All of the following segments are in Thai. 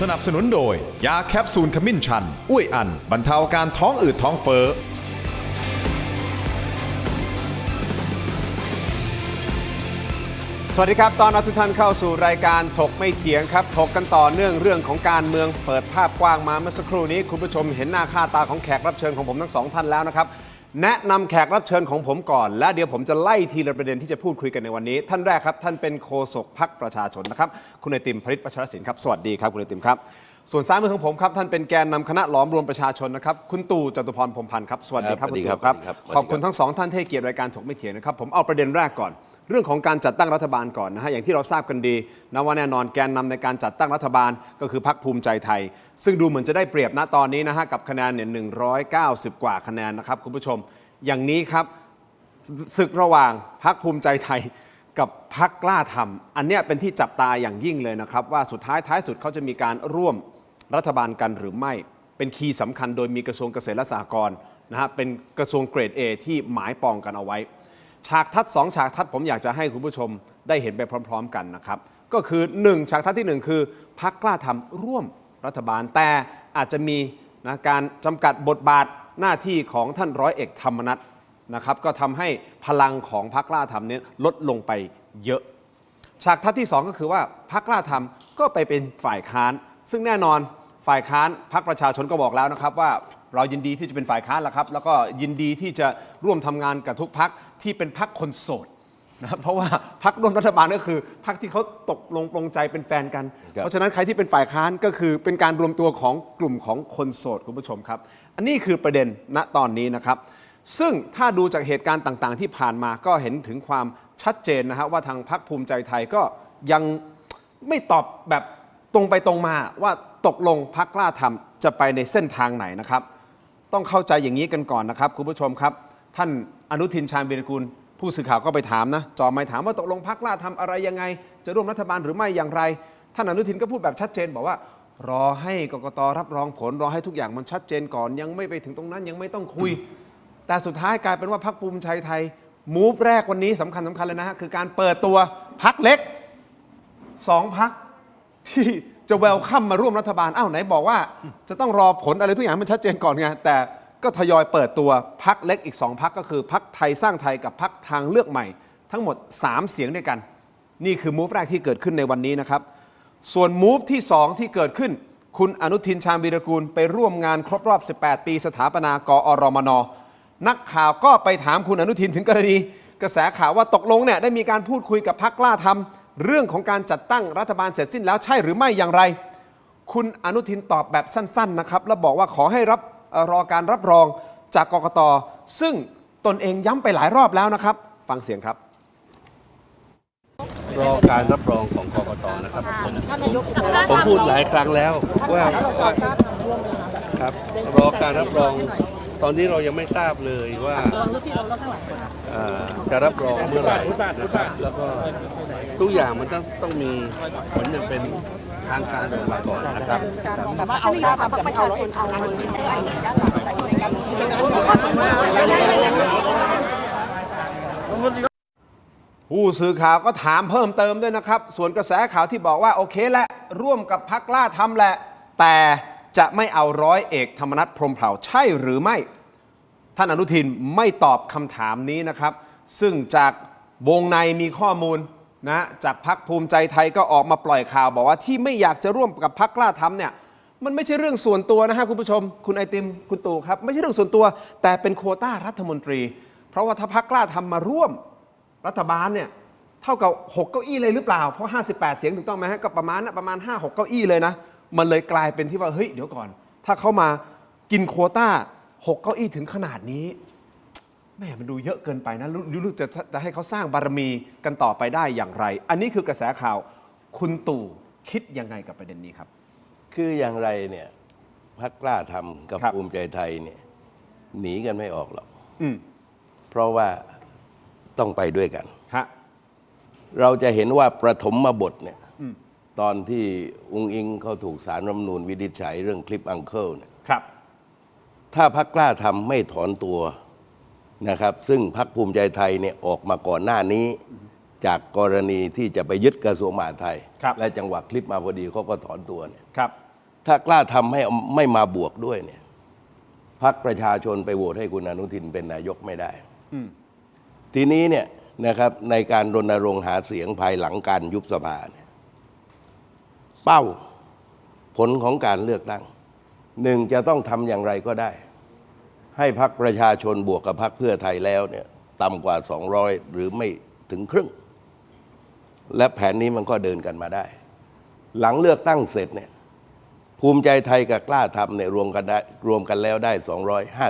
สนับสนุนโดยยาแคปซูลขมิ้นชันอุ้ยอันบรรเทาการท้องอืดท้องเฟ้อสวัสดีครับตอนรับทุกท่านเข้าสู่รายการถกไม่เถียงครับถกกันต่อเนื่องเรื่องของการเมืองเปิดภาพกว้างมาเมื่อสักครู่นี้คุณผู้ชมเห็นหน้าค่าตาของแขกรับเชิญของผมทั้งสองท่านแล้วนะครับแนะนำแขกรับเชิญของผมก่อนและเดี๋ยวผมจะไล่ทีละประเด็นที่จะพูดคุยกันในวันนี้ท่านแรกครับท่านเป็นโฆษกพรรคประชาชนนะครับคุณไอติมพฤทธิ์วัชรศิลป์ครับสวัสดีครับคุณไอติมครับส่วนซ้ายมือของผมครับท่านเป็นแกนนำคณะหลอมรวมประชาชนนะครับคุณตู่จตุพรพรหมพันธ์ครับสวัสดีครับคุณตู่ครับขอบคุณทั้งสองท่านที่ให้เกียรติรายการถกไม่เถียงนะครับผมเอาประเด็นแรกก่อนเรื่องของการจัดตั้งรัฐบาลก่อนนะฮะอย่างที่เราทราบกันดีนะว่าแน่นอนแกนนำในการจัดตั้งรัฐบาลก็คือพรรคภูมิใจไทยซึ่งดูเหมือนจะได้เปรียบณตอนนี้นะฮะกับคะแนนเนี่ย190 กว่าคะแนนนะครับคุณผู้ชมอย่างนี้ครับศึกระหว่างพรรคภูมิใจไทยกับพรรคกล้าทำอันเนี้ยเป็นที่จับตาอย่างยิ่งเลยนะครับว่าสุดท้ายสุดเขาจะมีการร่วมรัฐบาลกันหรือไม่เป็นคีย์สำคัญโดยมีกระทรวงเกษตรและสหกรณ์นะฮะเป็นกระทรวงเกรด A ที่หมายปองกันเอาไว้ฉากทัศน์2ฉากทัศน์ผมอยากจะให้คุณผู้ชมได้เห็นไปพร้อมๆกันนะครับก็คือ1ฉากทัศน์ที่1คือพรรคกล้าทำร่วมรัฐบาลแต่อาจจะมีนะการจำกัดบทบาทหน้าที่ของท่านร้อยเอกธรรมนัสนะครับก็ทำให้พลังของพรรคกล้าทำนี้ลดลงไปเยอะฉากทัศน์ที่2ก็คือว่าพรรคกล้าทำก็ไปเป็นฝ่ายค้านซึ่งแน่นอนฝ่ายค้านพรรคประชาชนก็บอกแล้วนะครับว่าเรายินดีที่จะเป็นฝ่ายค้านแล้วครับแล้วก็ยินดีที่จะร่วมทำงานกับทุกพรรคที่เป็นพรรคคนโสดนะเพราะว่าพรรคร่วมรัฐบาลก็คือพรรคที่เขาตกลงปรงใจเป็นแฟนกันเพราะฉะนั้นใครที่เป็นฝ่ายค้านก็คือเป็นการรวมตัวของกลุ่มของคนโสดคุณผู้ชมครับอันนี้คือประเด็นณตอนนี้นะครับซึ่งถ้าดูจากเหตุการณ์ต่างๆที่ผ่านมาก็เห็นถึงความชัดเจนนะฮะว่าทางพรรคภูมิใจไทยก็ยังไม่ตอบแบบตรงไปตรงมาว่าตกลงพรรคกล้าทำจะไปในเส้นทางไหนนะครับต้องเข้าใจอย่างนี้กันก่อนนะครับคุณผู้ชมครับท่านอนุทินชาญวีรกูลผู้สื่อข่าวก็ไปถามนะจ่อไมค์ถามว่าตกลงพรรคกล้าทำอะไรยังไงจะร่วมรัฐบาลหรือไม่อย่างไรท่านอนุทินก็พูดแบบชัดเจนบอกว่ารอให้กกต.รับรองผลรอให้ทุกอย่างมันชัดเจนก่อนยังไม่ไปถึงตรงนั้นยังไม่ต้องคุยแต่สุดท้ายกลายเป็นว่าพรรคภูมิใจไทยมูฟแรกวันนี้สำคัญเลยนะฮะคือการเปิดตัวพรรคเล็ก2พรรคที่จะเวลคัมมาร่วมรัฐบาลอ้าวไหนบอกว่าจะต้องรอผลอะไรทุกอย่างมันชัดเจนก่อนไงแต่ก็ทยอยเปิดตัวพรรคเล็กอีก2พรรคก็คือพรรคไทยสร้างไทยกับพรรคทางเลือกใหม่ทั้งหมด3เสียงด้วยกันนี่คือมูฟแรกที่เกิดขึ้นในวันนี้นะครับส่วนมูฟที่2ที่เกิดขึ้นคุณอนุทินชาญวีรกูลไปร่วมงานครบรอบ18ปีสถาปนากอรมนนักข่าวก็ไปถามคุณอนุทินถึงกรณีกระแสข่าวว่าตกลงเนี่ยได้มีการพูดคุยกับพรรคกล้าทำเรื่องของการจัดตั้งรัฐบาลเสร็จสิ้นแล้วใช่หรือไม่อย่างไรคุณอนุทินตอบแบบสั้นๆนะครับแล้วบอกว่าขอให้รอการรับรองจากกกต.ซึ่งตนเองย้ำไปหลายรอบแล้วนะครับฟังเสียงครับรอการรับรองของกกต.นะครับผมพูดหลายครั้งแล้วว่าครับรอการรับรองตอนนี้เรายังไม่ทราบเลยว่าจะรับรองเมื่อไหร่นะครับแล้วก็ทุกอย่างมันต้องมีผลอย่างเป็นทางการออกมาก่อนนะครับผู้สื่อข่าวก็ถามเพิ่มเติมด้วยนะครับส่วนกระแสข่าวที่บอกว่าโอเคแหละร่วมกับพรรคกล้าทำแหละแต่จะไม่เอาร้อยเอกธรรมนัสพรหมเผ่าใช่หรือไม่ท่านอนุทินไม่ตอบคำถามนี้นะครับซึ่งจากวงในมีข้อมูลนะจากพรรคภูมิใจไทยก็ออกมาปล่อยข่าวบอกว่าที่ไม่อยากจะร่วมกับพรรคกล้าทำเนี่ยมันไม่ใช่เรื่องส่วนตัวนะฮะคุณผู้ชมคุณไอติมคุณตู่ครับไม่ใช่เรื่องส่วนตัวแต่เป็นโควต้ารัฐมนตรีเพราะว่าถ้าพรรคกล้าทำมาร่วมรัฐบาลเนี่ยเท่ากับ6เก้าอี้เลยหรือเปล่าเพราะ58เสียงถูกต้องไหมฮะก็ประมาณ 5-6 เก้าอี้เลยนะมันเลยกลายเป็นที่ว่าเฮ้ยเดี๋ยวก่อนถ้าเขามากินโควต้า6เก้าอี้ถึงขนาดนี้แม่มันดูเยอะเกินไปนะรู้จะให้เขาสร้างบารมีกันต่อไปได้อย่างไรอันนี้คือกระแสข่าวคุณตู่คิดยังไงกับประเด็นนี้ครับคืออย่างไรเนี่ยพรรคกล้าทำกับภูมิใจไทยเนี่ยหนีกันไม่ออกหรอกเพราะว่าต้องไปด้วยกันเราจะเห็นว่าประถมบทเนี่ยตอนที่อุงอิงเขาถูกศาลรัฐธรรมนูญวินิจฉัยเรื่องคลิปอังเคิลเนี่ยถ้าพรรคกล้าทำไม่ถอนตัวนะครับซึ่งพรรคภูมิใจไทยเนี่ยออกมาก่อนหน้านี้จากกรณีที่จะไปยึดกระทรวงมหาดไทยและจังหวะคลิปมาพอดีเขาก็ถอนตัวเนี่ย ถ้ากล้าทำให้ไม่มาบวกด้วยเนี่ยพรรคประชาชนไปโหวตให้คุณอนุทินเป็นนายกไม่ได้ทีนี้เนี่ยนะครับในการรณรงค์หาเสียงภายหลังการยุบสภาเนี่ยเป้าผลของการเลือกตั้งหนึ่งจะต้องทำอย่างไรก็ได้ ให้พรรคประชาชนบวกกับพรรคเพื่อไทยแล้วเนี่ยต่ำกว่า200หรือไม่ถึงครึ่งและแผนนี้มันก็เดินกันมาได้หลังเลือกตั้งเสร็จเนี่ยภูมิใจไทยกับกล้าทำเนี่ยรวมกันแล้วได้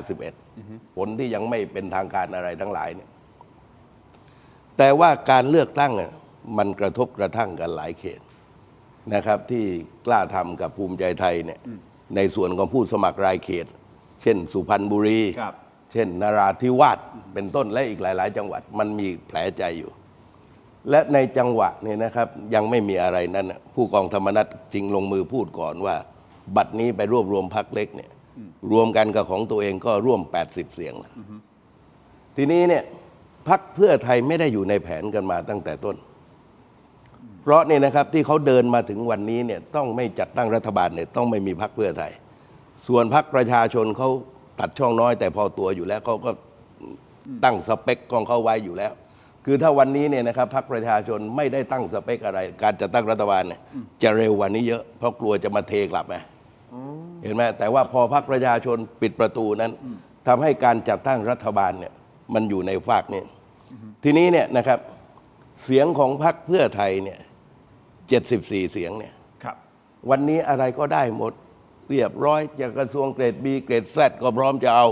251ผลที่ยังไม่เป็นทางการอะไรทั้งหลายเนี่ยแต่ว่าการเลือกตั้งเนี่ยมันกระทบกระทั่งกันหลายเขตนะครับที่กล้าทำกับภูมิใจไทยเนี่ยในส่วนของผู้สมัครรายเขตเช่นสุพรรณบุรีเช่นนราธิวาสเป็นต้นและอีกหลายๆจังหวัดมันมีแผลใจอยู่และในจังหวะเนี่ยนะครับยังไม่มีอะไรนั้นผู้กองธรรมนัสจึงลงมือพูดก่อนว่าบัตรนี้ไปรวบรวมพรรคเล็กเนี่ยรวมกันกับของตัวเองก็ร่วม80เสียงแล้วทีนี้เนี่ยพรรคเพื่อไทยไม่ได้อยู่ในแผนกันมาตั้งแต่ต้นเพราะเนี่ยนะครับที่เขาเดินมาถึงวันนี้เนี่ยต้องไม่จัดตั้งรัฐบาลเนี่ยต้องไม่มีพรรคเพื่อไทยส่วนพรรคประชาชนเขาตัดช่องน้อยแต่พอตัวอยู่แล้วเขาก็ตั้งสเปคของเขาไว้อยู่แล้วคือถ้าวันนี้เนี่ยนะครับพรรคประชาชนไม่ได้ตั้งสเปคอะไรการจะตั้งรัฐบาลเนี่ยจะเร็วกว่านี้เยอะเพราะกลัวจะมาเทกลับไงเห็นไหมแต่ว่าพอพรรคประชาชนปิดประตูนั้นทำให้การจัดตั้งรัฐบาลเนี่ยมันอยู่ในฝากนี้ทีนี้เนี่ยนะครับเสียงของพรรคเพื่อไทยเนี่ย74เสียงเนี่ยวันนี้อะไรก็ได้หมดเรียบร้อยจากกระทรวงเกรด B เกรด Z ก็พร้อมจะเอา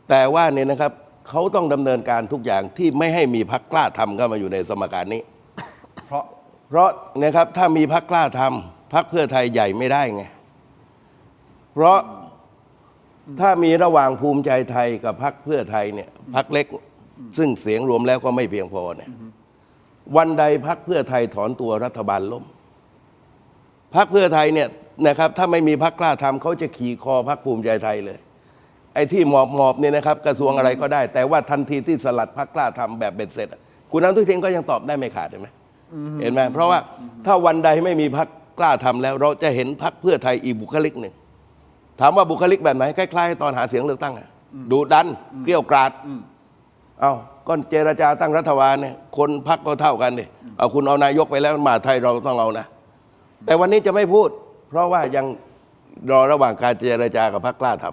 แต่ว่าเนี่ยนะครับเขาต้องดำเนินการทุกอย่างที่ไม่ให้มีพรรคกล้าทำเข้ามาอยู่ในสมการนี้เพราะนะครับถ้ามีพรรคกล้าทำพรรคเพื่อไทยใหญ่ไม่ได้ไงเพราะถ้ามีระหว่างภูมิใจไทยกับพรรคเพื่อไทยเนี่ยพรรคเล็กซึ่งเสียงรวมแล้วก็ไม่เพียงพอเนี่ยวันใดพรรคเพื่อไทยถอนตัวรัฐบาลล้มพรรคเพื่อไทยเนี่ยนะครับถ้าไม่มีพรรคกล้าทำเขาจะขี่คอพรรคภูมิใจไทยเลยไอ้ที่หมอบเนี่ยนะครับกระทรวงอะไรก็ได้แต่ว่าทันทีที่สลัดพรรคกล้าทำแบบเบ็ดเสร็จคุณอนุทินก็ยังตอบได้ไม่ขาดเห็นไหมเห็นไหมเพราะว่าถ้าวันใดไม่มีพรรคกล้าทำแล้วเราจะเห็นพรรคเพื่อไทยอีกบุคลิกหนึ่งถามว่าบุคลิกแบบไหนคล้ายๆตอนหาเสียงเลือกตั้งดุดันเกรี้ยวกราดเอาก็เจรจาตั้งรัฐบาลเนี่ยคนพรรคก็เท่ากันดิเอาคุณเอานายกไปแล้วมาไทยเราต้องเอานะแต่วันนี้จะไม่พูดเพราะว่ายังรอระหว่างการเจรจากับพรรคกล้าท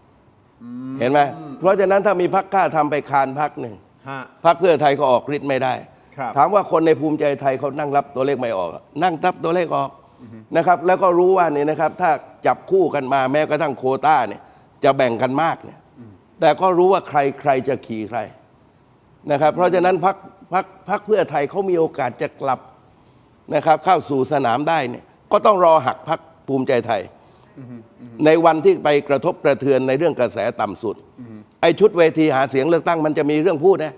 ำเห็นไหมเพราะฉะนั้นถ้ามีพรรคกล้าทำไปคานพรรคหนึ่งพรรคเพื่อไทยก็ออกฤทธิ์ไม่ได้ถามว่าคนในภูมิใจไทยเขานั่งรับตัวเลขไม่ออกนั่งรับตัวเลขออกนะครับแล้วก็รู้ว่านี่นะครับถ้าจับคู่กันมาแม้กระทั่งโควต้าเนี่ยจะแบ่งกันมากเนี่ยแต่ก็รู้ว่าใครจะขี่ใครนะครับเพราะฉะนั้นพรรคเพื่อไทยเขามีโอกาสจะกลับนะครับเข้าสู่สนามได้เนี่ยก็ต้องรอหักพรรคภูมิใจไทยในวันที่ไปกระทบกระเทือนในเรื่องกระแสต่ำสุดไอ้ชุดเวทีหาเสียงเลือกตั้งมันจะมีเรื่องพูดนะ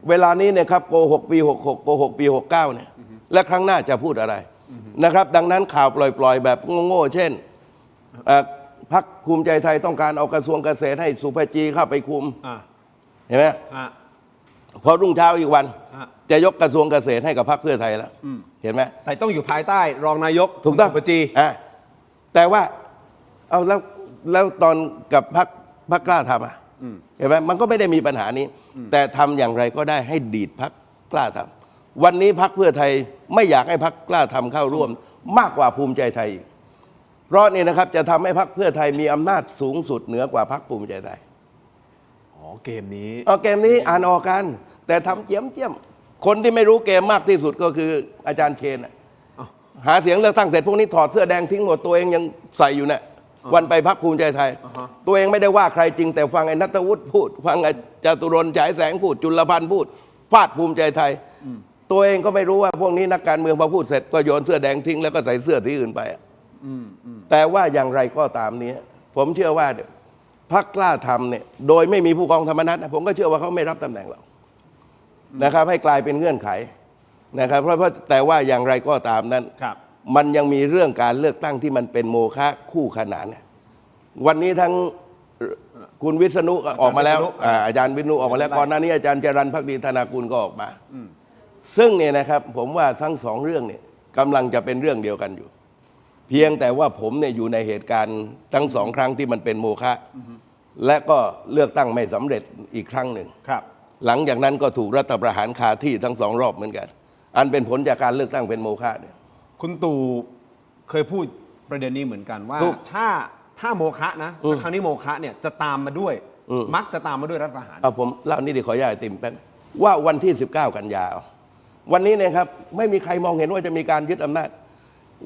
เวลานี้เนี่ยครับโกหกปี66โกหกปี69เนี่ยและครั้งหน้าจะพูดอะไรนะครับดังนั้นข่าวปล่อยๆแบบโง่ๆเช่นพรรคภูมิใจไทยต้องการเอากระทรวงเกษตรให้สุภจีเข้าไปคุมเห็นไหมพอรุ่งเช้าอีกวันจะยกกระทรวงเกษตรให้กับพรรคเพื่อไทยแล้วเห็นไหมแต่ต้องอยู่ภายใต้รองนายกถูกต้องสุภจีแต่ว่าเอาแล้วตอนกับพรรคกล้าทำเห็นไหมมันก็ไม่ได้มีปัญหานี้แต่ทำอย่างไรก็ได้ให้ดีดพรรคกล้าทำวันนี้พรรคเพื่อไทยไม่อยากให้พรรคกล้าทำเข้าร่วมมากกว่าภูมิใจไทยเพราะนี่นะครับจะทำให้พรรคเพื่อไทยมีอำนาจสูงสุดเหนือกว่าพรรคภูมิใจไทยเกมนี้อ่านออกกันแต่ทำเจียมคนที่ไม่รู้เกมมากที่สุดก็คืออาจารย์เชนหาเสียงเลือกตั้งเสร็จพวกนี้ถอดเสื้อแดงทิ้งหมดตัวเองยังใส่อยู่เนี่ยวันไปพรรคภูมิใจไทยตัวเองไม่ได้ว่าใครจริงแต่ฟังไอ้ณัฐวุฒิพูดฟังไอ้จตุรนต์ฉายแสงพูดจุลพันธ์พูดฟาดภูมิใจไทยตัวเองก็ไม่รู้ว่าพวกนี้นักการเมืองพอพูดเสร็จก็โยนเสื้อแดงทิ้งแล้วก็ใส่เสื้อที่อื่นไปแต่ว่าอย่างไรก็ตามนี้ผมเชื่อว่าพรรคกล้าทำเนี่ยโดยไม่มีผู้กองธรรมนัสผมก็เชื่อว่าเขาไม่รับตำแหน่งหรอกนะครับให้กลายเป็นเงื่อนไขนะครับเพราะแต่ว่าอย่างไรก็ตามนั้นมันยังมีเรื่องการเลือกตั้งที่มันเป็นโมฆะคู่ขนานวันนี้ทั้งคุณวิษณุออกมาแล้วอาจารย์วิษณุออกมาแล้วก่อนหน้านี้อาจารย์จรัญภักดีธนากุลก็ออกมาซึ่งเนี่ยนะครับผมว่าทั้งสองเรื่องเนี่ยกำลังจะเป็นเรื่องเดียวกันอยู่ เพียงแต่ว่าผมเนี่ยอยู่ในเหตุการณ์ทั้ง2 ครั้งที่มันเป็นโมฆะและก็เลือกตั้งไม่สำเร็จอีกครั้งหนึ่ง ครับ หลังจากนั้นก็ถูกรัฐประหารคาที่ทั้ง2 รอบเหมือนกัน อันเป็นผลจากการเลือกตั้งเป็นโมฆะเนี่ย คุณตู่เคยพูดประเด็นนี้เหมือนกันว่า ถูก ถ้าโมฆะนะถ้าครั้งนี้โมฆะเนี่ยจะตามมาด้วย มักจะตามมาด้วยรัฐประหาร เอาผมเล่านี่ดิขออนุญาตติมแป๊บว่าวันที่ 19 กันยาวันนี้เนี่ยครับไม่มีใครมองเห็นว่าจะมีการยึดอำนาจ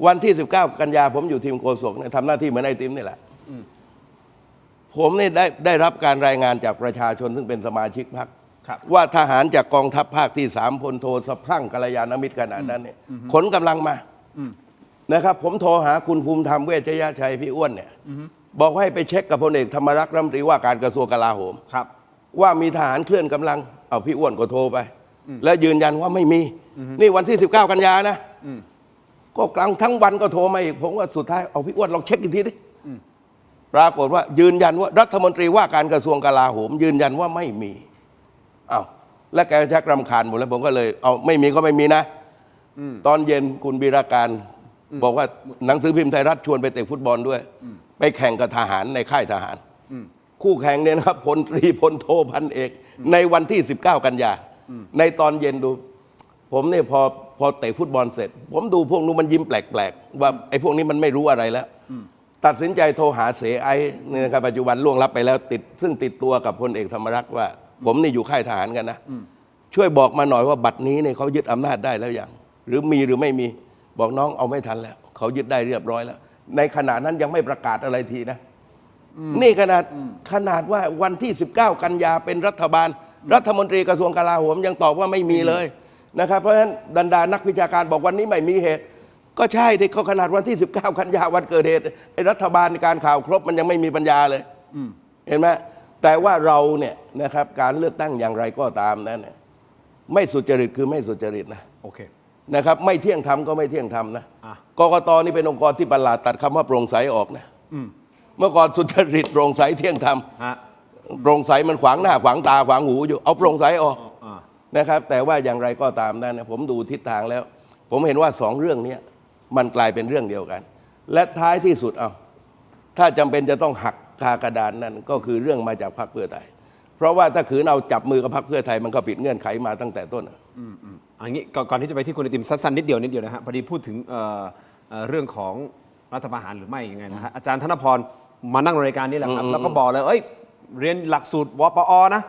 วันที่ 19 กันยาผมอยู่ทีมโฆษกเนี่ยทำหน้าที่เหมือนไอติมนี่แหละผมเนี่ยได้รับการรายงานจากประชาชนซึ่งเป็นสมาชิกพรรค ครับ ว่าทหารจากกองทัพภาคที่3พลโทสะพรั่งกัลยาณมิตรขนาดนั้นเนี่ยขนกำลังมานะครับผมโทรหาคุณภูมิธรรมเวชยชัยพี่อ้วนเนี่ยบอกให้ไปเช็คกับพลเอกธรรมรักษ์รัฐมนตรีว่าการกระทรวงกลาโหม ครับ ว่ามีทหารเคลื่อนกำลังเอาพี่อ้วนก็โทรไป แล้วยืนยันว่าไม่มี นี่วันที่ 19 กันยานะก็กลางทั้งวันก็โทรมาอีกผมว่าสุดท้ายเอาพี่อ้วนลองเช็คอีกทีดิปรากฏว่ายืนยันว่ารัฐมนตรีว่าการกระทรวงกลาโหม ยืนยันว่าไม่มีอ้าวและแกชักรำคาญหมดแล้วผมก็เลยเอาไม่มีก็ไม่มีนะตอนเย็นคุณบีราการบอกว่าหนังสือพิมพ์ไทยรัฐชวนไปเตะฟุตบอลด้วย ไปแข่งกับทหารในค่ายทหาร คู่แข่งเนี่ยนะครับพลตรีพลโทพันเอก ในวันที่ 19 กันยาในตอนเย็นดู ผมเนี่ยพอเตะฟุตบอลเสร็จ ผมดูพวกนู้นมันยิ้มแปลกๆว่าไอ้พวกนี้มันไม่รู้อะไรแล้ว ตัดสินใจโทรหาเสไอเนี่ยนะครับปัจจุบันล่วงลับไปแล้วซึ่งติดตัวกับพลเอกธรรมรักษ์ว่า ผมนี่อยู่ค่ายทหารกันนะช่วยบอกมาหน่อยว่าบัตรนี้เนี่ยเขายึดอำนาจได้แล้วยังหรือมีหรือไม่มีบอกน้องเอาไม่ทันแล้วเขายึดได้เรียบร้อยแล้ว ในขณะนั้นยังไม่ประกาศอะไรทีนะนี่ขนาดว่าวันที่ 19 กันยาเป็นรัฐบาลรัฐมนตรีกระทรวงกลาโหมยังตอบว่าไม่มีเลยนะครับเพราะฉะนั้นดันดานักวิชาการบอกวันนี้ไม่มีเหตุ ก็ใช่ที่เขาขนาดวันที่ 19 กันยาวันเกิดเหตุไอ้รัฐบาลในการข่าวครบมันยังไม่มีปัญญาเลยเห็นไหมแต่ว่าเราเนี่ยนะครับการเลือกตั้งอย่างไรก็ตามนั้นเนี่ยไม่สุจริตคือไม่สุจริตนะ โอเค นะครับไม่เที่ยงธรรมก็ไม่เที่ยงธรรมนะกกตนี่เป็นองค์กรที่ประหลาดตัดคำว่าโปร่งใสออกนะเมื่อก่อนสุจริตโปร่งใสเที่ยงธรรมโปร่งใสมันขวางหน้าขวางตาขวางหูอยู่เอาโปร่งใสออกนะครับแต่ว่าอย่างไรก็ตามนั้นนะผมดูทิศทางแล้ว ผมเห็นว่า2 เรื่องนี้มันกลายเป็นเรื่องเดียวกัน และท้ายที่สุดถ้าจำเป็นจะต้องหักคากระดานนั้นก็คือเรื่องมาจากพรรคเพื่อไทยเพราะว่าถ้าขืนเอาจับมือกับพรรคเพื่อไทยมันก็ผิดเงื่อนไขมาตั้งแต่ต้นอันนี้ก่อนที่จะไปที่คุณไอติมสั้นๆนิดเดียวนะฮะพอดีพูดถึงเรื่องของรัฐประหารหรือไม่ยังไงนะฮะอาจารย์ธนพรมานั่งรายการนี้แหละครับแล้วก็บอกเลยเรียนหลักสูตรวปอนะ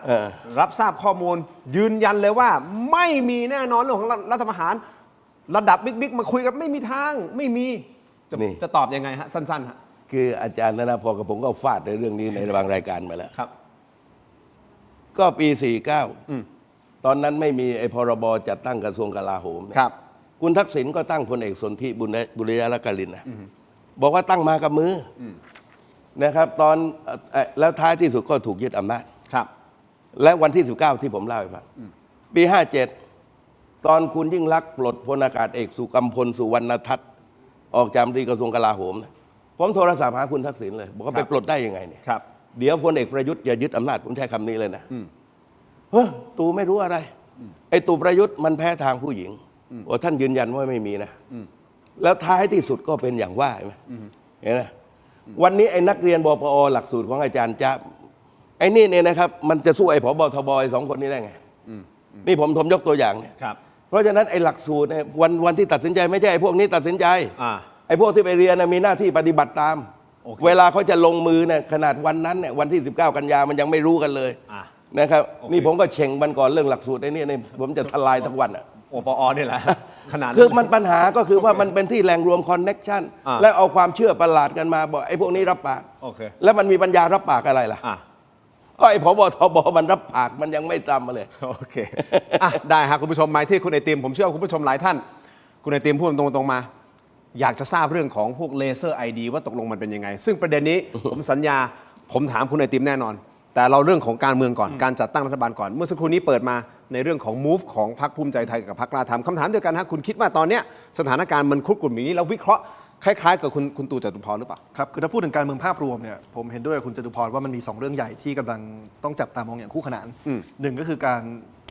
รับทราบข้อมูลยืนยันเลยว่าไม่มีแน่นอนเรื่องของรัฐประหารระดับบิ๊กๆมาคุยกันไม่มีทางไม่มีจะตอบยังไงฮะสั้นๆฮะคืออาจารย์ธนพรกับผมก็ฟาดในเรื่องนี้ในบางรายการมาแล้วครับก็ปี 49ตอนนั้นไม่มีไอ้พรบจัดตั้งกระทรวงกลาโหมครับคุณทักษิณก็ตั้งพลเอกสนธิบุริยรักลินนะบอกว่าตั้งมากับมือนะครับตอนแล้วท้ายที่สุดก็ถูกยึดอำนาจครับและวันที่ 19 ที่ผมเล่าให้ฟังปี 57ตอนคุณยิ่งลักษณ์ปลดพลอากาศเอกสุกัมพลสุวรรณทัศน์ออกจากรัฐมนตรีกระทรวงกลาโหมนะผมโทรศัพท์หาคุณทักษิณเลยบอกว่าไปปลดได้ยังไงเนี่ยเดี๋ยวพลเอกประยุทธ์อย่ายึดอำนาจผมใช้คำนี้เลยนะตู่ไม่รู้อะไรไอ้ตู่ประยุทธ์มันแพ้ทางผู้หญิงว่าท่านยืนยันว่าไม่มีนะแล้วท้ายที่สุดก็เป็นอย่างว่าเห็นไหมวันนี้ไอ้นักเรียนบปอหลักสูตรของอาจารย์จ๊าบไอ้นี่เนี่ยนะครับมันจะสู้ไอ้ผบทบ2 คนนี้ได้ไงนี่ผมยกตัวอย่างเนี่ยเพราะฉะนั้นไอ้หลักสูตรเนี่ยวันที่ตัดสินใจไม่ใช่ไอ้พวกนี้ตัดสินใจไอ้พวกที่ไปเรียนมีหน้าที่ปฏิบัติตามเวลาเขาจะลงมือเนี่ยขนาดวันนั้นเนี่ยวันที่ 19 กันยามันยังไม่รู้กันเลยนะครับนี่ผมก็เช่งมันก่อนเรื่องหลักสูตรไอ้นี่ผมจะทลายทั้งวันโอปอนี่แหละขนาดคือมันปัญหาก็คือว่ามันเป็นที่แหล่งรวมคอนเน็กชันแล้วเอาความเชื่อประหลาดกันมาบอกไอ้พวกนี้รับปากแล้วมันมีปัญญารับปากอะไรล่ะก็ไอ้ผบทบมันรับปากมันยังไม่จำมาเลยโอเคได้ครับคุณผู้ชมหมายที่คุณไอติมผมเชื่อว่าคุณผู้ชมหลายท่านคุณไอติมพูดตรงๆมาอยากจะทราบเรื่องของพวกเลเซอร์ไอดีว่าตกลงมันเป็นยังไงซึ่งประเด็นนี้ผมสัญญาผมถามคุณไอติมแน่นอนแต่เราเรื่องของการเมืองก่อนการจัดตั้งรัฐบาลก่อนเมื่อสักครู่นี้เปิดมาในเรื่องของ move ของพรรคภูมิใจไทยกับพรรคกล้าทำคำถามเดียวกันฮะคุณคิดว่าตอนเนี้ยสถานการณ์มันคุกรุ่นอย่างนี้แล้ววิเคราะห์คล้ายๆกับคุณตู่จตุพรหรือเปล่าครับคือถ้าพูดถึงการเมืองภาพรวมเนี่ยผมเห็นด้วยกับคุณจตุพรว่ามันมี2 เรื่องใหญ่ที่กำลังต้องจับตามองอย่างคู่ขนาน1ก็คือการ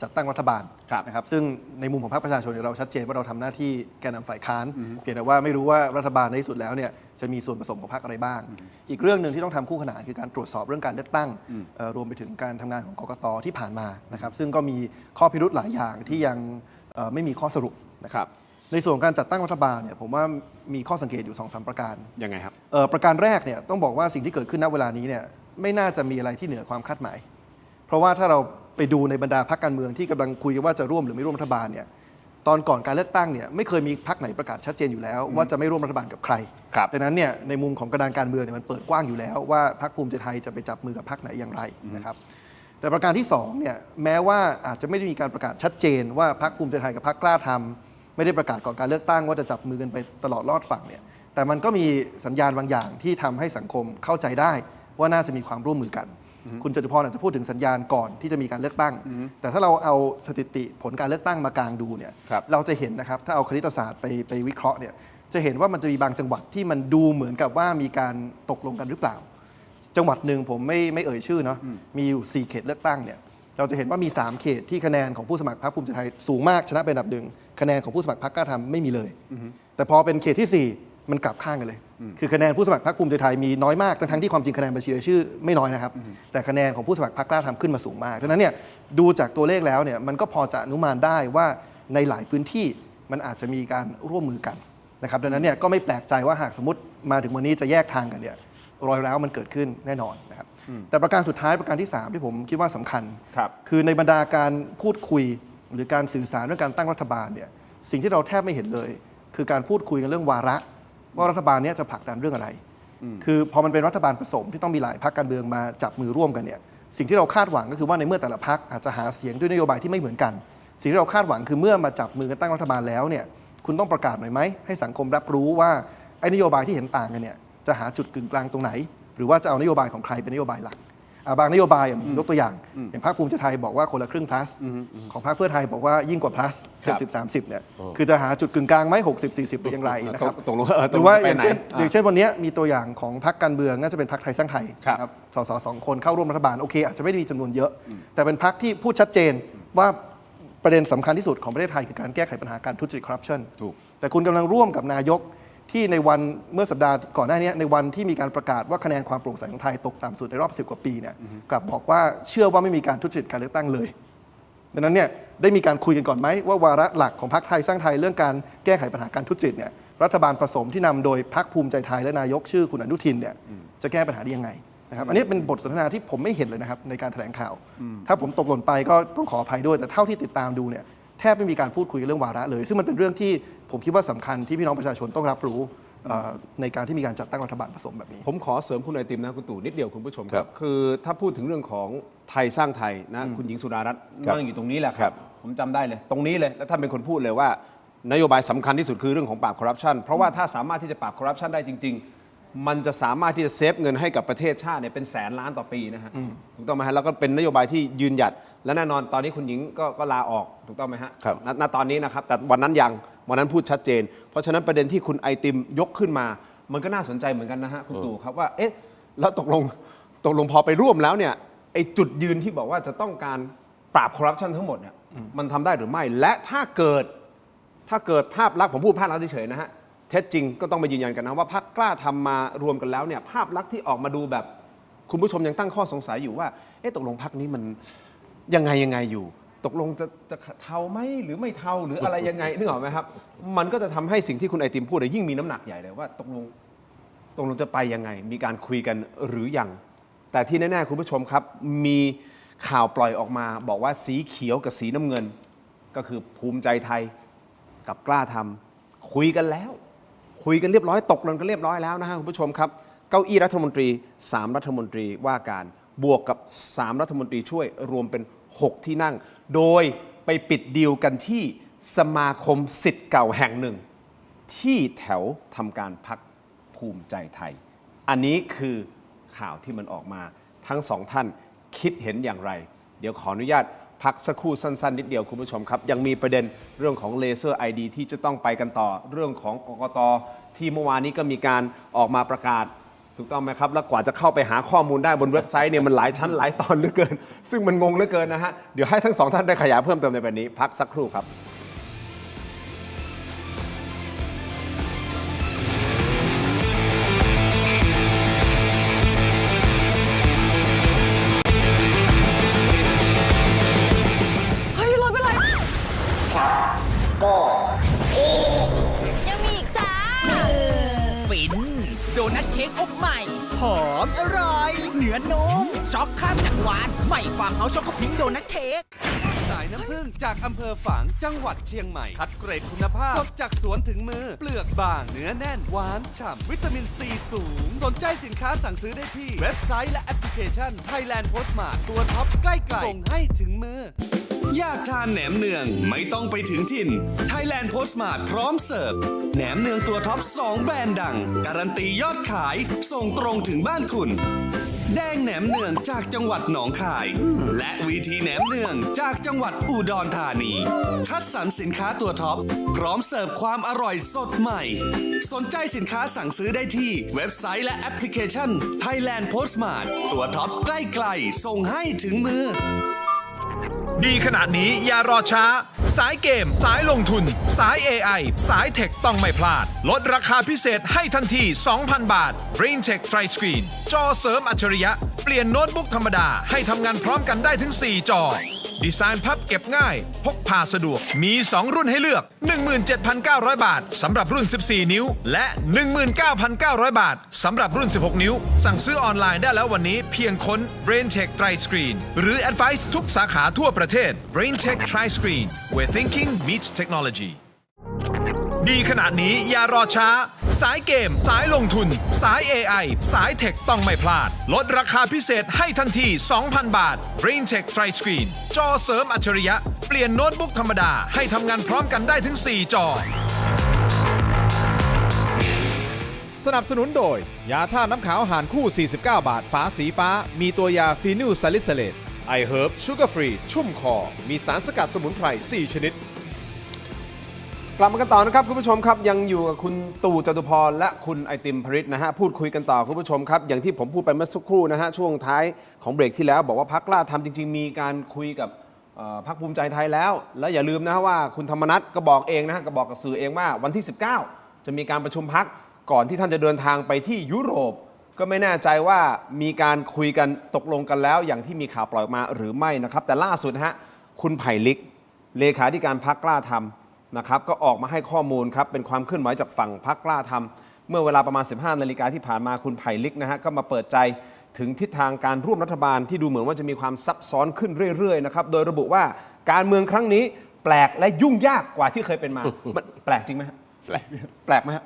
จัดตั้งรัฐบาลนะครับซึ่งในมุมของพรรคประชาชนเราชัดเจนว่าเราทำหน้าที่แกนนำฝ่ายค้านเพียงแต่ว่าไม่รู้ว่ารัฐบาลในที่สุดแล้วเนี่ยจะมีส่วนผสมของพรรคอะไรบ้างอีกเรื่องหนึ่งที่ต้องทำคู่ขนานคือการตรวจสอบเรื่องการเลือกตั้งรวมไปถึงการทำงานของกกต.ที่ผ่านมานะครับซึ่งก็มีข้อพิรุธหลายอย่างที่ยังไม่มีข้อสรุปนะครับในส่วนของการจัดตั้งรัฐบาลเนี่ยผมว่ามีข้อสังเกตอยู่ 2-3 ประการยังไงครับประการแรกเนี่ยต้องบอกว่าสิ่งที่เกิดขึ้นณเวลานี้เนี่ยไม่น่าจะมีอะไรที่เหนือความคาดหมายเพราะว่าถ้าเราไปดูในบรรดาพรรคการเมืองที่กำลังคุยกันว่าจะร่วมหรือไม่ร่วมรัฐบาลเนี่ยตอนก่อนการเลือกตั้งเนี่ยไม่เคยมีพรรคไหนประกาศชัดเจนอยู่แล้วว่าจะไม่ร่วมรัฐบาลกับใครดังนั้นเนี่ยในมุมของกระดานการเมืองเนี่ยมันเปิดกว้างอยู่แล้วว่าพรรคภูมิใจไทยจะไปจับมือกับพรรคไหนอย่างไรนะครับแต่ประการที่2เนี่ยแม้ว่าอาจจะไม่ได้มีการประกาศชัดเจนว่าพรรคภูมิใจไทยกับพรรคกล้าทำไม่ได้ประกาศก่อนการเลือกตั้งว่าจะจับมือกันไปตลอดรอดฝั่งเนี่ยแต่มันก็มีสัญญาณบางอย่างที่ทำให้สังคมเข้าใจได้ว่าน่าจะมีความร่วมมือกันคุณจตุพรอาจจะพูดถึงสัญญาณก่อนที่จะมีการเลือกตั้งแต่ถ้าเราเอาสถิติผลการเลือกตั้งมากางดูเนี่ยเราจะเห็นนะครับถ้าเอาคณิตศาสตร์ไปวิเคราะห์เนี่ยจะเห็นว่ามันจะมีบางจังหวัดที่มันดูเหมือนกับว่ามีการตกลงกันหรือเปล่าจังหวัดหนึ่งผมไม่เอ่ยชื่อเนาะมีอยู่4เขตเลือกตั้งเนี่ยเราจะเห็นว่ามี3เขตที่คะแนนของผู้สมัครพรรคภูมิใจไทยสูงมากชนะเป็นอันดับหนึ่งคะแนนของผู้สมัครพรรคกล้าทำไม่มีเลยแต่พอเป็นเขตที่4มันกลับข้างกันเลยคือคะแนนผู้สมัครพรรคภูมิใจไทยมีน้อยมากทั้งที่ความจริงคะแนนบัญชีรายชื่อไม่น้อยนะครับแต่คะแนนของผู้สมัครพรรคกล้าทำขึ้นมาสูงมากดังนั้นเนี่ยดูจากตัวเลขแล้วเนี่ยมันก็พอจะอนุมานได้ว่าในหลายพื้นที่มันอาจจะมีการร่วมมือกันนะครับดังนั้นเนี่ยก็ไม่แปลกใจว่าหากสมมติมาถึงวันนี้จะแยกทางกันเนี่ยรอยร้าวมันเกิดขึ้นแน่นอนนะครับแต่ประการสุดท้ายประการที่3ที่ผมคิดว่าสำคัญคือในบรรดาการพูดคุยหรือการสื่อสารเรื่องการตั้งรัฐบาลเนี่ยสิ่งที่เราแทบไม่เห็นเลยคือการพูดคุยกันเรื่องวาระว่ารัฐบาลนี้จะผลักดันเรื่องอะไรคือพอมันเป็นรัฐบาลผสมที่ต้องมีหลายพรรคการเมืองมาจับมือร่วมกันเนี่ยสิ่งที่เราคาดหวังก็คือว่าในเมื่อแต่ละพรรคอาจจะหาเสียงด้วยนโยบายที่ไม่เหมือนกันสิ่งที่เราคาดหวังคือเมื่อมาจับมือกันตั้งรัฐบาลแล้วเนี่ยคุณต้องประกาศหน่อยไหมให้สังคมรับรู้ว่าไอ้นโยบายที่เห็นต่างกันเนี่ยจะหาจุดกึ่งกลางตรงไหนหรือว่าจะเอานโยบายของใครเป็นนโยบายหลักบางนโยบายยกตัวอย่างพรรคภูมิใจไทยบอกว่าคนละครึ่ง plus ของพรรคเพื่อไทยบอกว่ายิ่งกว่า plus 70-30เนี่ยคือจะหาจุดกึ่งกลางไหม60-40เป็นอย่างไรนะครับหรือว่าอย่างเช่นวันนี้มีตัวอย่างของพรรคการเมืองน่าจะเป็นพรรคไทยสร้างไทยครับสส2 คนเข้าร่วมรัฐบาลโอเคอาจจะไม่ได้มีจำนวนเยอะแต่เป็นพรรคที่พูดชัดเจนว่าประเด็นสำคัญที่สุดของประเทศไทยคือการแก้ไขปัญหาการทุจริตคอร์รัปชันแต่คุณกำลังร่วมกับนายกที่ในวันเมื่อสัปดาห์ก่อนหน้านี้ในวันที่มีการประกาศว่าคะแนนความโปร่งใสของไทยตกต่ำสุดในรอบ10 กว่าปีเนี่ยกลับบอกว่าเชื่อว่าไม่มีการทุจริตการเลือกตั้งเลยดังนั้นเนี่ยได้มีการคุยกันก่อนไหมว่าวาระหลักของพรรคไทยสร้างไทยเรื่องการแก้ไขปัญหาการทุจริตเนี่ยรัฐบาลผสมที่นำโดยพรรคภูมิใจไทยและนายกชื่อคุณอนุทินเนี่ยจะแก้ปัญหาได้ยังไงนะครับอันนี้เป็นบทสนทนาที่ผมไม่เห็นเลยนะครับในการแถลงข่าวถ้าผมตกหล่นไปก็ต้องขออภัยด้วยแต่เท่าที่ติดตามดูเนี่ยแทบไม่มีการพูดคุยเรื่องวาระเลยซึ่งมันเป็นเรื่องที่ผมคิดว่าสำคัญที่พี่น้องประชาชนต้องรับรู้ในการที่มีการจัดตั้งรัฐบาลผสมแบบนี้ผมขอเสริมคุณไอติมนะคุณตู่นิดเดียวคุณผู้ชมครับคือถ้าพูดถึงเรื่องของไทยสร้างไทยนะคุณหญิงสุดารัตน์นั่งอยู่ตรงนี้แหละครับผมจำได้เลยตรงนี้เลยแล้วท่านเป็นคนพูดเลยว่านโยบายสำคัญที่สุดคือเรื่องของปราบคอร์รัปชันเพราะว่าถ้าสามารถที่จะปราบคอร์รัปชันได้จริงๆมันจะสามารถที่จะเซฟเงินให้กับประเทศชาติเนี่ยเป็นแสนล้านต่อปีนะฮะถูกต้องไหมฮะแล้วก็เป็นนโยบายที่ยืนหยัดและแน่นอนตอนนี้คุณหญิงก็ลาออกถูกต้องไหมฮะณตอนนี้นะครับแต่วันนั้นพูดชัดเจนเพราะฉะนั้นประเด็นที่คุณไอติมยกขึ้นมามันก็น่าสนใจเหมือนกันนะฮะคุณตู่ครับว่าเอ๊ะแล้วตกลงพอไปร่วมแล้วเนี่ยไอ้จุดยืนที่บอกว่าจะต้องการปราบคอร์รัปชันทั้งหมดเนี่ยมันทำได้หรือไม่และถ้าเกิดภาพลักษณ์ผมพูดภาพลักษณ์เฉยๆนะฮะเท็จจริงก็ต้องมายืนยันกันนะว่าพรรคกล้าทำมารวมกันแล้วเนี่ยภาพลักษณ์ที่ออกมาดูแบบคุณผู้ชมยังตั้งข้อสงสัยอยู่ว่าเอ๊ะตกลงพรรคนี้มันยังไงอยู่ตกลงจะเทาไหมหรือไม่เทาหรืออะไรยังไงนึกออกไหมครับมันก็จะทำให้สิ่งที่คุณไอติมพูดยิ่งมีน้ำหนักใหญ่เลยว่าตกลงจะไปยังไงมีการคุยกันหรือยังแต่ที่แน่ๆคุณผู้ชมครับมีข่าวปล่อยออกมาบอกว่าสีเขียวกับสีน้ำเงินก็คือภูมิใจไทยกับกล้าทำคุยกันแล้วคุยกันเรียบร้อยตกลงกันเรียบร้อยแล้วนะฮะคุณผู้ชมครับเก้าอี้รัฐมนตรี3รัฐมนตรีว่าการบวกกับ3รัฐมนตรีช่วยรวมเป็น6ที่นั่งโดยไปปิดดีลกันที่สมาคมศิษย์เก่าแห่งหนึ่งที่แถวทำการพรรคภูมิใจไทยอันนี้คือข่าวที่มันออกมาทั้งสองท่านคิดเห็นอย่างไรเดี๋ยวขออนุญาตพักสักครู่สั้นๆนิดเดียวคุณผู้ชมครับยังมีประเด็นเรื่องของเลเซอร์ ID ที่จะต้องไปกันต่อเรื่องของกกต.ที่เมื่อวานนี้ก็มีการออกมาประกาศ ถูกต้องไหมครับแล้วกว่าจะเข้าไปหาข้อมูลได้บนเว็บไซต์เนี่ยมันหลายชั้นหลายตอนเหลือเกิน ซึ่งมันงงเหลือเกินนะฮะเดี๋ยวให้ทั้งสองท่านได้ขยายเพิ่มเติมในประเด็นนี้พักสักครู่ครับ เฮ้ยรถเป็นไรยังมีอีกจ้า ฟิน โดนัทเค้กอบใหม่ หอมอร่อย เนื้อนุ่มช็อกข้ามจักรวาลใหม่ฟาร์มเฮาส์ช็อกโกพิงค์โดนัทเค้ก สายน้ำผึ้งจากอำเภอฝางจังหวัดเชียงใหม่ คัดเกรดคุณภาพ สดจากสวนถึงมือ เปลือกบาง เนื้อแน่น หวานฉ่ำ วิตามินซีสูง สนใจสินค้าสั่งซื้อได้ที่ เว็บไซต์และแอปพลิเคชัน Thailand Postmart ตัวท็อปใกล้ๆส่งให้ถึงมือ อยากทานแหนมเนืองไม่ต้องไปถึงถิ่น Thailand Postmart พร้อมเสิร์ฟแหนมเนืองตัวท็อป 2 แบรนด์ดัง การันตียอดขาย ส่งตรงถึงบ้านคุณ แดงแหนมเนืองจากจังหวัดหนองคาย และวีทีแหนมเนืองจากจังหวัดอุดรธานี คัดสรรสินค้าตัวท็อป พร้อมเสิร์ฟความอร่อยสดใหม่ สนใจสินค้าสั่งซื้อได้ที่เว็บไซต์และแอปพลิเคชัน Thailand Postmart ตัวท็อปใกล้ๆส่งให้ถึงมือ ดีขนาดนี้อย่ารอช้า สายเกม สายลงทุน สาย AI สายเทคต้องไม่พลาด ลดราคาพิเศษให้ทันที 2,000 บาท BrainTech Tri Screen จอเสริมอัจฉริยะ เปลี่ยนโน้ตบุ๊กธรรมดาให้ทำงานพร้อมกันได้ถึง 4 จอ ดีไซน์พับเก็บง่าย พกพาสะดวก มี 2 รุ่นให้เลือก 17,900 บาทสำหรับรุ่น 14 นิ้ว และ 19,900 บาทสำหรับรุ่น 16 นิ้ว สั่งซื้อออนไลน์ได้แล้ววันนี้เพียงค้น BrainTech Tri Screen หรือ Advice ทุกสาขาทั่วประเทศ BrainTech Tri Screen where thinking meets technology ดีขนาดนี้อย่ารอช้า สายเกม สายลงทุน สาย AI สายเทคต้องไม่พลาด ลดราคาพิเศษให้ทันที 2,000 บาท BrainTech Tri Screen จอเสริมอัจฉริยะ เปลี่ยนโน้ตบุ๊กธรรมดาให้ทำงานพร้อมกันได้ถึง 4 จอ สนับสนุนโดย ยาท่าน้ำขาวหานคู่ 49 บาท ฝาสีฟ้า มีตัวยาฟีนิลซาลิซิเลตไอเฮิร์บชูการ์ฟรี ชุ่มคอ มีสารสกัดสมุนไพร 4 ชนิด กลับมากันต่อนะครับคุณผู้ชมครับยังอยู่กับคุณตู่จตุพรและคุณไอติมพริตนะฮะพูดคุยกันต่อคุณผู้ชมครับอย่างที่ผมพูดไปเมื่อสักครู่นะฮะช่วงท้ายของเบรกที่แล้วบอกว่าพรรคกล้าทำจริงๆมีการคุยกับพรรคภูมิใจไทยแล้วและอย่าลืมนะว่าคุณธรรมนัสก็บอกเองนะฮะก็บอกกับสื่อเองว่าวันที่ 19 จะมีการประชุมพรรคก่อนที่ท่านจะเดินทางไปที่ยุโรปก็ไม่แน่ใจว่ามีการคุยกันตกลงกันแล้วอย่างที่มีข่าวปล่อยออกมาหรือไม่นะครับแต่ล่าสุดฮะคุณไผ่ลิกเลขาธิการพรรคกล้าทำนะครับก็ออกมาให้ข้อมูลครับเป็นความเคลื่อนไหวจากฝั่งพรรคกล้าทำเมื่อเวลาประมาณ 15 นาฬิกาที่ผ่านมาคุณไผ่ลิกนะฮะก็มาเปิดใจถึงทิศทางการร่วมรัฐบาลที่ดูเหมือนว่าจะมีความซับซ้อนขึ้นเรื่อยๆนะครับโดยระบุว่าการเมืองครั้งนี้แปลกและยุ่งยากกว่าที่เคยเป็นมามันแปลกจริงไหมฮะแปลกไหมฮะ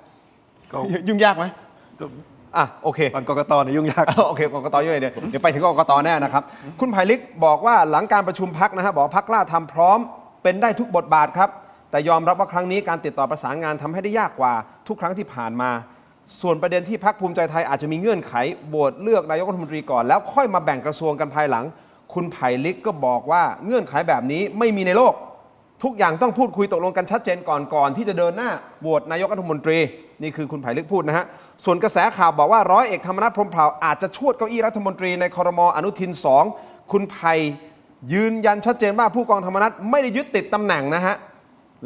ยุ่งยากไหมโอเคตอนกกตเนี่ยยุ่งยากโอเคกกตเยอะเดี๋ยวไปถึงกกตแน่นะครับคุณไผ่ลิกบอกว่าหลังการประชุมพรรคนะฮะบอกพรรคกล้าทำพร้อมเป็นได้ทุกบทบาทครับแต่ยอมรับว่าครั้งนี้การติดต่อประสานงานทำให้ได้ยากกว่าทุกครั้งที่ผ่านมาส่วนประเด็นที่พรรคภูมิใจไทยอาจจะมีเงื่อนไขโหวตเลือกนายกรัฐมนตรีก่อนแล้วค่อยมาแบ่งกระทรวงกันภายหลังคุณไผ่ลิกก็บอกว่าเงื่อนไขแบบนี้ไม่มีในโลกทุกอย่างต้องพูดคุยตกลงกันชัดเจนก่อนที่จะเดินหน้าโหวตนายกรัฐมนตรีนี่คือคุณไผ่ลิกพูดนะฮะส่วนกระแสข่าวบอกว่าร้อยเอกธรรมนัฐพรหมเผ่าอาจจะชวดเก้าอี้รัฐมนตรีในครม.อนุทิน 2คุณไผ่ยืนยันชัดเจนว่าผู้กองธรรมนัฐไม่ได้ยึดติดตำแหน่งนะฮะ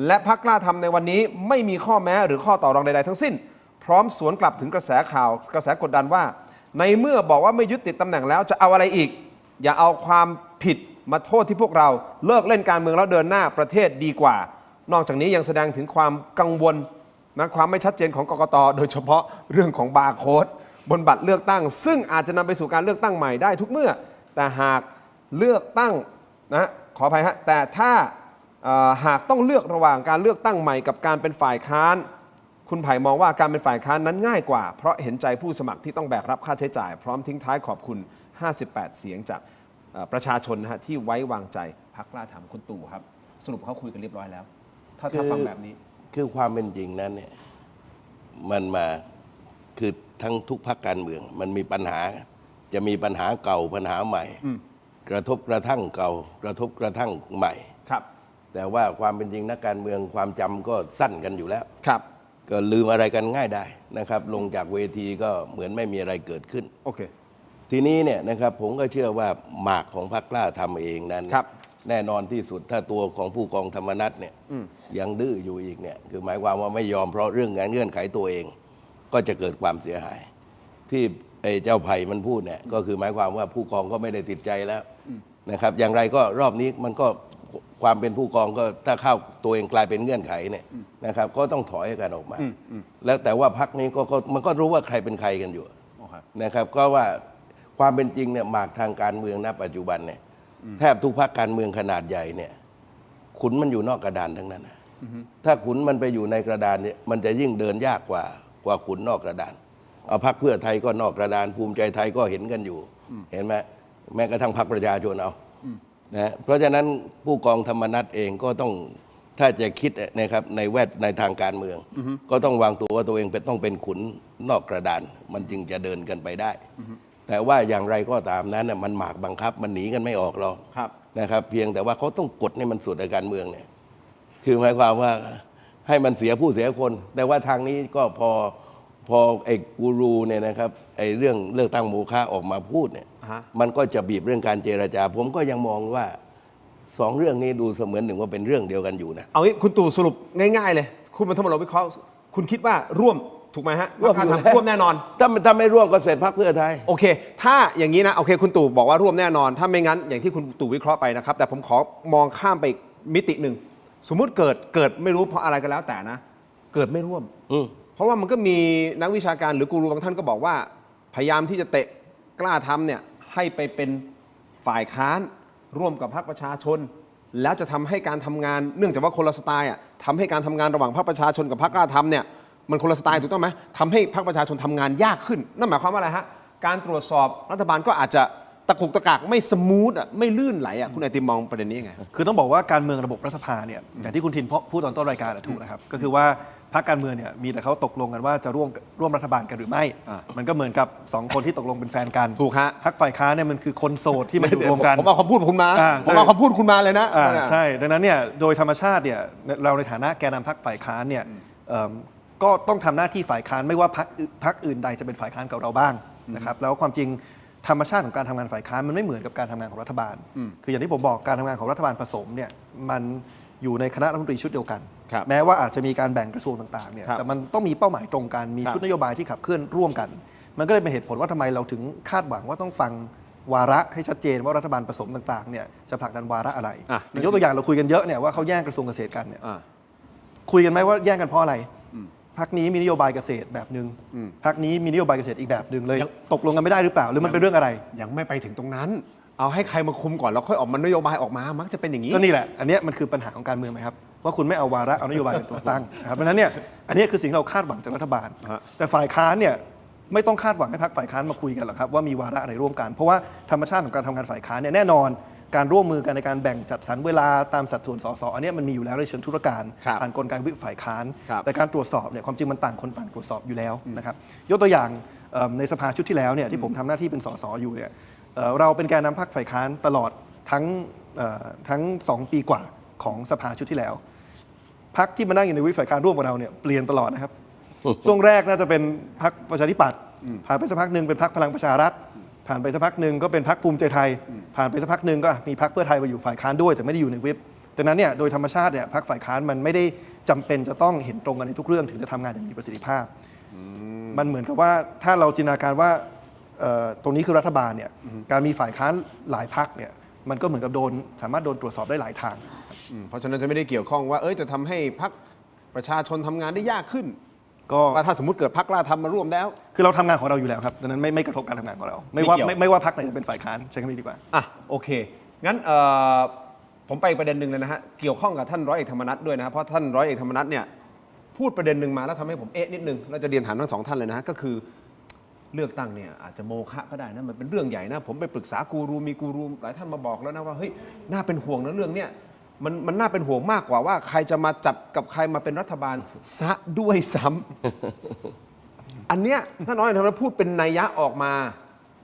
และพรรคกล้าทำในวันนี้ไม่มีข้อแม้หรือข้อต่อรองใดๆทั้งสิ้นพร้อมสวนกลับถึงกระแสข่าวกระแสกดดันว่าในเมื่อบอกว่าไม่ยึดติดตำแหน่งแล้วจะเอาอะไรอีกอย่าเอาความผิดมาโทษที่พวกเราเลิกเล่นการเมืองแล้วเดินหน้าประเทศดีกว่านอกจากนี้ยังแสดงถึงความกังวลนะความไม่ชัดเจนของกกต.โดยเฉพาะเรื่องของบาร์โค้ดบนบัตรเลือกตั้งซึ่งอาจจะนำไปสู่การเลือกตั้งใหม่ได้ทุกเมื่อแต่หากเลือกตั้งนะขออภัยฮะแต่ถ้าหากต้องเลือกระหว่างการเลือกตั้งใหม่กับการเป็นฝ่ายค้านคุณไผ่มองว่าการเป็นฝ่ายค้านนั้นง่ายกว่าเพราะเห็นใจผู้สมัครที่ต้องแบกรับค่าใช้จ่ายพร้อมทิ้งท้ายขอบคุณ58เสียงจากประชาชนนะฮะที่ไว้วางใจพรรคกล้าทำคุณตู่ครับสรุปเขาคุยกันเรียบร้อยแล้วถ้าฟังแบบนี้คือความเป็นจริงนั้นเนี่ยมันมาคือทั้งทุกพรรคการเมืองมันมีปัญหาจะมีปัญหาเก่าปัญหาใหม่กระทบกระทั่งเก่ากระทบกระทั่งใหม่ครับแต่ว่าความเป็นจริงนักการเมืองความจำก็สั้นกันอยู่แล้วครับ ก็ลืมอะไรกันง่ายได้นะครับ ลงจากเวทีก็เหมือนไม่มีอะไรเกิดขึ้น โอเค ทีนี้เนี่ยนะครับผมก็เชื่อว่าหมากของพรรคกล้าทำเองนั้น ครับ แน่นอนที่สุดถ้าตัวของผู้กองธรรมนัฐเนี่ยยังดื้ออยู่อีกเนี่ยคือหมายความว่าไม่ยอมเพราะเรื่องเงื่อนไขตัวเอง ก็จะเกิดความเสียหาย ที่ไอ้เจ้าไผ่มันพูดเนี่ยก็คือหมายความว่าผู้กองก็ไม่ได้ติดใจแล้วนะครับอย่างไรก็รอบนี้มันก็ความเป็นผู้กองก็ถ้าเข้าตัวเองกลายเป็นเงื่อนไขเนี่ยนะครับก็ต้องถอยกันออกมา แล้วแต่ว่าพรรคนี้ก็มันก็รู้ว่าใครเป็นใครกันอยู่นะครับก็ว่าความเป็นจริงเนี่ยหมากทางการเมืองณปัจจุบันเนี่ยแทบทุกพรรคการเมืองขนาดใหญ่เนี่ยขุนมันอยู่นอกกระดานทั้งนั้นนะถ้าขุนมันไปอยู่ในกระดานเนี่ยมันจะยิ่งเดินยากกว่าขุนนอกกระดานเอาพรรคเพื่อไทยก็นอกกระดานภูมิใจไทยก็เห็นกันอยู่เห็นไหมแม้กระทั่งพรรคประชาชนเอานะเพราะฉะนั้นผู้กองธรรมนัฐเองก็ต้องถ้าจะคิดนะครับในทางการเมืองก็ต้องวางตัวว่าตัวเองต้องเป็นขุนนอกกระดานมันจึงจะเดินกันไปได้แต่ว่าอย่างไรก็ตามนั้นน่ะมันหมากบังคับมันหนีกันไม่ออกหรอกนะครับเพียงแต่ว่าเขาต้องกดให้มันสุดในการเมืองเนี่ยคือหมายความว่าให้มันเสียผู้เสียคนแต่ว่าทางนี้ก็พอไอ้กูรูเนี่ยนะครับไอ้เรื่องเลือกตั้งโมฆะออกมาพูดเนี่ยมันก็จะบีบเรื่องการเจรจาผมก็ยังมองว่าสองเรื่องนี้ดูเสมือนหนึ่งว่าเป็นเรื่องเดียวกันอยู่นะเอางี้คุณตู่สรุปง่ายๆเลยคุณบรรทมเราวิเคราะห์คุณคิดว่าร่วมถูกไหมฮะร่วมแน่นอนถ้าไม่ร่วมก็เสร็จพรรคเพื่อไทยโอเคถ้าอย่างนี้นะโอเคคุณตู่บอกว่าร่วมแน่นอนถ้าไม่งั้นอย่างที่คุณตู่วิเคราะห์ไปนะครับแต่ผมขอมองข้ามไปอีกมิติหนึ่งสมมุติเกิดไม่รู้เพราะอะไรก็แล้วแต่นะเกิดไม่ร่วมเพราะว่ามันก็มีนักวิชาการหรือกูรูบางท่านก็บอกว่าพยายามที่จะเตะกล้าทำเนี่ยให้ไปเป็นฝ่ายค้านร่วมกับพรรคประชาชนแล้วจะทำให้การทำงานเนื่องจากว่าคนละสไตล์อ่ะทำให้การทำงานระหว่างพรรคประชาชนกับพรรคกล้าทำเนี่ยมันคนละสไตล์ถูกต้องไหมทำให้พรรคประชาชนทำงานยากขึ้นนั่นหมายความว่าอะไรฮะการตรวจสอบรัฐบาลก็อาจจะตะกุกตะกักไม่สมูทอ่ะไม่ลื่นไหลอ่ะคุณไอติมมองประเด็นนี้ไงคือต้องบอกว่าการเมืองระบบรัฐสภาเนี่ยอย่างที่คุณทินพูดตอนต้นรายการถูกนะครับก็คือว่าพรรคการเมืองเนี่ยมีแต่เขาตกลงกันว่าจะร่วมรัฐบาลกันหรือไม่มันก็เหมือนกับ2คนที่ตกลงเป็นแฟนกันถูกฮะพรรคฝ่ายค้านเนี่ยมันคือคนโสดที่มาอยู่รวมกันผมเอาคำพูดคุณมาผมเอาคำพูดคุณมาเลยนะใช่ดังนั้นเนี่ยโดยธรรมชาติเนี่ยเราในฐานะแกนนำพรรคฝ่ายค้านเนี่ยก็ต้องทำหน้าที่ฝ่ายค้านไม่ว่าพรรคอื่นใดจะเป็นฝ่ายค้านกับเราบ้างนะครับแล้วความจริงธรรมชาติของการทำงานฝ่ายค้านมันไม่เหมือนกับการทำงานของรัฐบาลคืออย่างที่ผมบอกการทำงานของรัฐบาลผสมเนี่ยมันอยู่ในคณะรัฐมนตรีชุดเดียวกันแม้ว่าอาจจะมีการแบ่งกระทรวงต่างๆเนี่ยแต่มันต้องมีเป้าหมายตรงกันมีชุดนโยบายที่ขับเคลื่อนร่วมกันมันก็เลยเป็นเหตุผลว่าทำไมเราถึงคาดหวังว่าต้องฟังวาระให้ชัดเจนว่ารัฐบาลผสมต่างๆเนี่ยจะผลักดันวาระอะไรยกตัวอย่างเราคุยกันเยอะเนี่ยว่าเขาแย่งกระทรวงเกษตรกันเนี่ยคุยกันไหมว่าแย่งกันเพราะอะไรพรรคนี้มีนโยบายเกษตรแบบนึงพรรคนี้มีนโยบายเกษตรอีกแบบนึงเลยตกลงกันไม่ได้หรือเปล่าหรือมันเป็นเรื่องอะไรยังไม่ไปถึงตรงนั้นเอาให้ใครมาคุมก่อนแล้วค่อยออกมานโยบายออกมามักจะเป็นอย่างนี้ก็นี่แหละอันนี้มันคือปัญหาของการเมืองไหมครับว่าคุณไม่เอาวาระเอานโยบายเป็นตัวตั้งนะครับเพราะฉะนั้นเนี่ยอันนี้คือสิ่งเราคาดหวังจากรัฐบาลแต่ฝ่ายค้านเนี่ยไม่ต้องคาดหวังให้พรรคฝ่ายค้านมาคุยกันหรอกครับว่ามีวาระอะไรร่วมกันเพราะว่าธรรมชาติของการทำงานฝ่ายค้านเนี่ยแน่นอนการร่วมมือกันในการแบ่งจัดสรรเวลาตามสัดส่วนสสอันนี้มันมีอยู่แล้วในเชิงธุรการผ่านกลไกวิปฝ่ายค้านแต่การตรวจสอบเนี่ยความจริงมันต่างคนต่างตรวจสอบอยู่แล้วนะครับยกตัวอย่างในสภาชุดที่แล้วเนี่ยที่ผมทำหน้าที่เป็นสสอยู่เนี่ยเราเป็นแกนนำพรรคฝ่ายค้านตลอดทั้ง2 ปีกว่าของสภาชุดที่แล้วพรรคที่มานั่งอยู่ในวิปฝ่ายค้านร่วมกับเราเนี่ยเปลี่ยนตลอดนะครับช่วงแรกน่าจะเป็นพรรคประชาธิปัตย์ผ่านไปสักพักหนึ่งเป็นพรรคพลังประชารัฐผ่านไปสักพักหนึ่งก็เป็นพรรคภูมิใจไทยผ่านไปสักพักหนึ่งก็มีพรรคเพื่อไทยมาอยู่ฝ่ายค้านด้วยแต่ไม่ได้อยู่ในวิปดังนั้นเนี่ยโดยธรรมชาติเนี่ยพรรคฝ่ายค้านมันไม่ได้จำเป็นจะต้องเห็นตรงกันในทุกเรื่องถึงจะทำงานอย่างมีประสิทธิภาพมันเหมือนกับว่าถ้าเราจินตนาการว่าตรงนี้คือรัฐบาลเนี่ยการมีฝ่ายค้านหลายพรรคเนี่ยมันก็เหมือนกับสามารถโดนตรวจสอบได้หลายทางเพราะฉะนั้นจะไม่ได้เกี่ยวข้องว่าจะทำให้พรรคประชาชนทำงานได้ยากขึ้นก็ถ้าสมมติเกิดพรรคกล้าทำมาร่วมแล้วคือเราทำงานของเราอยู่แล้วครับดังนั้นไม่กระทบการทำงานของเราไม่ว่าพรรคไหนจะเป็นฝ่ายค้านใช้คำนี้ดีกว่าโอเคงั้นผมไปประเด็นหนึ่งเลยนะฮะเกี่ยวข้องกับท่านร้อยเอกธรรมนัฐด้วยนะเพราะท่านร้อยเอกธรรมนัฐเนี่ยพูดประเด็นหนึ่งมาแล้วทำให้ผมนิดนึงเราจะเรียนถามทั้ง2ท่านเลยนะก็คือเลือกตั้งเนี่ยอาจจะโมฆะก็ได้นะมันเป็นเรื่องใหญ่นะผมไปปรึกษากูรูมีกูรูหลายท่านมาบอกแล้วนะว่าเฮ้ยน่าเป็นห่วงนะเรื่องเนี้ยมันน่าเป็นห่วงมากกว่าว่าใครจะมาจับกับใครมาเป็นรัฐบาลซะด้วยซ้ำ อันเนี้ยท่านน้อยธรรมนัฐพูดเป็นนัยยะออกมา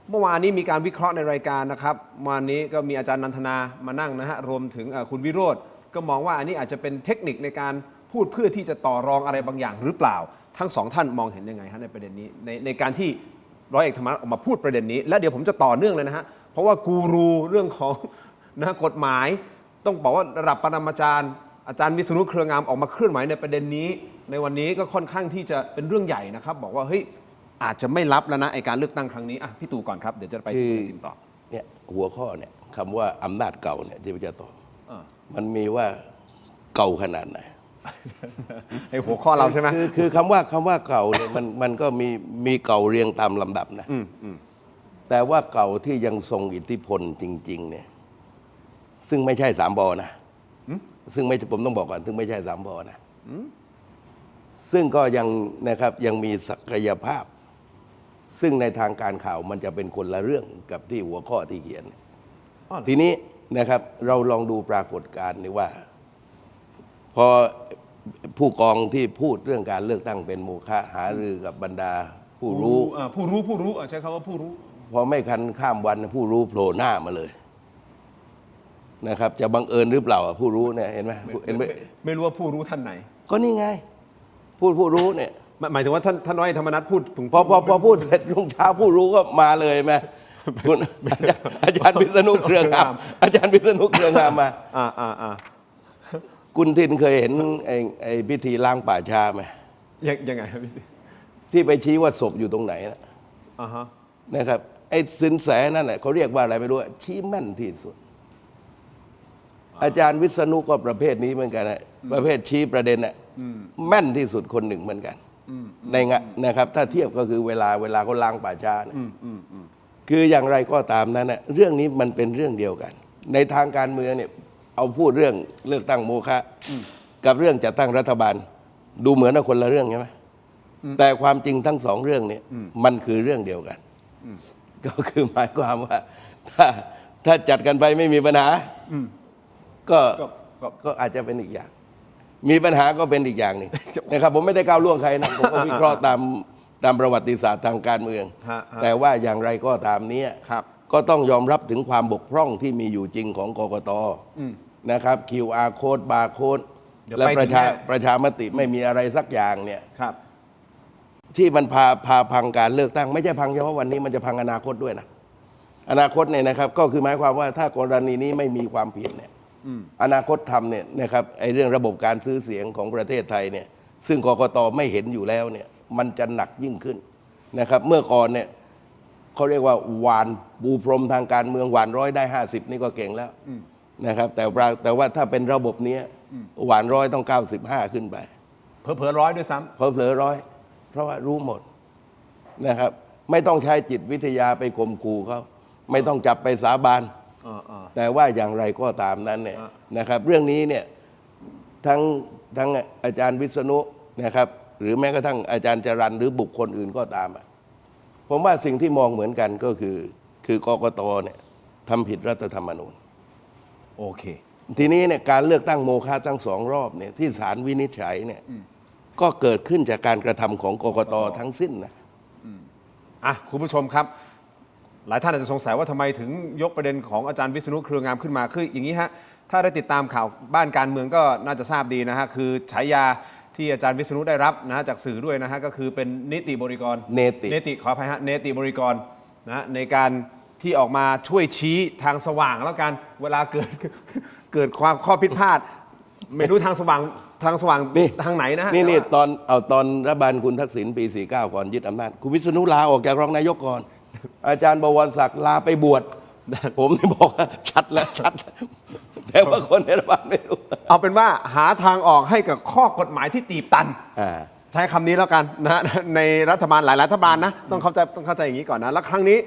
เมื่อวานนี้มีการวิเคราะห์ในรายการนะครับวันนี้ก็มีอาจารย์นันทนามานั่งนะฮะรวมถึงคุณวิโรจน์ก็มองว่าอันนี้อาจจะเป็นเทคนิคในการ พูดเพื่อที่จะต่อรองอะไรบางอย่างหรือเปล่า ทั้งสองท่านมองเห็นยังไงฮะในประเด็นนี้ในการที่ร้อยเอกธรรมนัฐออกมาพูดประเด็นนี้และเดี๋ยวผมจะต่อเนื่องเลยนะฮะเพราะว่ากูรูเรื่องของนะกฎหมายต้องบอกว่าระดับปรมาจารย์อาจารย์วิษณุเครืองามออกมาเคลื่อนไหวในประเด็นนี้ในวันนี้ก็ค่อนข้างที่จะเป็นเรื่องใหญ่นะครับบอกว่าเฮ้ยอาจจะไม่รับแล้วนะไอการเลือกตั้งครั้งนี้อ่ะพี่ตู่ก่อนครับเดี๋ยวจะไปที่คุณติมต่อ เนี่ยหัวข้อเนี่ยคำว่าอำนาจเก่าเนี่ยที่จะตอบมันมีว่าเก่าขนาดไหน ไอหัวข้อเราใช่ไหม คือคำว่าเก่าเนี่ยมันก็มีเก่าเรียงตามลำดับนะแต่ว่าเก่าที่ยังทรงอิทธิพลจริง ๆ เนี่ย ซึ่งไม่ใช่3 บอนะซึ่งไม่ผมต้องบอกก่อนซึ่งไม่ใช่3 บอนะซึ่งก็ยังนะครับยังมีศักยภาพ ซึ่งในทางการข่าวมันจะเป็นคนละเรื่องกับที่หัวข้อที่เขียนทีนี้นะครับเราลองดูปรากฏการณ์นี่ว่า พอผู้กองที่พูดเรื่องการเลือกตั้งเป็นโมฆะหารือกับบรรดาผู้รู้ใช้คำว่าผู้รู้ พอไม่คันข้ามวันผู้รู้โผล่หน้ามาเลยนะครับจะบังเอิญหรือเปล่าผู้รู้เนี่ยเห็นไหมไม่รู้ว่าผู้รู้ท่านไหนก็นี่ไงผู้รู้เนี่ยหมายถึงว่าท่านร้อยธรรมนัฐพูดถึงพอพูดเสร็จรุ่งเช้าผู้รู้ก็มาเลยไหมคุณอาจารย์วิษณุเครืองามอาจารย์วิษณุเครืองามมาคุณทินเคยเห็นไอ้พิธีล้างป่าช้าไหมยังไงครับพี่ที่ไปชี้ว่าศพอยู่ตรงไหนนะนะครับไอ้สินแสนั่นแหละเขาเรียกว่าอะไรไม่รู้ชี้แม่นที่สุดอาจารย์วิษณุก็ประเภทนี้เหมือนกันนะประเภทชี้ประเด็นน่ะแม่นที่สุดคนหนึ่งเหมือนกันในนะครับถ้าเทียบก็คือเวลาเขาล้างป่าช้าเนี่ยคืออย่างไรก็ตามนั้นนะเรื่องนี้มันเป็นเรื่องเดียวกันในทางการเมืองเนี่ยเอาพูดเรื่องเลือกตั้งโมฆะกับเรื่องจัดตั้งรัฐบาลดูเหมือนว่าคนละเรื่องใช่ไหมแต่ความจริงทั้ง2 เรื่องเนี่ยมันคือเรื่องเดียวกันก็คือหมายความว่าถ้าจัดกันไปไม่มีปัญหาก็อาจจะเป็นอีกอย่างมีปัญหาก็เป็นอีกอย่างหนึ่งนะครับผมไม่ได้ก้าวล่วงใครนะผมก็วิเคราะห์ตามประวัติศาสตร์ทางการเมืองแต่ว่าอย่างไรก็ตามนี้ก็ต้องยอมรับถึงความบกพร่องที่มีอยู่จริงของกกต.นะครับ QR code barcode และประชามติไม่มีอะไรสักอย่างเนี่ยที่มันพาพังการเลือกตั้งไม่ใช่พังเฉพาะวันนี้มันจะพังอนาคตด้วยนะอนาคตเนี่ยนะครับก็คือหมายความว่าถ้ากรณีนี้ไม่มีความผิดเนี่ยอนาคตทำเนี่ยนะครับไอ้เรื่องระบบการซื้อเสียงของประเทศไทยเนี่ยซึ่งกกต.ไม่เห็นอยู่แล้วเนี่ยมันจะหนักยิ่งขึ้นนะครับเมื่อก่อนเนี่ยเขาเรียกว่าหวานปูพรมทางการเมืองหวาน100ได้50นี่ก็เก่งแล้วนะครับแต่ว่าถ้าเป็นระบบนี้หวาน100ต้อง95ขึ้นไปเผลอ100ด้วยซ้ำเผลอ100เพราะว่ารู้หมดนะครับไม่ต้องใช้จิตวิทยาไปข่มขู่เขาไม่ต้องจับไปสาบานแต่ว่าอย่างไรก็ตามนั้นเนี่ยนะครับเรื่องนี้เนี่ยทั้งอาจารย์วิษณุนะครับหรือแม้กระทั่งอาจารย์จรัญหรือบุคคลอื่นก็ตามผมว่าสิ่งที่มองเหมือนกันก็คือกกตเนี่ยทำผิดรัฐธรรมนูญโอเคทีนี้เนี่ยการเลือกตั้งโมฆะทั้ง2 รอบเนี่ยที่ศาลวินิจฉัยเนี่ยก็เกิดขึ้นจากการกระทำของกกตทั้งสิ้นนะคุณผู้ชมครับหลายท่านอาจจะสงสัยว่าทำไมถึงยกประเด็นของอาจารย์วิษณุเครืองามขึ้นมาคืออย่างนี้ฮะถ้าได้ติดตามข่าวบ้านการเมืองก็น่าจะทราบดีนะฮะคือฉายาที่อาจารย์วิษณุได้รับนะจากสื่อด้วยนะฮะก็คือเป็นนิติบริกรเนติขออภัยฮะเนติบริกรนะในการที่ออกมาช่วยชี้ทางสว่างแล้วกันเวลาเกิดความข้อผิดพลาดไม่รู้ทางสว่างทางไหนนะฮะนี่ตอนรัฐบาลคุณทักษิณปี49ก่อนยึดอำนาจคุณวิษณุลาออกจากรองนายกก่อนอาจารย์บวรศักดิ์ลาไปบวชผมนี่บอกว่าชัดแล้วแต่ว่าคนในรัฐบาลไม่รู้เอาเป็นว่าหาทางออกให้กับข้อกฎหมายที่ตีบตันใช้คำนี้แล้วกันนะในรัฐบาลหลายรัฐบาลนะต้องเข้าใจอย่างนี้ก่อนนะแล้วครั้งนี้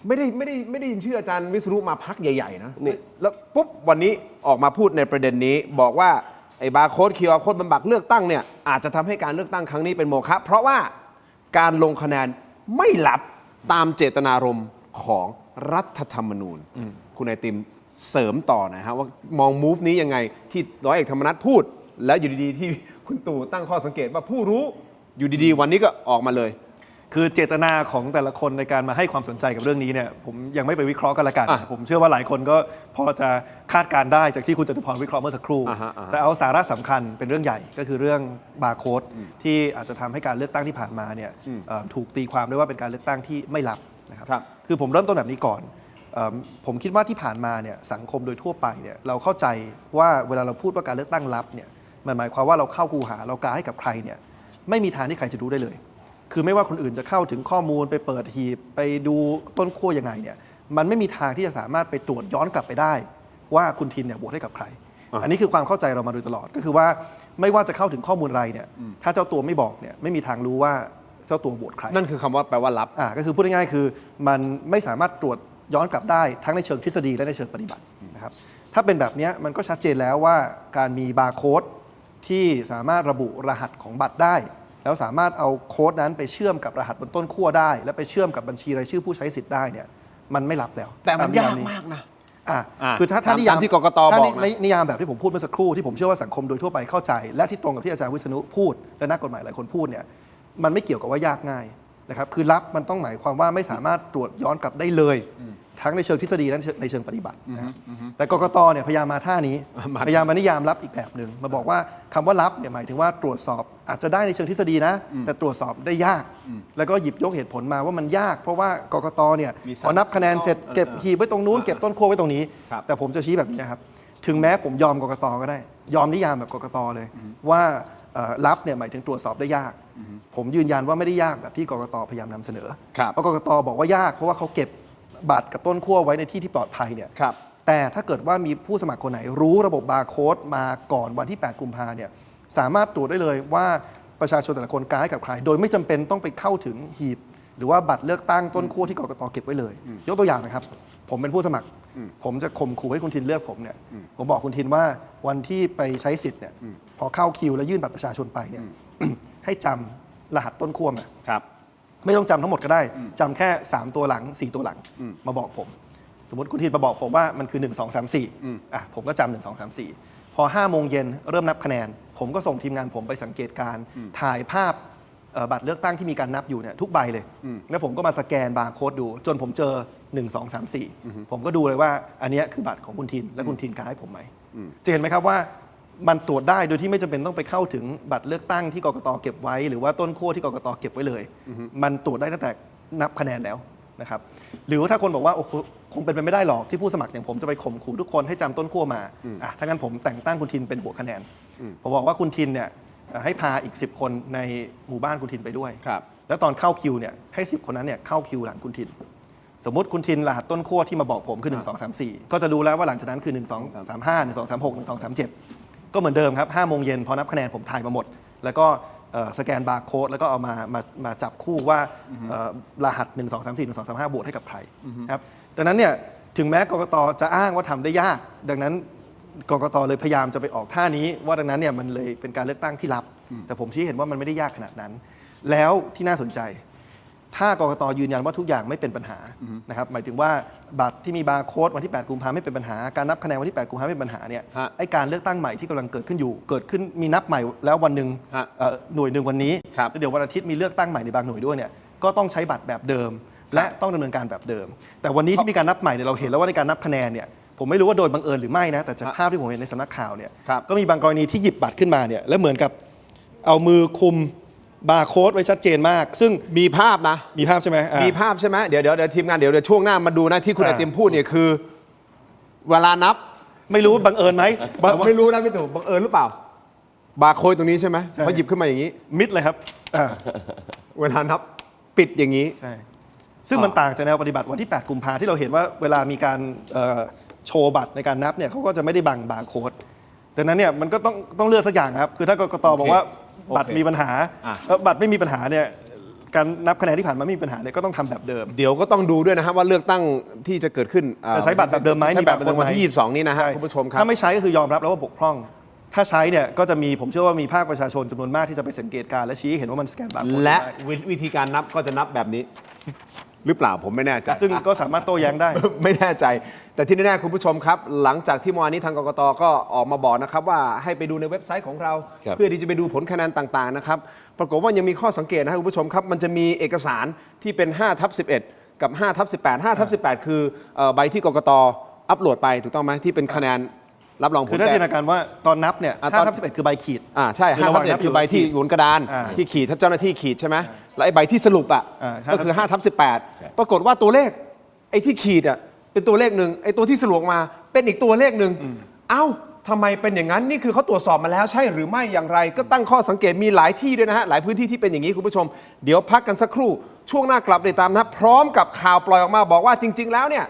ไม่ได้ยินชื่ออาจารย์วิษณุมาพักใหญ่ๆนะแล้วปุ๊บวันนี้ออกมาพูดในประเด็นนี้บอกว่าไอ้บาร์โค้ดQRโค้ดบำบัดเลือกตั้งเนี่ยอาจจะทำให้การเลือกตั้งครั้งนี้เป็นโมฆะเพราะว่าการลงคะแนนไม่หลับตามเจตนารมณ์ของรัฐธรรมนูญคุณไอติมเสริมต่อนะฮะว่ามองมูฟนี้ยังไงที่ร้อยเอกธรรมนัฐพูดและอยู่ดีๆที่คุณตู่ตั้งข้อสังเกตว่าผู้รู้อยู่ดีๆวันนี้ก็ออกมาเลย คือเจตนาของแต่ละคนในการมาให้ความสนใจกับเรื่องนี้เนี่ยผมยังไม่ไปวิเคราะห์กันละกัน ผมเชื่อว่าหลายคนก็พอจะคาดการณ์ได้จากที่คุณจตุพรวิเคราะห์เมื่อสักครู่ แต่เอาสาระสำคัญเป็นเรื่องใหญ่ก็คือเรื่องบาร์โค้ดที่อาจจะทำให้การเลือกตั้งที่ผ่านมาเนี่ยถูกตีความได้ว่าเป็นการเลือกตั้งที่ไม่ลับนะครับคือผมเริ่มต้นแบบนี้ก่อนผมคิดว่าที่ผ่านมาเนี่ยสังคมโดยทั่วไปเนี่ยเราเข้าใจว่าเวลาเราพูดว่าการเลือกตั้งลับเนี่ยมันหมายความว่าเราเข้าคูหาเรากาให้กับใครเนี่ยไม่มีทางที่ใครจะรู้ได้เลยคือไม่ว่าคนอื่นจะเข้าถึงข้อมูลไปเปิดหีบไปดูต้นขั้วยังไงเนี่ยมันไม่มีทางที่จะสามารถไปตรวจย้อนกลับไปได้ว่าคุณทินเนี่ยโหวตให้กับใคร อันนี้คือความเข้าใจเรามาโดยตลอดก็คือว่าไม่ว่าจะเข้าถึงข้อมูลอะไรเนี่ยถ้าเจ้าตัวไม่บอกเนี่ยไม่มีทางรู้ว่าเจ้าตัวโหวตใครนั่นคือคำว่าแปลว่าลับก็คือพูดง่ายๆคือมันไม่สามารถตรวจย้อนกลับได้ทั้งในเชิงทฤษฎีและในเชิงปฏิบัตินะครับถ้าเป็นแบบนี้มันก็ชัดเจนแล้วว่าการมีบาร์โค้ดที่สามารถระบุรหัสของบัตรได้แล้วสามารถเอาโค้ดนั้นไปเชื่อมกับรหัสบนต้นขั้วได้และไปเชื่อมกับบัญชีรายชื่อผู้ใช้สิทธิ์ได้เนี่ยมันไม่ลับแล้วแต่มันยากมากนะคือถ้านิยามที่กกตบอกนิยามแบบที่ผมพูดเมื่อสักครู่ที่ผมเชื่อว่าสังคมโดยทั่วไปเข้าใจและที่ตรงกับที่อาจารย์วิษณุพูดและนักกฎหมายหลายคนพูดเนี่ยมันไม่เกี่ยวกับว่ายากง่ายนะครับคือลับมันต้องหมายความว่าไม่สามารถตรวจย้อนกลับได้เลยทั้งในเชิงทฤษฎีและในเชิงปฏิบัตินะแต่กกตเนี่ยพยายามมาท่านี้พยายามมานิยามลับอีกแบบหนึ่งมาบอกว่าคำว่าลับเนี่ยหมายถึงว่าตรวจสอบอาจจะได้ในเชิงทฤษฎีนะแต่ตรวจสอบได้ยากแล้วก็หยิบยกเหตุผลมาว่ามันยากเพราะว่ากกตเนี่ยพอนับคะแนนเสร็จเก็บหีบไว้ตรงนู้นเก็บต้นขั้วไว้ตรงนี้แต่ผมจะชี้แบบนี้ครับถึงแม้ผมยอมกกตก็ได้ยอมนิยามแบบกกตเลยว่าลับเนี่ยหมายถึงตรวจสอบได้ยากผมยืนยันว่าไม่ได้ยากแบบที่กกตพยายามนำเสนอเพราะกกตบอกว่ายากเพราะว่าเขาเก็บบัตรกับต้นขั้วไว้ในที่ที่ปลอดภัยเนี่ยแต่ถ้าเกิดว่ามีผู้สมัครคนไหนรู้ระบบบาร์โค้ดมาก่อนวันที่8กุมภาเนี่ยสามารถตรวจได้เลยว่าประชาชนแต่ละคนกาให้กับใครโดยไม่จำเป็นต้องไปเข้าถึงหีบหรือว่าบัตรเลือกตั้งต้นขั้วที่กกตเก็บไว้เลยยกตัวอย่างนะครับผมเป็นผู้สมัครผมจะข่มขู่ให้คุณทินเลือกผมเนี่ยผมบอกคุณทินว่าวันที่ไปใช้สิทธิ์เนี่ยพอเข้าคิวแล้วยื่นบัตรประชาชนไปเนี่ยให้จำรหัสต้นขั้วมาไม่ต้องจำทั้งหมดก็ได้จำแค่3ตัวหลัง4ตัวหลังมาบอกผมสมมติคุณทินมาบอกผมว่ามันคือ1 2 3 4ผมก็จำ1 2 3 4พอ5 โมงเย็นเริ่มนับคะแนนผมก็ส่งทีมงานผมไปสังเกตการถ่ายภาพบัตรเลือกตั้งที่มีการนับอยู่เนี่ยทุกใบเลยแล้วผมก็มาสแกนบาร์โค้ดดูจนผมเจอ1 2 3 4ผมก็ดูเลยว่าอันนี้คือบัตรของคุณทินและคุณทินกาให้ผมไหมจะเห็นไหมครับว่ามันตรวจได้โดยที่ไม่จำเป็นต้องไปเข้าถึงบัตรเลือกตั้งที่กกตเก็บไว้หรือว่าต้นขั้วที่กกตเก็บไว้เลยมันตรวจได้ตั้งแต่นับคะแนนแล้วนะครับหรือว่าถ้าคนบอกว่าโอ้คงเป็นไปไม่ได้หรอกที่ผู้สมัครอย่างผมจะไปข่มขู่ทุกคนให้จำต้นขั้วมาถ้างั้นผมแต่งตั้งคุณทินเป็นหัวคะแนนผมบอกว่าคุณทินเนี่ยให้พาอีก10คนในหมู่บ้านคุณทินไปด้วยแล้วตอนเข้าคิวเนี่ยให้10คนนั้นเนี่ยเข้าคิวหลังคุณทินสมมติคุณทินรหัสต้นขั้วที่มาบอกผมคือ1 2 3 4ก็จะรู้แล้วว่าหลังจากนั้นคือ1 2 3 5 1 2 3 6 1 2 3 7ก็เหมือนเดิมครับ5 โมงเย็นพอนับคะแนนผมถ่ายมาหมดแล้วก็สแกนบาร์โค้ดแล้วก็เอามาจับคู่ว่ารหัส1 2 3 4 1 2 3 5โหวตให้กับใครครับดังนั้นเนี่ยถึงแม้กกตจะอ้างว่าทำได้ยากดังนั้นกกตเลยพยายามจะไปออกท่านี้ว่าดังนั้นเนี่ยมันเลยเป็นการเลือกตั้งที่ลับแต่ผมชี้เห็นว่ามันไม่ได้ยากขนาดนั้นแล้วที่น่าสนใจถ้ากกตยืนยันว่าทุกอย่างไม่เป็นปัญหานะครับหมายถึงว่าบัตรที่มีบาร์โค้ดวันที่8กุมภาพันธ์ไม่เป็นปัญหาการนับคะแนนวันที่8กุมภาพันธ์ไม่เป็นปัญหาเนี่ยไอ้การเลือกตั้งใหม่ที่กำลังเกิดขึ้นอยู่เกิดขึ้นมีนับใหม่แล้ววันหนึ่งหน่วยหนึ่งวันนี้แล้วเดี๋ยววันอาทิตย์มีเลือกตั้งใหม่ในบางหน่วยด้วยเนี่ยก็ต้องใช้บัตรแบบเดิมและต้องดำเนินการแบบเดิมแต่วันนี้ที่มีการนับใหม่เนี่ยเราเห็นแล้วว่าในการนับคะแนนเนี่ยผมไม่รู้ว่าโดยบังเอิญหรือไม่นะแต่จากภาพที่ผมเห็นในสำนักข่าวเนี่ยก็มีบางกรณีที่หยิบบัตรขึ้นมาเนี่ยแล้วเหมือนกับเอามือคุมบาร์โค้ดไว้ชัดเจนมากซึ่งมีภาพนะมีภาพใช่ไหมมีภาพใช่ไหมเดี๋ยวทีมงานเดี๋ยวช่วงหน้ามาดูนะที่คุณไอติมพูดเนี่ยคือเวลานับไม่รู้บังเอิญไหมไม่รู้นะพี่ตู่บังเอิญหรือเปล่าบาร์โค้ดตรงนี้ใช่ไหมเขาหยิบขึ้นมาอย่างนี้มิดเลยครับเวลานับปิดอย่างนี้ใช่ซึ่งมันต่างจากแนวปฏิบัติวันที่8กุมภาที่เราเห็นว่าเวลามีการโชว์บัตรในการนับเนี่ยเขาก็จะไม่ได้บังบาร์โค้ดดังนั้นเนี่ยมันก็ต้องเลือกสักอย่างครับคือถ้ากกตบอกว่าบัตรมีปัญหาบัตรไม่มีปัญหาเนี่ยการนับคะแนนที่ผ่านมาไม่มีปัญหาเนี่ยก็ต้องทำแบบเดิมเดี๋ยวก็ต้องดูด้วยนะครับว่าเลือกตั้งที่จะเกิดขึ้นจะใช้บัตรแบบเดิมไหมมีแบบเดิมวันที่22นี้นะฮะคุณผู้ชมครับถ้าไม่ใช้ก็คือยอมรับแล้วว่าบกพร่องถ้าใช้เนี่ยก็จะมีผมเชื่อว่ามีภาคประชาชนจำนวนมากที่จะไปสังเกตการและชี้เห็นว่ามันสแกนบาร์โค้ดและวิธีการนับก็จะนับแบบนี้ หรือเปล่าผมไม่แน่ใจ ซึ่งก็สามารถโต้แย้งได้ ไม่แน่ใจ แต่ที่แน่ๆคุณผู้ชมครับ หลังจากที่เมื่อวานนี้ทางกกตก็ออกมาบอกนะครับว่าให้ไปดูในเว็บไซต์ของเรา ครับ เพื่อที่จะไปดูผลคะแนนต่างๆนะครับปรากฏว่ายังมีข้อสังเกตนะครับคุณผู้ชมครับมันจะมีเอกสารที่เป็น5/11 กับ5/18 5/18 คือใบที่กกตอัปโหลดไปถูกต้องไหมที่เป็นคะแนนรับรองผล คือถ้าจินตนาการว่าตอนนับเนี่ย 5/11 คือใบขีด ใช่ คือระหว่างนับ 5/11คือใบที่อยู่บนกระดาน อ่า ที่ขีดถ้าเจ้าหน้าที่ขีดใช่ไหมแล้วไอ้ใบที่สรุปอ่ะ 5/18 ก็คือ5/18 ปรากฏว่าตัวเลขไอ้ที่ขีดอ่ะเป็นตัวเลขหนึ่งไอ้ตัวที่สรุปออกมาเป็นอีกตัวเลขหนึ่งเอ้าทำไมเป็นอย่างนั้นนี่คือเขาตรวจสอบมาแล้วใช่หรือไม่อย่างไรก็ตั้งข้อสังเกตมีหลายที่ด้วยนะฮะหลายพื้นที่ที่เป็นอย่างนี้คุณผู้ชมเดี๋ยวพักกันสักครู่ช่วงหน้ากลับติดตามนะพร้อมกับข่าวปล่อยออกมาบอกว่าจริง ๆ แล้วเนี่ย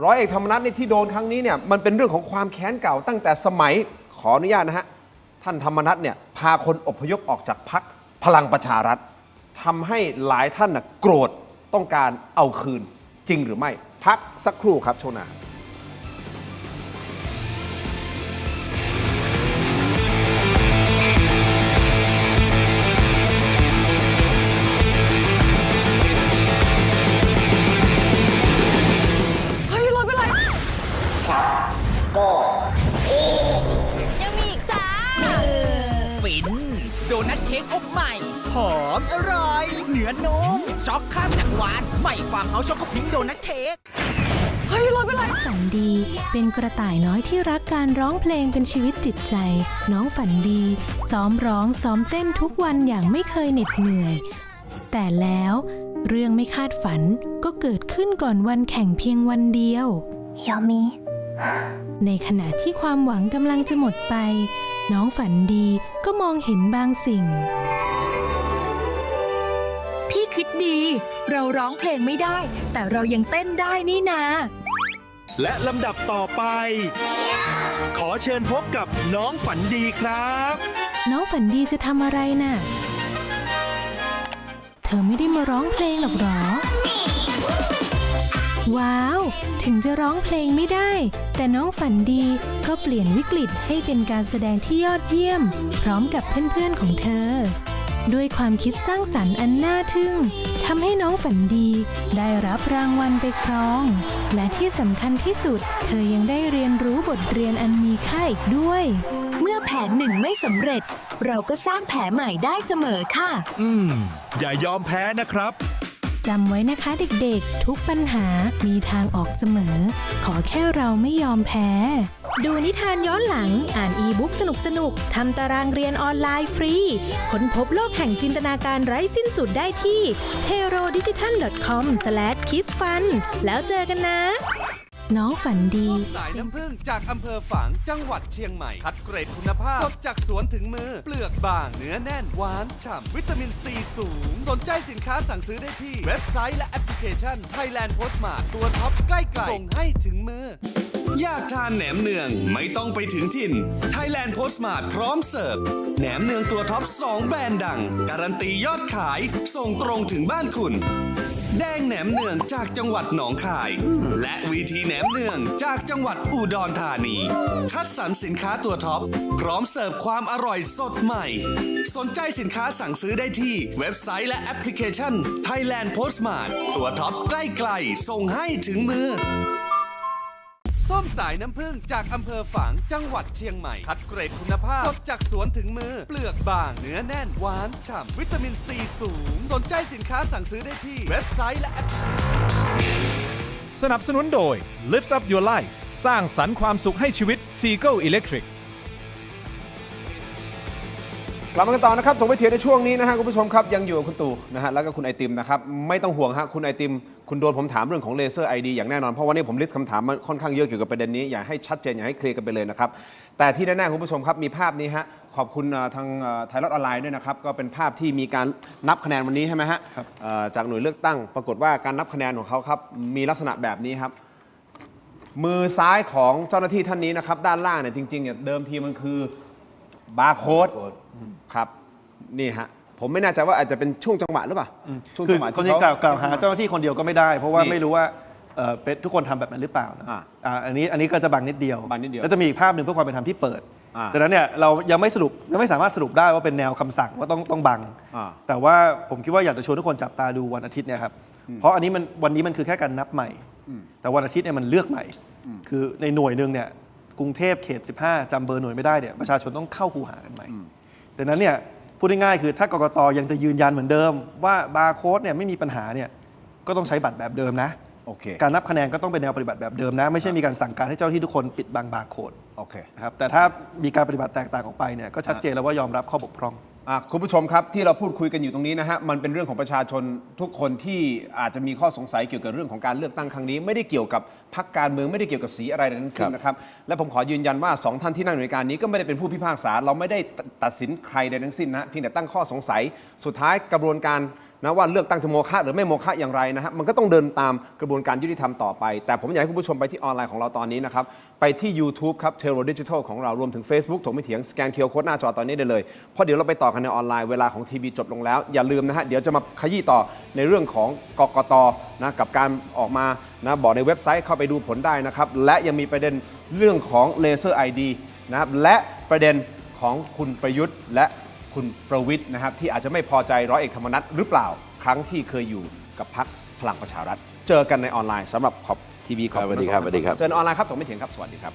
ร้อยเอกธรรมนัฐที่โดนครั้งนี้เนี่ยมันเป็นเรื่องของความแค้นเก่าตั้งแต่สมัยขออนุญาตนะฮะท่านธรรมนัฐเนี่ยพาคนอพยพออกจากพรรคพลังประชารัฐทำให้หลายท่านน่ะโกรธต้องการเอาคืนจริงหรือไม่พักสักครู่ครับช่วงหน้า เฮ้ยรถเป็นไรยังมีอีกจ้า ฟิน โดนัทเค้กอบใหม่ หอมอร่อยเนื้อนุ่มช็อกข้ามจักรวาลใหม่ฟาร์มเฮาส์ช็อกโกพิงค์โดนัทเค้ก เฮ้ยรถเป็นไร ฝันดีเป็นกระต่ายน้อยที่รักการร้องเพลงเป็นชีวิตจิตใจ น้องฝันดี ซ้อมร้องซ้อมเต้นทุกวันอย่างไม่เคยเหน็ดเหนื่อย แต่แล้วเรื่องไม่คาดฝันก็เกิดขึ้นก่อนวันแข่งเพียงวันเดียว ยามี ในขณะที่ความหวังกำลังจะหมดไป น้องฝันดีก็มองเห็นบางสิ่ง พี่คิดดี เราร้องเพลงไม่ได้ แต่เรายังเต้นได้นี่นา และลำดับต่อไป ขอเชิญพบกับน้องฝันดีครับ น้องฝันดีจะทำอะไรน่ะ เธอไม่ได้มาร้องเพลงหรอกหรอ ว้าว ถึงจะร้องเพลงไม่ได้ แต่น้องฝันดีก็เปลี่ยนวิกฤตให้เป็นการแสดงที่ยอดเยี่ยม พร้อมกับเพื่อนๆของเธอ ด้วยความคิดสร้างสรรค์อันน่าทึ่งทำให้น้องฝันดีได้รับรางวัลไปครอง และที่สำคัญที่สุด เธอยังได้เรียนรู้บทเรียนอันมีค่าอีกด้วย เมื่อแผนหนึ่งไม่สำเร็จ เราก็สร้างแผนใหม่ได้เสมอค่ะ อย่ายอมแพ้นะครับ จำไว้นะคะเด็กๆ ทุกปัญหามีทางออกเสมอ ขอแค่เราไม่ยอมแพ้ ดูนิทานย้อนหลังอ่านอีบุ๊กสนุกๆทำตารางเรียนออนไลน์ฟรีค้นพบโลกแห่งจินตนาการไร้สิ้นสุดได้ที่ terodigital.com/kidsfun แล้วเจอกันนะ น้องฝันดี สายน้ำผึ้งจากอำเภอฝางจังหวัดเชียงใหม่ คัดเกรดคุณภาพสดจากสวนถึงมือ เปลือกบางเนื้อแน่น หวานฉ่ำ วิตามินซีสูง สนใจสินค้าสั่งซื้อได้ที่เว็บไซต์และแอปพลิเคชัน Thailand Postmart ตัวท็อปใกล้ๆส่งให้ถึงมือ อยากทานแหนมเนืองไม่ต้องไปถึงถิ่น Thailand Postmart พร้อมเสิร์ฟ แหนมเนืองตัวท็อป 2 แบรนด์ดัง การันตียอดขาย ส่งตรงถึงบ้านคุณ แดงแหนมเนืองจากจังหวัดหนองคาย และวีทีแหนมเนืองจากจังหวัดอุดรธานี คัดสรรสินค้าตัวท็อป พร้อมเสิร์ฟความอร่อยสดใหม่ สนใจสินค้าสั่งซื้อได้ที่เว็บไซต์และแอปพลิเคชัน Thailand Postmart ตัวท็อปใกล้ๆส่งให้ถึงมือ ส้มสายน้ำผึ้งจากอำเภอฝางจังหวัดเชียงใหม่ คัดเกรดคุณภาพสดจากสวนถึงมือ เปลือกบางเนื้อแน่น หวานฉ่ำ วิตามินซีสูง สนใจสินค้าสั่งซื้อได้ที่เว็บไซต์และแอป สนับสนุนโดย Lift Up Your Life สร้างสรรค์ความสุขให้ชีวิต Seagull Electric กลับมากันต่อนะครับถกไปเถียงในช่วงนี้นะฮะคุณผู้ชมครับยังอยู่กับคุณตู่นะฮะแล้วก็คุณไอติมนะครับไม่ต้องห่วงฮะคุณไอติมคุณโดนผมถามเรื่องของเลเซอร์ไอดีอย่างแน่นอนเพราะวันนี้ผมลิสต์คำถามมาค่อนข้างเยอะเกี่ยวกับประเด็นนี้อยากให้ชัดเจนอยากให้เคลียร์กันไปเลยนะครับแต่ที่แน่ๆคุณผู้ชมครับมีภาพนี้ฮะขอบคุณทางไทยรัฐออนไลน์ด้วยนะครับก็เป็นภาพที่มีการนับคะแนนวันนี้ใช่ไหมฮะจากหน่วยเลือกตั้งปรากฏว่าการนับคะแนนของเขาครับมีลักษณะแบบนี้ครับมือซ้ายของเจ้าหน้าที่ท่านนี้นะครับด้านล่างเนี่ยจริงๆเนี่ยเดิมทีมันคือบาร์โค้ดครับนี่ฮะผมไม่แน่ใจว่าอาจจะเป็นช่วงจังหวะหรือเปล่าช่วง คือ จังหวะ คน ที่ ที่ เขา กล่าวหาเจ้าหน้าที่คนเดียวก็ไม่ได้ เพราะว่า นี่ ไม่รู้ว่าเป็นทุกคนทำแบบนั้นหรือเปล่านะ อ่า อันนี้ก็จะบังนิดเดียว บังนิดเดียว แล้วจะมีอีกภาพหนึ่งเพื่อความเป็นธรรมที่เปิด ดังนั้นเนี่ยเรายังไม่สามารถสรุปได้ว่าเป็นแนวคำสั่งว่าต้องบังแต่ว่าผมคิดว่าอยากจะชวนทุกคนจับตาดูวันอาทิตย์เนี่ยครับเพราะวันนี้มันคือแค่การนับใหม่แต่วันอาทิตย์เนี่ยมันเลือกใหม่คือในหน่วยนึงเนี่ยกรุงเทพเขต15จำเบอร์หน่วยไม่ได้เนี่ยประชาชนต้องเข้าคูหากันใหม่ดังนั้นเนี่ยพูดง่ายๆคือถ้ากกต.ยังจะยืนยันเหมือนเดิมว่าบาร์โค้ดเนี่ยไม่มีปัญหาเนี่ยก็ต้องใช้บัตรแบบเดิมนะการนับคะแนนก็ต้องเป็นแนวปฏิบัติแบบเดิมนะไม่ใช่มีการสั่งการให้เจ้าหน้าที่ทุกคนปิดบังบาร์โค้ดนะครับแต่ถ้ามีการปฏิบัติแตกต่างออกไปเนี่ยก็ชัดเจนแล้วว่ายอมรับข้อบกพร่องคุณผู้ชมครับที่เราพูดคุยกันอยู่ตรงนี้นะฮะมันเป็นเรื่องของประชาชนทุกคนที่อาจจะมีข้อสงสัยเกี่ยวกับเรื่องของการเลือกตั้งครั้งนี้ไม่ได้เกี่ยวกับพรรคการเมืองไม่ได้เกี่ยวกับสีอะไรทั้งสิ้นนะครับและผมขอยืนยันว่า2ท่านที่นั่งในการนี้ก็ไม่ได้เป็นผู้พิพากษาเราไม่ได้ตัดสินใครใดทั้งสิ้นนะเพียงแต่ตั้งข้อสงสัยสุดท้ายกระบวนการนะว่าเลือกตั้งจะโมฆะหรือไม่โมฆะอย่างไรนะฮะมันก็ต้องเดินตามกระบวนการยุติธรรมต่อไปแต่ผมอยากให้คุณผู้ชมไปที่ออนไลน์ของเราตอนนี้นะครับไปที่ YouTube ครับ Terro Digital ของเรารวมถึง Facebook ถกไม่เถียงสแกน QR Code หน้าจอตอนนี้ได้เลยเพราะเดี๋ยวเราไปต่อกันในออนไลน์เวลาของทีวีจบลงแล้วอย่าลืมนะฮะเดี๋ยวจะมาขยี้ต่อในเรื่องของกกต.นะกับการออกมานะบอกในเว็บไซต์เข้าไปดูผลได้นะครับและยังมีประเด็นเรื่องของ Laser ID นะครับและประเด็นของคุณประยุทธ์และคุณประวิตรนะครับที่อาจจะไม่พอใจร้อยเอกธรรมนัสหรือเปล่าครั้งที่เคยอยู่กับพรรคพลังประชารัฐเจอกันในออนไลน์สำหรับขอบทีวีของ สวัสดีครับสวัสดีครับ เจอในออนไลน์ครับถกไม่เถียงครับสวัสดีครับ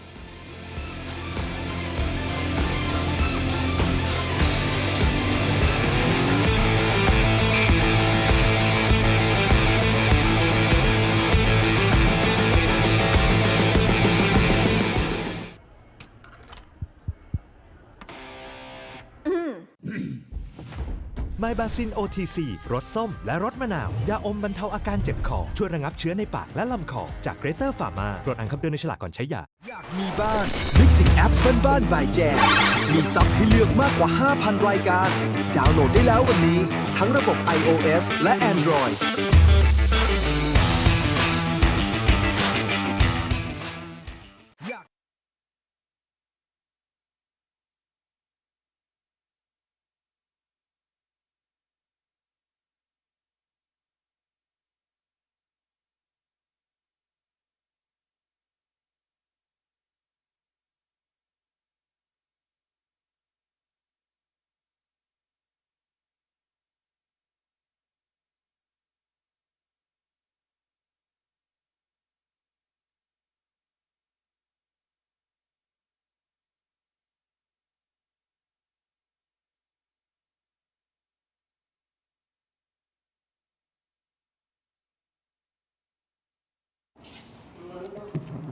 ไมบาซิน OTC รสส้มและรสมะนาว ยาอมบรรเทาอาการเจ็บคอ ช่วยระงับเชื้อในปากและลำคอ จากเกรเตอร์ฟาร์มาโปรดอ่านคำเตือนในฉลากก่อนใช้ยา อยากมีบ้าน นึกถึงแอปบ้านบายแจมมีซับให้เลือกมากกว่า 5,000 รายการ ดาวน์โหลดได้แล้ววันนี้ ทั้งระบบ iOS และ Android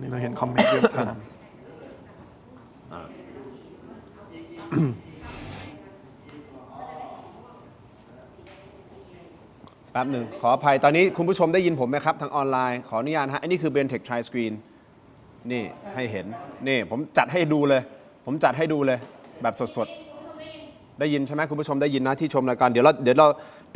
นี่เราเห็นคอมเมนต์เยอะทางแป๊บหนึ่งขออภัยตอนนี้คุณผู้ชมได้ยินผมไหมครับทางออนไลน์ขออนุญาตฮะอันนี้คือ Bentech Tri Screen นี่ให้เห็นนี่ผมจัดให้ดูเลยแบบสดๆได้ยินใช่ไหมคุณผู้ชมได้ยินนะที่ชมรายการเดี๋ยว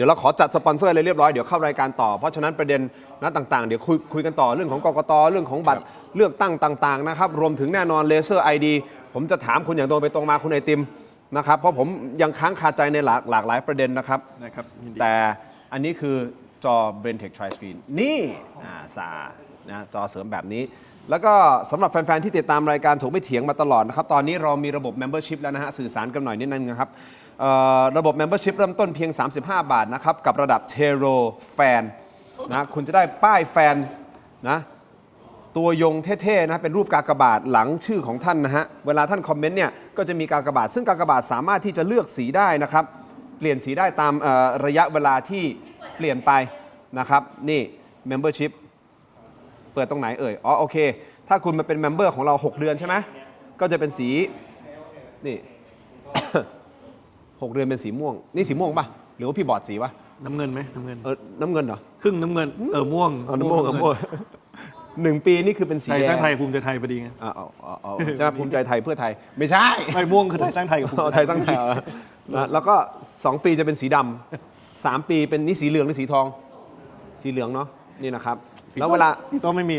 เราขอจัดสปอนเซอร์อะไรเรียบร้อยเดี๋ยวเข้ารายการต่อเพราะฉะนั้นประเด็นนะต่างๆเดี๋ยวคุยกันต่อเรื่องของกกต.เรื่องของบัตรเลือกตั้งต่างๆนะครับรวมถึงแน่นอน Laser ID ผมจะถามคุณอย่างตรงไปตรงมาคุณไอติมนะครับเพราะผมยังค้างคาใจในหลากหลายประเด็นนะครับแต่อันนี้คือจอ Bentech Tri Screen นี่นะจอเสริมแบบนี้แล้วก็สำหรับแฟนๆที่ติดตามรายการถกไม่เถียงมาตลอดนะครับตอนนี้เรามีระบบ Membership แล้วนะฮะสื่อสารกันหน่อยนิดนึงนะครับระบบ Membership เริ่มต้นเพียง35 บาทนะครับกับระดับ Terro Fan นะคุณจะได้ป้ายแฟนนะตัวยงเท่ๆนะเป็นรูปกากบาทหลังชื่อของท่านนะฮะเวลาท่านคอมเมนต์เนี่ยก็จะมีกากบาทซึ่งกากบาทสามารถที่จะเลือกสีได้นะครับเปลี่ยนสีได้ตามระยะเวลาที่เปลี่ยนไปนะครับนี่ Membership เปิดตรงไหนอ๋อโอเคถ้าคุณมาเป็นเมมเบอร์ของเรา6 เดือนใช่ไหมก็จะเป็นสีนี่ 6 เดือนเป็นสีม่วงนี่สีม่วงป่ะหรือว่าพี่บอดสีวะน้ำเงินไหมน้ำเงินน้ำเงินเหรอครึ่งน้ำเงินม่วง1 ปีนี่คือเป็นสีแดงไทยสร้างไทยภูมิใจไทยพอดีไงจะภูมิใจไทยเพื่อไทยไม่ใช่ไม่ม่วงคือไทยสร้างไทยกับภูมิใจไทยสร้างไทยแล้วก็2 ปีจะเป็นสีดำ3 ปีเป็นนี่สีเหลืองหรือสีทองสีเหลืองเนาะนี่นะครับแล้วเวลาสีส้มไม่มี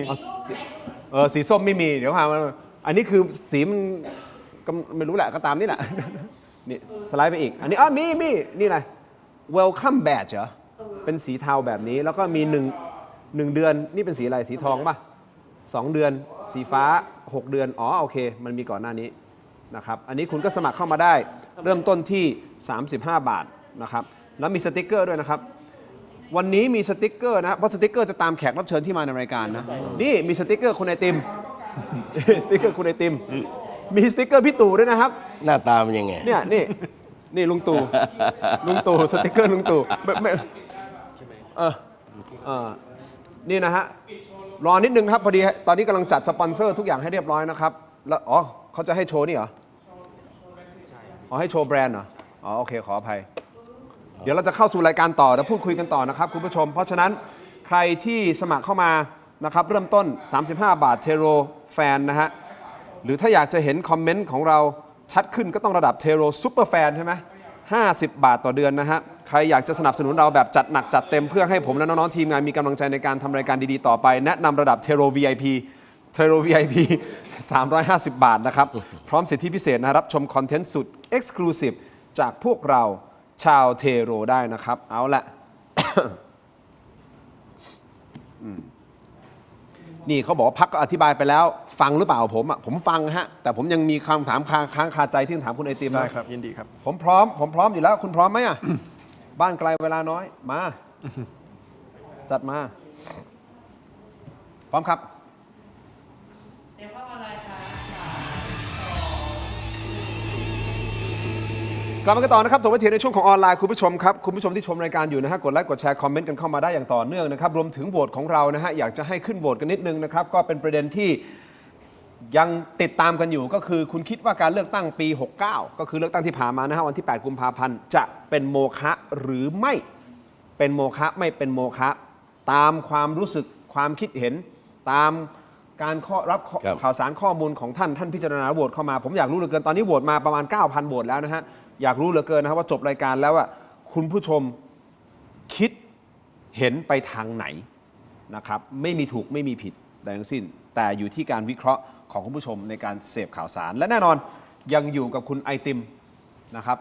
สีส้มไม่มีเดี๋ยวพามาอันนี้คือสีมันก็ไม่รู้แหละก็ตามนี่แหละนี่สไลด์ไปอีกอันนี้มีนี่อะไร Welcome Badge เหรอเป็นสีเทาแบบนี้แล้วก็มี1 เดือนนี่เป็นสีอะไรสีทองป่ะ2 เดือนสีฟ้า6 เดือนอ๋อโอเคมันมีก่อนหน้านี้ นะครับอันนี้คุณก็สมัครเข้ามาได้เริ่มต้นที่ 35 บาทนะครับแล้วมีสติกเกอร์ด้วยนะครับวันนี้มีสติกเกอร์นะเพราะสติกเกอร์จะตามแขกรับเชิญที่มาในรายการนะนี่มีสติกเกอร์คุณไอติม สติกเกอร์คุณไอติมมีสติกเกอร์พี่ตู่ด้วยนะครับหน้าตามันยังไงเนี่ยนี่ลุงตู่ลุงตู่สติกเกอร์ลุงตู่ไม่นี่นะฮะรอนิดนึงครับพอดีตอนนี้กำลังจัดสปอนเซอร์ทุกอย่างให้เรียบร้อยนะครับแล้วอ๋อเขาจะให้โชว์นี่เหรออ๋อให้โชว์แบรนด์เหรออ๋อโอเคขออภัยเดี๋ยวเราจะเข้าสู่รายการต่อแล้วพูดคุยกันต่อนะครับคุณผู้ชมเพราะฉะนั้นใครที่สมัครเข้ามานะครับเริ่มต้น35 บาทเทโรแฟนนะฮะหรือถ้าอยากจะเห็นคอมเมนต์ของเราชัดขึ้นก็ต้องระดับเทโรซุปเปอร์แฟนใช่ไหม50 บาทต่อเดือนนะฮะใครอยากจะสนับสนุนเราแบบจัดหนักจัดเต็มเพื่อให้ผมและน้องๆทีมงานมีกำลังใจในการทำรายการดีๆต่อไปแนะนำระดับเทโร VIP เทโร VIP 350 บาทนะครับพร้อมสิทธิพิเศษนะรับชมคอนเทนต์สุด Exclusive จากพวกเราชาวเทโรได้นะครับเอาละ นี่เขาบอกว่าพักก็อธิบายไปแล้วฟังหรือเปล่าผมฟังฮะแต่ผมยังมีคำถามค้างคาใจที่ถามคุณไอติมได้ครับยินดีครับผมพร้อมอยู่แล้วคุณพร้อมไหมอ่ะ บ้านไกลเวลาน้อยมาจัดมาพร้อมครับกลับมากันต่อนะครับถกไปเถียงในช่วงของออนไลน์คุณผู้ชมครับคุณผู้ชมที่ชมรายการอยู่นะฮะกดไลค์กดแชร์คอมเมนต์กันเข้ามาได้อย่างต่อเนื่องนะครับรวมถึงโหวตของเรานะฮะอยากจะให้ขึ้นโหวตกันนิดนึงนะครับก็เป็นประเด็นที่ยังติดตามกันอยู่ก็คือคุณคิดว่าการเลือกตั้งปี 69 ก็คือเลือกตั้งที่ผ่านมานะฮะวันที่ 8 กุมภาพันธ์จะเป็นโมฆะหรือไม่เป็นโมฆะไม่เป็นโมฆะตามความรู้สึกความคิดเห็นตามการรับข่าวสารข้อมูลของท่านพิจารณาโหวตเข้ามาผมอยากรู้เหลือเกินตอนนี้โหวตมาประมาณ 9,000 โหวตแล้วนะฮะอยากรู้เหลือเกินนะครับว่าจบรายการแล้วอ่ะคุณผู้ชมคิดเห็นไปทางไหนนะครับไม่มีถูกไม่มีผิดใดทั้งสิ้นแต่อยู่ที่การวิเคราะห์ของคุณผู้ชมในการเสพข่าวสารและแน่นอนยังอยู่กับคุณไอติมนะครับ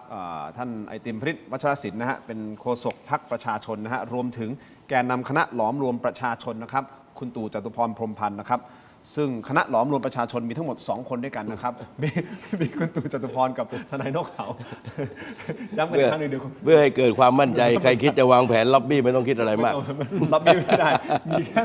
ท่านไอติมพฤทธิ์วัชรศิลป์นะฮะเป็นโฆษกพรรคประชาชนนะฮะรวมถึงแกนนำคณะหลอมรวมประชาชนนะครับคุณตู่จตุพรพรหมพันธ์นะครับซึ่งคณะหลอมรวมประชาชนมีทั้งหมด2คนด้วยกันนะครับมีคุณตู่จตุพรกับทนายนกเขาย้ำกันอีกครั้งหนึ่งเดี๋ยวเพื่อให้เกิดความมั่นใจใครคิดจะวางแผนล็อบบี้ไม่ต้องคิดอะไรมากล็อบบี้ไม่ได้มีแค่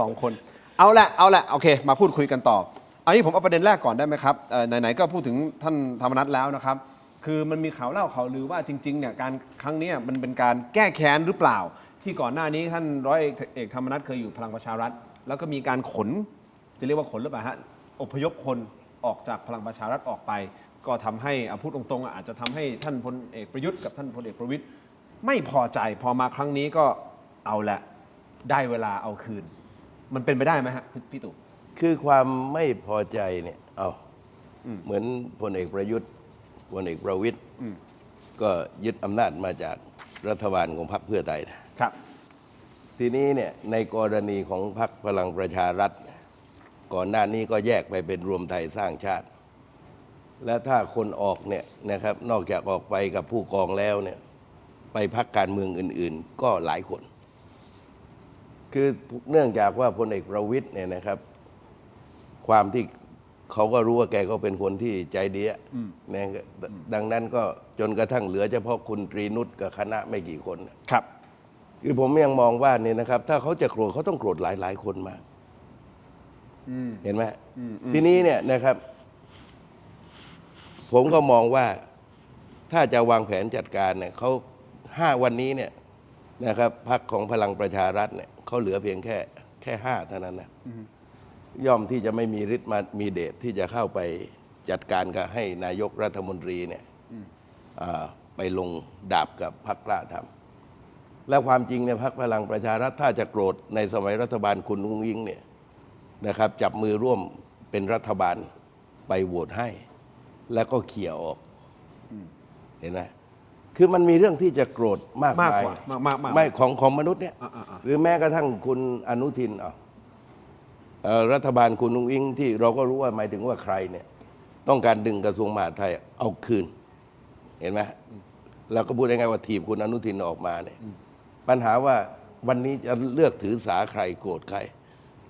2คนเอาละโอเคมาพูดคุยกันต่ออันนี้ผมเอาประเด็นแรกก่อนได้ไหมครับไหนๆก็พูดถึงท่านธรรมนัสแล้วนะครับคือมันมีข่าวเล่าข่าวลือว่าจริงๆเนี่ยการครั้งนี้มันเป็นการแก้แค้นหรือเปล่าที่ก่อนหน้านี้ท่านร้อยเอกธรรมนัสเคยอยู่พลังประชารัฐแล้วก็มีการขนจะเรียกว่าขนหรือเปล่าฮะอพยพคนออกจากพลังประชารัฐออกไปก็ทำให้พูดตรงๆอาจจะทำให้ท่านพลเอกประยุทธ์กับท่านพลเอกประวิตรไม่พอใจพอมาครั้งนี้ก็เอาละได้เวลาเอาคืนมันเป็นไปได้ไหมฮะพี่ตู่คือความไม่พอใจเนี่ยเหมือนพลเอกประยุทธ์พลเอกประวิตรก็ยึดอำนาจมาจากรัฐบาลของพรรคเพื่อไทยนะครับทีนี้เนี่ยในกรณีของพรรคพลังประชารัฐก่อนหน้านี้ก็แยกไปเป็นรวมไทยสร้างชาติ และถ้าคนออกเนี่ยนะครับนอกจากออกไปกับผู้กองแล้วเนี่ยไปพรรคการเมืองอื่นๆก็หลายคนคือเนื่องจากว่าพลเอกประวิตรเนี่ยนะครับความที่เขาก็รู้ว่าแกก็เป็นคนที่ใจดีนะดังนั้นก็จนกระทั่งเหลือเฉพาะคุณตรีนุชกับคณะไม่กี่คนครับคือผมยังมองว่าเนี่ยนะครับถ้าเขาจะโกรธเขาต้องโกรธหลายๆคนมากเห็นไหมทีนี้เนี่ยนะครับผมก็มองว่าถ้าจะวางแผนจัดการเนี่ยเขา5 วันนี้เนี่ยนะครับพรรคของพลังประชารัฐเนี่ยเขาเหลือเพียงแค่5เท่านั้นนะย่อมที่จะไม่มีฤทธิ์มีเดชที่จะเข้าไปจัดการกับให้นายกรัฐมนตรีเนี่ยไปลงดาบกับพรรคกล้าทำและความจริงเนี่ยพรรคพลังประชารัฐถ้าจะโกรธในสมัยรัฐบาลคุณอุ้งอิงเนี่ยนะครับจับมือร่วมเป็นรัฐบาลไปโหวตให้แล้วก็เขี่ยออกเห็นไหมคือมันมีเรื่องที่จะโกรธมากมายไม่ของมนุษย์เนี่ยหรือแม้กระทั่งคุณอนุทินรัฐบาลคุณอุ้งอิงที่เราก็รู้ว่าหมายถึงว่าใครเนี่ยต้องการดึงกระทรวงมหาดไทยเอาคืนเห็นไหมแล้วก็พูดง่ายๆว่าถีบคุณอนุทินออกมาเนี่ยปัญหาว่าวันนี้จะเลือกถือสาใครโกรธใคร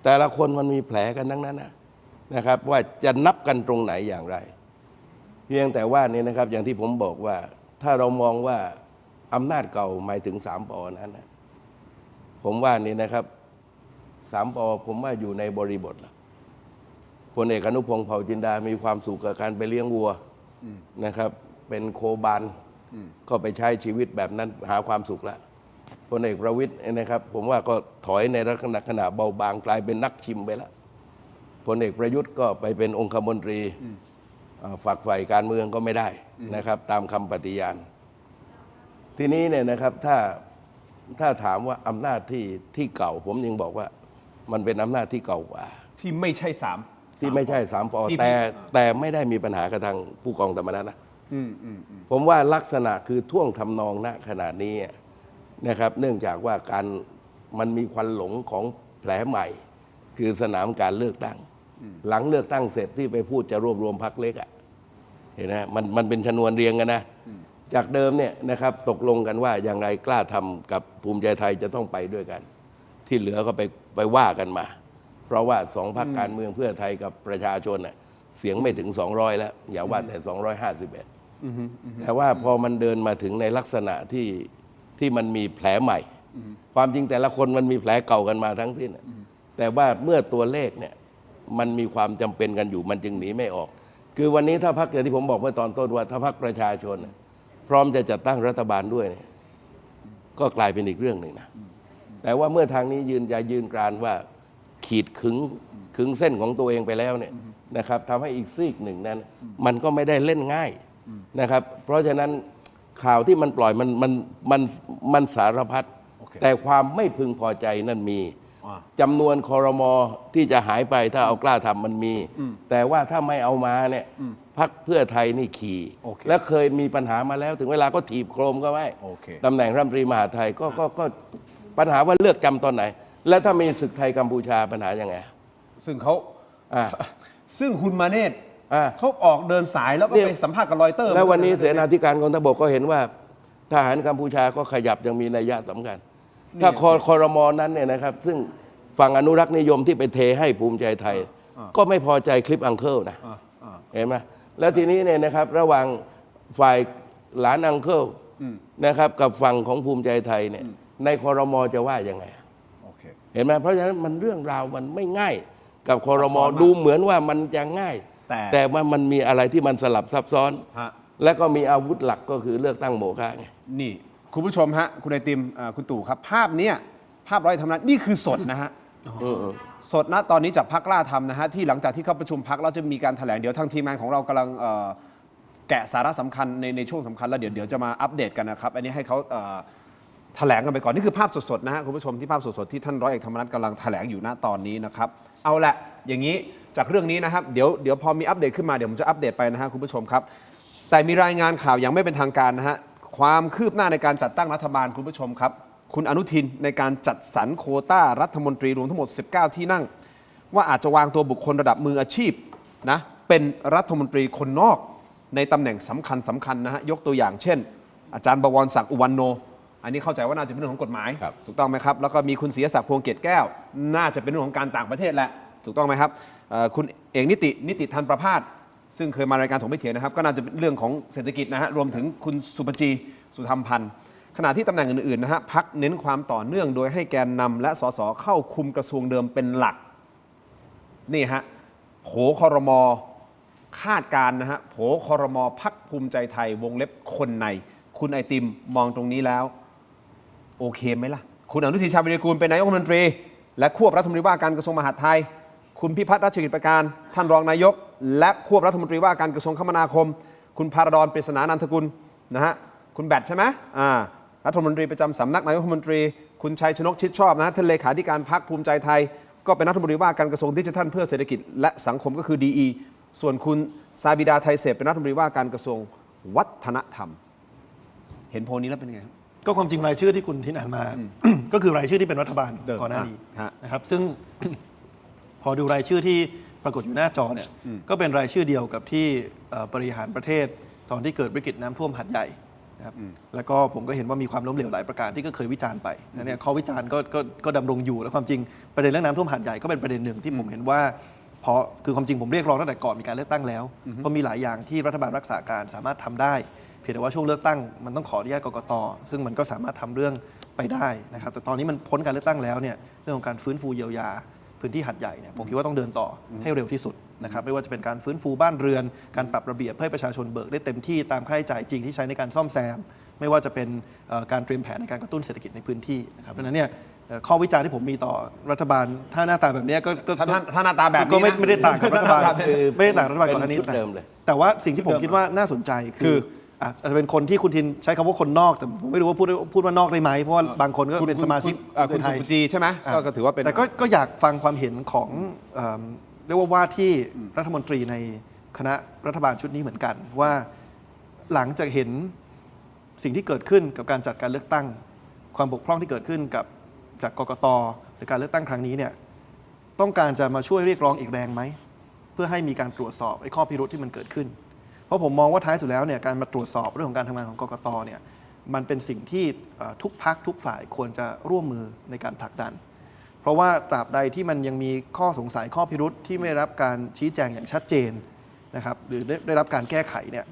แต่ละคนมันมีแผลกันทั้งนั้นนะ นะครับว่าจะนับกันตรงไหนอย่างไร เพียงแต่ว่านี่นะครับอย่างที่ผมบอกว่าถ้าเรามองว่าอำนาจเก่าหมายถึง3 ป.นั้นนะผมว่านี่นะครับ3 ป.ผมว่าอยู่ในบริบทแล้วพลเอกอนุพงษ์เผ่าจินดามีความสุขกับการไปเลี้ยงวัวนะครับเป็นโคบานก็ไปใช้ชีวิตแบบนั้นหาความสุขแล้วพลเอกประวิตรนะครับผมว่าก็ถอยในลักษณะขณะเบาบางกลายเป็นนักชิมไปแล้วพลเอกประยุทธ์ก็ไปเป็นองคมนตรีฝักใฝ่การเมืองก็ไม่ได้นะครับตามคำปฏิญาณทีนี้เนี่ยนะครับถ้าถามว่าอำนาจที่เก่าผมยังบอกว่ามันเป็นอำนาจที่เก่ากว่าที่ไม่ใช่ที่ไม่ใช่3 ป.แต่ไม่ได้มีปัญหากับทางผู้กองธรรมนัสนะผมว่าลักษณะคือท่วงทำนองณขณะนี้นะครับเนื่องจากว่ามันมีควันหลงของแผลใหม่ คือสนามการเลือกตั้งหลังเลือกตั้งเสร็จที่ไปพูดจะรวบรวมพรรคเล็กเห็นไหมมันเป็นชนวนเรียงกันนะจากเดิมเนี่ยนะครับตกลงกันว่าอย่างไรกล้าทำกับภูมิใจไทยจะต้องไปด้วยกัน ที่เหลือก็ไปว่ากันมาเพราะว่า2 พรรคการเมืองเพื่อไทยกับประชาชนเสียงไม่ถึง200แล้วอย่าว่าแต่251แต่ว่าพอมันเดินมาถึงในลักษณะที่มันมีแผลใหม่ความจริงแต่ละคนมันมีแผลเก่ากันมาทั้งสิ้นแต่ว่าเมื่อตัวเลขเนี่ยมันมีความจำเป็นกันอยู่มันจึงหนีไม่ออกคือวันนี้ถ้าพรรคอย่างที่ผมบอกเมื่อตอนต้นว่าถ้าพรรคประชาชนพร้อมจะจัดตั้งรัฐบาลด้วยก็กลายเป็นอีกเรื่องหนึ่งนะแต่ว่าเมื่อทางนี้ยืนกรานว่าขีดขึงเส้นของตัวเองไปแล้วเนี่ยนะครับทำให้อีกซีกหนึ่งนั้นมันก็ไม่ได้เล่นง่ายนะครับเพราะฉะนั้นข่าวที่มันปล่อยมันสารพัดแต่ความไม่พึงพอใจนั่นมีจำนวนครม.ที่จะหายไปถ้าเอากล้าทำมันมีแต่ว่าถ้าไม่เอามาเนี่ยพรรคเพื่อไทยนี่ขี่และเคยมีปัญหามาแล้วถึงเวลาก็ถีบโครมก็ไม่ตำแหน่งรัฐมนตรีมหาดไทยก็ปัญหาว่าเลือกจำตอนไหนแล้วถ้ามีศึกไทยกัมพูชาปัญหายังไงซึ่งคุณมาเนตเขาออกเดินสายแล้วก็ไปสัมภาษณ์กับรอยเตอร์แล้ววันนี้เสนาธิการกองทัพบกก็เห็นว่าทหารกัมพูชาก็ขยับยังมีนัยยะสำคัญถ้าครม.นั้นเนี่ยนะครับซึ่งฝั่งอนุรักษ์นิยมที่ไปเทให้ภูมิใจไทยก็ไม่พอใจคลิปอังเคิลนะเห็นไหมแล้วทีนี้เนี่ยนะครับระหว่างฝ่ายหลานอังเคิลนะครับกับฝั่งของภูมิใจไทยเนี่ยในครม.จะว่ายังไงเห็นไหมเพราะฉะนั้นมันเรื่องราวมันไม่ง่ายกับครม.ดูเหมือนว่ามันจะง่ายแต่ว่ามันมีอะไรที่มันสลับซับซ้อนและก็มีอาวุธหลักก็คือเลือกตั้งโมฆะไงนี่คุณผู้ชมฮะคุณไอติมคุณตู่ครับภาพนี้ภาพร้อยทำนั้นนี่คือสดนะฮะสดนะตอนนี้จากพรรคกล้าทำนะฮะที่หลังจากที่เข้าประชุมพรรคเราจะมีการแถลงเดี๋ยวทางทีมงานของเรากำลังแกะสาระสำคัญในช่วงสำคัญแล้วเดี๋ยวจะมาอัปเดตกันนะครับอันนี้ให้เขาแถลงกันไปก่อนนี่คือภาพสดๆนะฮะคุณผู้ชมที่ภาพสดๆที่ท่านร้อยเอกธรรมนัสกำลังแถลงอยู่ณตอนนี้นะครับเอาละอย่างนี้จากเรื่องนี้นะครับเดี๋ยวพอมีอัปเดตขึ้นมาเดี๋ยวผมจะอัปเดตไปนะฮะคุณผู้ชมครับแต่มีรายงานข่าวยังไม่เป็นทางการนะฮะความคืบหน้าในการจัดตั้งรัฐบาลคุณผู้ชมครับคุณอนุทินในการจัดสรรโควต้ารัฐมนตรีรวมทั้งหมด19ที่นั่งว่าอาจจะวางตัวบุคคลระดับมืออาชีพนะเป็นรัฐมนตรีคนนอกในตำแหน่งสำคัญนะฮะยกตัวอย่างเช่นอาจารย์บวรศักดิ์อุวันโนอันนี้เข้าใจว่าน่าจะเป็นเรื่องของกฎหมายถูกต้องไหมครับแล้วก็มีคุณศรีศักดิ์พวงเกตแก้วน่าจะเป็นเรื่องของการต่างประเทศแหละถูกต้องไหมครับคุณเอกนิติธันประภาสซึ่งเคยมารายการถกไม่เถียงนะครับก็น่าจะเป็นเรื่องของเศรษฐกิจนะฮะรวมถึงคุณสุปจีสุธรรมพันธ์ขณะที่ตำแหน่งอื่นๆนะฮะพรรคเน้นความต่อเนื่องโดยให้แกนนำและสสเข้าคุมกระทรวงเดิมเป็นหลักนี่ฮะโผครม.คาดการนะฮะโผครม.พรรคภูมิใจไทยวงเล็บคนในคุณไอติมมองตรงนี้แล้วโอเคไหมล่ะคุณอนุทินชาญวิรกูลเป็นนายกรัฐมนตรีและควบรัฐมนตรีว่าการกระทรวงมหาดไทยคุณพิพัฒน์รัชกิจประการท่านรองนายกและควบรัฐมนตรีว่าการกระทรวงคมนาคมคุณพาราดอนปริศนานันทกุลนะฮะคุณแบทใช่ไหมรัฐมนตรีประจำสำนักนายกรัฐมนตรีคุณชัยชนกชิดชอบนะท่านเลขาธิการพรรคภูมิใจไทยก็เป็นรัฐมนตรีว่าการกระทรวงดิจิทัลเพื่อเศรษฐกิจและสังคมก็คือ DE ส่วนคุณซาบิดาไทยเสพเป็นรัฐมนตรีว่าการกระทรวงวัฒนธรรมเห็นโพลนี้แล้วเป็นไงครับก็ความจริงรายชื่อที่คุณทินอ่านมา ก็คือรายชื่อที่เป็นรัฐบาลก่อนหน้านี้นะครับซึ่ง พอดูรายชื่อที่ปรากฏอยู่หน้าจอเนี่ยก็เป็นรายชื่อเดียวกับที่บริหารประเทศตอนที่เกิดวิกฤตน้ำท่วมหาดใหญ่นะครับแล้วก็ผมก็เห็นว่ามีความล้มเหลวหลายประการที่ก็เคยวิจารณ์ไปนะเนี่ยข้อวิจารณ์ก็ดำรงอยู่และความจริงประเด็นเรื่องน้ำท่วมหาดใหญ่ก็เป็นประเด็นหนึ่งที่ผมเห็นว่าพ เพราะคือความจริงผมเรียกร้องตั้งแต่ก่อนมีการเลือกตั้งแล้วเพราะมีหลายอย่างที่รัฐบาลรักษาการสามารถทำได้เพียงแต่ว่าช่วงเลือกตั้งมันต้องขออนุญาตกกต.ซึ่งมันก็สามารถทำเรื่องไปได้นะครับแต่ตอนนี้มันพ้นการเลือกตั้งแล้วเนี่ยเรื่องของการฟื้นฟูเยียวยาพื้นที่หัดใหญ่เนี่ยผมคิดว่าต้องเดินต่อให้เร็วที่สุดนะครับไม่ว่าจะเป็นการฟื้นฟูบ้านเรือนการปรับระเบียบให้ประชาชนเบิกได้เต็มที่ตามค่าใช้จ่ายจริงที่ใช้ในการซ่อมแซมไม่ว่าจะเป็นการเตรียมแผนในการกระตุ้นเศรษฐกิจในพื้นที่นะครับเพราะฉะนั้นเนี่ยข้อวิจารณ์ที่ผมมีต่อรัฐบาลถ้าหน้าตาแบบนี้ก็ถ้าหน้าตาแบบนี้ ก็ไม่ได้ต่างกับรัฐบาลไม่ได้ต่างรัฐบาลก่อนหน้านี้ เป็นชุดเดิมเลย แต่ว่าสิ่งที่ผมคิดว่าน่าสนใจคืออาจจะเป็นคนที่คุณทินใช้คำว่าคนนอกแต่ผมไม่รู้ว่าพูดว่านอกได้ไหมเพราะว่าบางคนก็เป็นสมาชิก คุณสุปจีใช่ไหมก็ถือว่าเป็นแต่ก็อยากฟังความเห็นของเรียกว่าที่รัฐมนตรีในคณะรัฐบาลชุดนี้เหมือนกันว่าหลังจากเห็นสิ่งที่เกิดขึ้นกับการจัดการเลือกตั้งความบกพร่องที่เกิดขึ้นกับจากกกต.หรือการเลือกตั้งครั้งนี้เนี่ยต้องการจะมาช่วยเรียกร้องอีกแรงไหมเพื่อให้มีการตรวจสอบไอ้ข้อพิรุธที่มันเกิดขึ้นเพราะผมมองว่าท้ายสุดแล้วเนี่ยการมาตรวจสอบเรื่องของการทำงานของกกต.เนี่ยมันเป็นสิ่งที่ทุกพรรคทุกฝ่ายควรจะร่วมมือในการผลักดันเพราะว่าตราบใดที่มันยังมีข้อสงสัยข้อพิรุธที่ไม่ได้รับการชี้แจงอย่างชัดเจนนะครับหรือได้รับการแก้ไขเนี่ย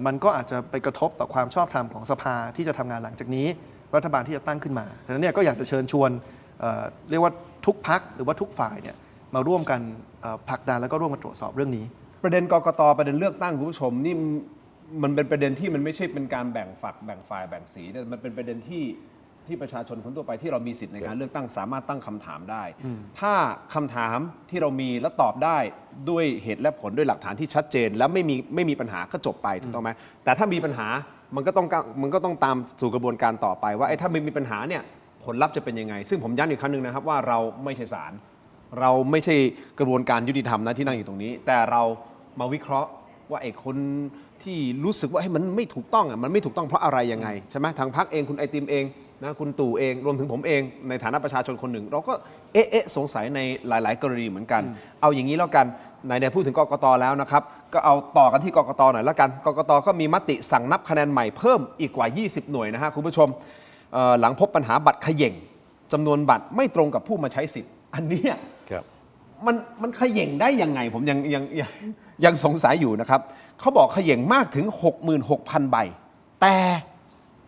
มันก็อาจจะไปกระทบต่อความชอบธรรมของสภาที่จะทำงานหลังจากนี้รัฐบาลที่จะตั้งขึ้นมาดังนั้นเนี่ยก็อยากจะเชิญชวนเรียกว่าทุกพรรคหรือว่าทุกฝ่ายเนี่ยมาร่วมกันผลักดันแล้วก็ร่วมกันตรวจสอบเรื่องนี้ประเด็นกกต.ประเด็นเลือกตั้งคุณผู้ชมนี่มันเป็นประเด็นที่มันไม่ใช่เป็นการแบ่งฝักแบ่งฝ่ายแบ่งสีแต่มันเป็นประเด็นที่ประชาชนคนทั่วไปที่เรามีสิทธิ์ในการเลือกตั้งสามารถตั้งคำถามได้ถ้าคำถามที่เรามีและตอบได้ด้วยเหตุและผลด้วยหลักฐานที่ชัดเจนแล้วไม่มีปัญหาก็จบไปถูกต้องไหมแต่ถ้ามีปัญหามันก็ต้องตามสู่กระบวนการต่อไปว่าถ้าไม่มีปัญหาเนี่ยผลลัพธ์จะเป็นยังไงซึ่งผมย้ำอีกครั้งหนึ่งนะครับว่าเราไม่ใช่ศาลเราไม่ใช่กระบวนการยุติธรรมนะที่นั่งอยู่ตรงนี้แต่เรามาวิเคราะห์ว่าไอ้คนที่รู้สึกว่ามันไม่ถูกต้องมันไม่ถูกต้องเพราะอะไรยังไงใช่ไหมทางพรรคเองคุณไอติมเองนะคุณตู่เองรวมถึงผมเองในฐานะประชาชนคนหนึ่งเราก็สงสัยในหลายๆกรณีเหมือนกันเอาอย่างนี้แล้วกันไหนพูดถึงกกต.แล้วนะครับก็เอาต่อกันที่กกต.หน่อยแล้วกันกกต.ก็มีมติสั่งนับคะแนนใหม่เพิ่มอีกกว่า20หน่วยนะฮะคุณผู้ชมหลังพบปัญหาบัตรเขย่งจำนวนบัตรไม่ตรงกับผู้มาใช้สิทธิ์อันนี้มันเขย่งได้ยังไงผมยังสงสัยอยู่นะครับเขาบอกเขย่งมากถึง 66,000 ใบแต่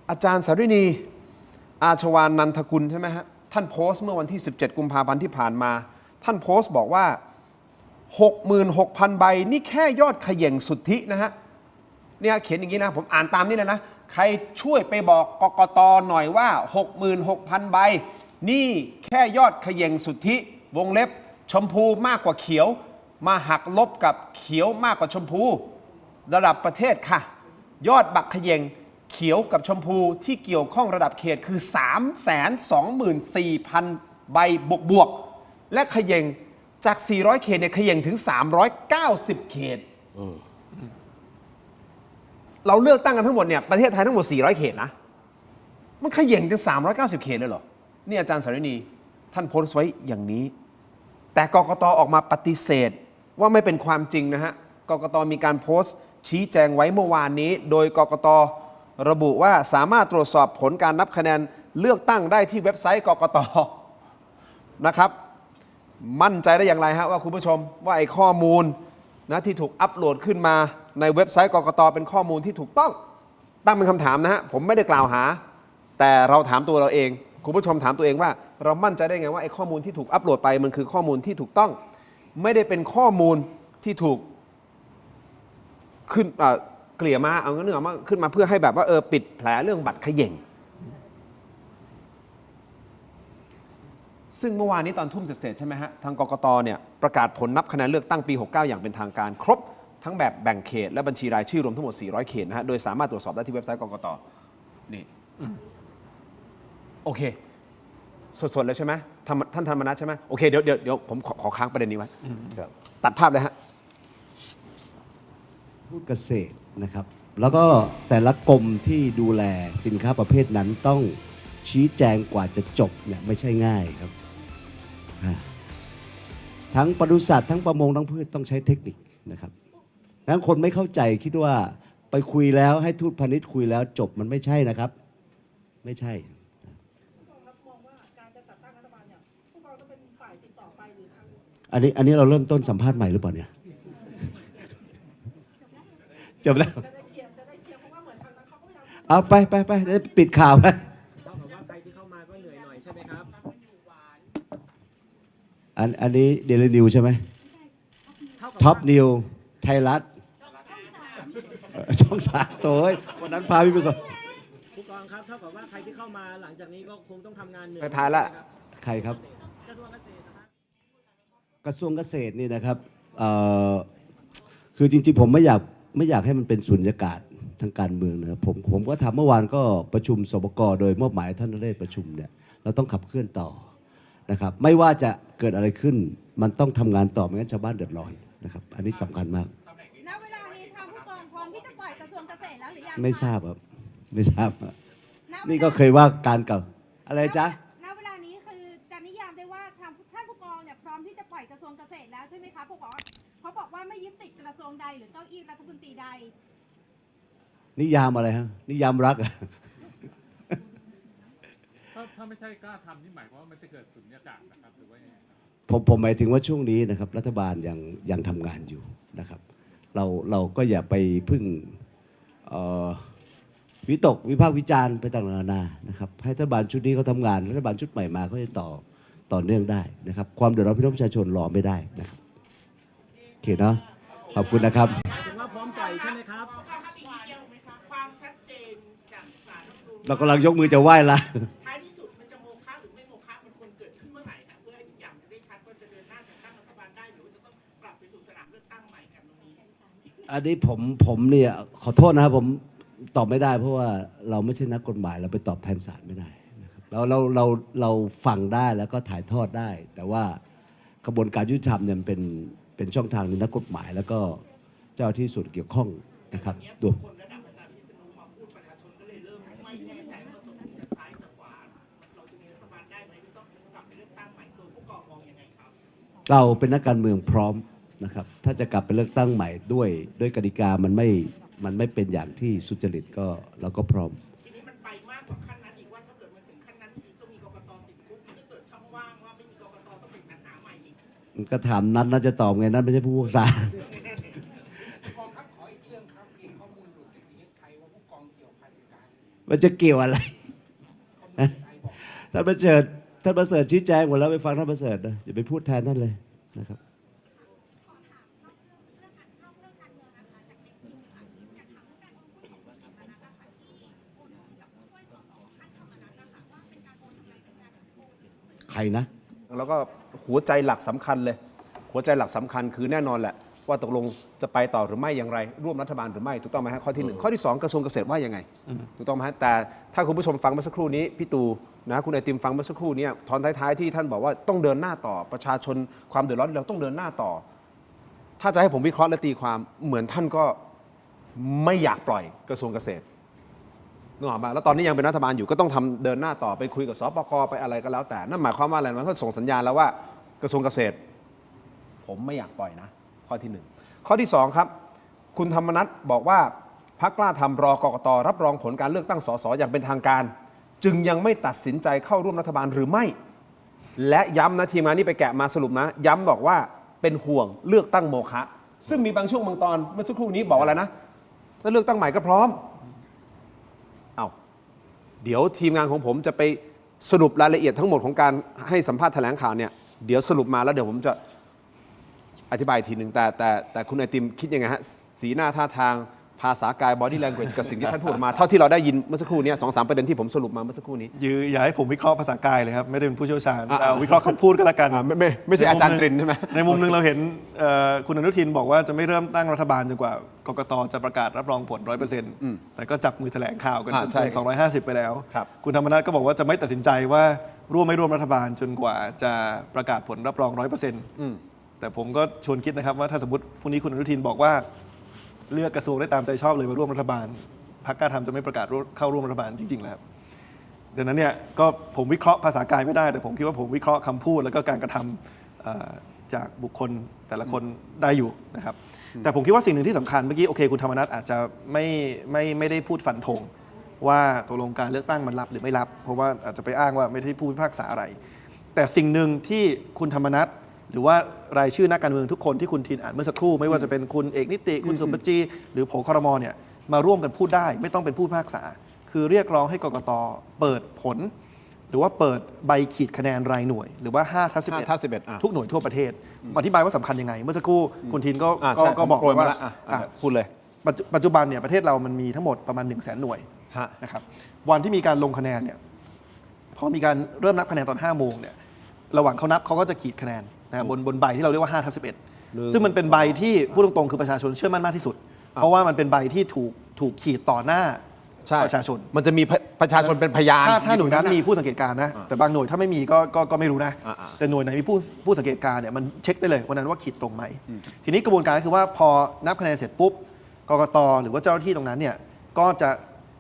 อาจารย์สรินีอาชวานันทกุลใช่ไหมฮะท่านโพสต์เมื่อวันที่17กุมภาพันธ์ที่ผ่านมาท่านโพสต์บอกว่า 66,000 ใบนี่แค่ยอดเขย่งสุทธินะฮะเนี่ยเขียนอย่างนี้นะผมอ่านตามนี่เลยนะใครช่วยไปบอกกกต.หน่อยว่า 66,000 ใบนี่แค่ยอดเขย่งสุทธิวงเล็บชมพูมากกว่าเขียวมาหักลบกับเขียวมากกว่าชมพูระดับประเทศค่ะยอดบัตรเขย่งเขียวกับชมพูที่เกี่ยวข้องระดับเขตคือ 324,000 ใบบวกและเขย่งจาก400เขตเนี่ยเขย่งถึง390เขตเราเลือกตั้งกันทั้งหมดเนี่ยประเทศไทยทั้งหมด400เขตนะมันเขย่งถึง390เขตเลยเหรอนี่อาจารย์สรินีท่านโพสต์ไว้อย่างนี้แต่กกต.ออกมาปฏิเสธว่าไม่เป็นความจริงนะฮะกกต.มีการโพสต์ชี้แจงไว้เมื่อวานนี้โดยกกต.ระบุว่าสามารถตรวจสอบผลการนับคะแนนเลือกตั้งได้ที่เว็บไซต์กกต.นะครับมั่นใจได้อย่างไรฮะว่าคุณผู้ชมว่าไอ้ข้อมูลนะที่ถูกอัปโหลดขึ้นมาในเว็บไซต์กกต.เป็นข้อมูลที่ถูกต้องตั้งเป็นคำถามนะฮะผมไม่ได้กล่าวหาแต่เราถามตัวเราเองคุณผู้ชมถามตัวเองว่าเรามั่นใจได้ไงว่าไอ้ข้อมูลที่ถูกอัปโหลดไปมันคือข้อมูลที่ถูกต้องไม่ได้เป็นข้อมูลที่ถูกขึ้นเกลี่ยมาเอาเนื้อมาขึ้นมาเพื่อให้แบบว่าปิดแผลเรื่องบัตรเขย่งซึ่งเมื่อวานนี้ตอนทุ่มเสร็จใช่ไหมฮะทางกกตเนี่ยประกาศผลนับคะแนนเลือกตั้งปี69อย่างเป็นทางการครบทั้งแบบแบ่งเขตและบัญชีรายชื่อรวมทั้งหมด400เขตนะฮะโดยสามารถตรวจสอบได้ที่เว็บไซต์กกตนี่โอเคสดๆเลยใช่ไหมท่านธรรมนัสใช่ไหมโอเคเดี๋ยวผมขอค้างประเด็นนี้ไว้ตัดภาพเลยฮะพูดเกษตรนะครับแล้วก็แต่ละกรมที่ดูแลสินค้าประเภทนั้นต้องชี้แจงกว่าจะจบเนี่ยไม่ใช่ง่ายครับทั้งปศุสัตว์ทั้งประมงทั้งพืชต้องใช้เทคนิคนะครับงั้นคนไม่เข้าใจคิดว่าไปคุยแล้วให้ทูตพาณิชย์คุยแล้วจบมันไม่ใช่นะครับไม่ใช่ อันนี้เราเริ่มต้นสัมภาษณ์ใหม่หรือเปล่าเนี่ยจบแล้วเอาไปได้ปิดข่าวไปอันนี้เดลินิวใช่ไหมท็อปนิวไทยรัฐช่อง3ตัววันนั้นพาพี่ไปสอนผู้กองครับเท่ากับว่าใครที่เข้ามาหลังจากนี้ก็คงต้องทำงานเหนื่อย ไปทายละใครครับกระทรวงเกษตรนี่นะครับคือจริงๆผมไม่อยากให้มันเป็นสุญญากาศทางการเมืองนะครับผมก็ทำเมื่อวานก็ประชุมสบกโดยมอบหมายท่านนเรศประชุมเนี่ยเราต้องขับเคลื่อนต่อนะครับไม่ว่าจะเกิดอะไรขึ้นมันต้องทำงานต่อไม่งั้นชาวบ้านเดือดร้อนนะครับอันนี้สำคัญมากณเวลานี้ทางผู้กองพร้อมที่จะปล่อยกระทรวงเกษตรแล้วหรือยัง ไม่ทราบครับไม่ทราบนี่ก็เคยว่าการเก่าอะไรจ๊ะณเวลานี้คือจะนิยามได้ว่าทางท่านผู้กองเนี่ยพร้อมที่จะปล่อยกระทรวงเกษตรแล้วใช่ไหมคะเขาบอกว่าไม่ยึดติดกระทรวงใดหรือเก้าอี้รัฐมนตรีใดนิยามอะไรฮะนิยามรักอะถ้าไม่ใช่กล้าทำนี่หมายความว่ามันจะเกิดสุญญากาศนะครับหรือว่ายังไงผมหมายถึงว่าช่วงนี้นะครับรัฐบาลยังทำงานอยู่นะครับเราก็อย่าไปพึ่งวิตกวิพากษ์วิจารณ์ไปต่างๆนานานะครับให้รัฐบาลชุดนี้เขาทำงานรัฐบาลชุดใหม่มาเขาจะต่อเนื่องได้นะครับความเดือดร้อนพี่น้องประชาชนรอไม่ได้นะครับโอเคเนาะขอบคุณนะครับถึงว่าพร้อมปล่อยใช่ไหมครับความชัดเจนจากศาลรัฐธรรมนูญเรากำลังยกมือจะไหว้ละท้ายที่สุดมันจะโมฆะหรือไม่โมฆะมันควรเกิดขึ้นเมื่อไหร่ครับเพื่อให้ทุกอย่างจะได้ชัดว่าจะเดินหน้าจัดตั้งรัฐบาลได้หรือว่าจะต้องกลับไปสู่สนามเลือกตั้งใหม่กันตรงนี้อันนี้ผมเนี่ยขอโทษนะครับผมตอบไม่ได้เพราะว่าเราไม่ใช่นักกฎหมายเราไปตอบแทนศาลไม่ได้นะครับเราฟังได้แล้วก็ถ่ายทอดได้แต่ว่ากระบวนการยุติธรรมเนี่ยเป็นช่องทางในนักกฎหมายแล้วก็เจ้าที่ส่วนเกี่ยวข้องนะครับตัวเราเป็นนักการเมืองพร้อมนะครับถ้าจะกลับไปเลือกตั้งใหม่ด้วยกติกามันไม่เป็นอย่างที่สุจริตก็เราก็พร้อมทีนี้มันไปมากกว่าขั้นนั้นอีกว่าถ้าเกิดมันถึงขั้นนั้นอีกต้องมีกกตติดคุกมันจะเกิดช่องว่างว่าไม่มีกกตต้องไปสรรหาใหม่อีกมันก็ถามนัทน่าจะตอบไงนัทไม่ใช่ผู้พิพากษาขออีกเรื่องครับมีข้อมูลหลุดจากนี้ใครว่าผู้กองเกี่ยวพันกันมันจะเกี่ยวอะไรท่านประเสริฐชี้แจงหมดแล้วไปฟังท่านประเสริฐนะอย่าไปพูดแทนท่านเลยนะครับใครนะแล้วก็หัวใจหลักสำคัญเลยหัวใจหลักสำคัญคือแน่นอนแหละว่าตกลงจะไปต่อหรือไม่อย่างไรร่วมรัฐบาลหรือไม่ถูกต้องไหมฮะข้อที่1ข้อที่2กระทรวงเกษตรว่ายังไงถูกต้องไหมฮะแต่ถ้าคุณผู้ชมฟังเมื่อสักครู่นี้พี่ตูนะคุณไอติมฟังเมื่อสักครู่นี้ตอนท้ายๆที่ท่านบอกว่าต้องเดินหน้าต่อประชาชนความเดือดร้อนเราต้องเดินหน้าต่อถ้าจะให้ผมวิเคราะห์และตีความเหมือนท่านก็ไม่อยากปล่อยกระทรวงเกษตรนึกออกมาแล้วตอนนี้ยังเป็นรัฐบาลอยู่ก็ต้องทำเดินหน้าต่อไปคุยกับสปก.ไปอะไรก็แล้วแต่นั่นหมายความว่าอะไรมันก็ส่งสัญญาณแล้วว่ากระทรวงเกษตรผมไม่อยากปล่อยนะข้อที่1ข้อที่2ครับคุณธรรมนัสบอกว่าพรรคกล้าทำรอกกต.รับรองผลการเลือกตั้งสสอย่างเป็นทางการจึงยังไม่ตัดสินใจเข้าร่วมรัฐบาลหรือไม่และย้ำนะทีมงานนี้ไปแกะมาสรุปนะย้ำบอกว่าเป็นห่วงเลือกตั้งโมฆะซึ่งมีบางช่วงบางตอนเมื่อสักครู่นี้บอกอะไรนะถ้าเลือกตั้งใหม่ก็พร้อมเดี๋ยวทีมงานของผมจะไปสรุปรายละเอียดทั้งหมดของการให้สัมภาษณ์แถลงข่าวเนี่ยเดี๋ยวสรุปมาแล้วเดี๋ยวผมจะอธิบายทีหนึ่งแต่คุณไอติมคิดยังไงฮะสีหน้าท่าทางภาษากาย body language กับสิ่งที่ท่านพูดมาเท่าที่เราได้ยินเมื่อสักครู่นี้ 2-3 ประเด็นที่ผมสรุปมาเมื่อสักครู่นี้อย่าให้ผมวิเคราะห์ภาษากายเลยครับไม่ได้เป็นผู้เชี่ยวชาญวิเคราะห์คำพูดก็แล้วกันไม่ใช่อาจารย์ตรินใช่ไหมในมุมนึงเราเห็นคุณอนุทินบอกว่าจะไม่เริ่มตั้งรัฐบาลจนกว่ากกตจะประกาศรับรองผล 100% แต่ก็จับมือแถลงข่าวกันจนถึง250ไปแล้วคุณธรรมนัสก็บอกว่าจะไม่ตัดสินใจว่าร่วมไม่ร่วมรัฐบาลจนกว่าจะประกาศผลรับรอง 100% แต่ผมก็ชวนคิดนะครับว่าถ้าสมมติพรุ่งนี้คุณอนุทินบอกว่าเลือกกระทรวงได้ตามใจชอบเลยมาร่วมรัฐบาลพรรคกล้าทำจะไม่ประกาศเข้าร่วมรัฐบาลจริงๆแล้วดังนั้นเนี่ยก็ผมวิเคราะห์ภาษากายไม่ได้แต่ผมคิดว่าผมวิเคราะห์คำพูดแล้วก็การกระทำจากบุคคลแต่ละคนได้อยู่นะครับแต่ผมคิดว่าสิ่งหนึ่งที่สำคัญเมื่อกี้โอเคคุณธรรมนัสอาจจะไม่ได้พูดฟันธงว่าตกลงการเลือกตั้งมันรับหรือไม่รับเพราะว่าอาจจะไปอ้างว่าไม่ได้ผู้พิพากษาอะไรแต่สิ่งหนึ่งที่คุณธรรมนัส หรือว่ารายชื่อนักการเมืองทุกคนที่คุณทินอ่านเมื่อสักครู่ไม่ว่าจะเป็นคุณเอกนิติคุณสุปจีหรือโผครมเนี่ยมาร่วมกันพูดได้ไม่ต้องเป็นผู้พิพากษาคือเรียกร้องให้กกตเปิดผลหรือว่าเปิดใบขีดคะแนนรายหน่วยหรือว่า5/11ทุกหน่วยทั่วประเทศอธิบายว่าสำคัญยังไงเมื่อสักครู่คุณทินก็บอกว่าพูดเลยปัจจุบันเนี่ยประเทศเรามันมีทั้งหมดประมาณ 100,000 หน่วยนะครับวันที่มีการลงคะแนนเนี่ยพอมีการเริ่มนับคะแนนตอน 5 โมงเนี่ยระหว่างเขานับเขาก็จะขีดคะแนนนะบนใบที่เราเรียกว่า5/11ซึ่งมันเป็นใบที่พูดตรงๆคือประชาชนเชื่อมั่นมากที่สุดเพราะว่ามันเป็นใบที่ถูกขีดต่อหน้าประชาชนมันจะมีประชาชนเป็นพยานถ้าหน่วยนั้นมีผู้สังเกตการณ์นะแต่บางหน่วยถ้าไม่มีก็ไม่รู้นะแต่หน่วยไหนมีผู้สังเกตการณ์เนี่ยมันเช็คได้เลยวันนั้นว่าขีดตรงไหมทีนี้กระบวนการก็คือว่าพอนับคะแนนเสร็จปุ๊บกกต.หรือว่าเจ้าหน้าที่ตรงนั้นเนี่ยก็จะ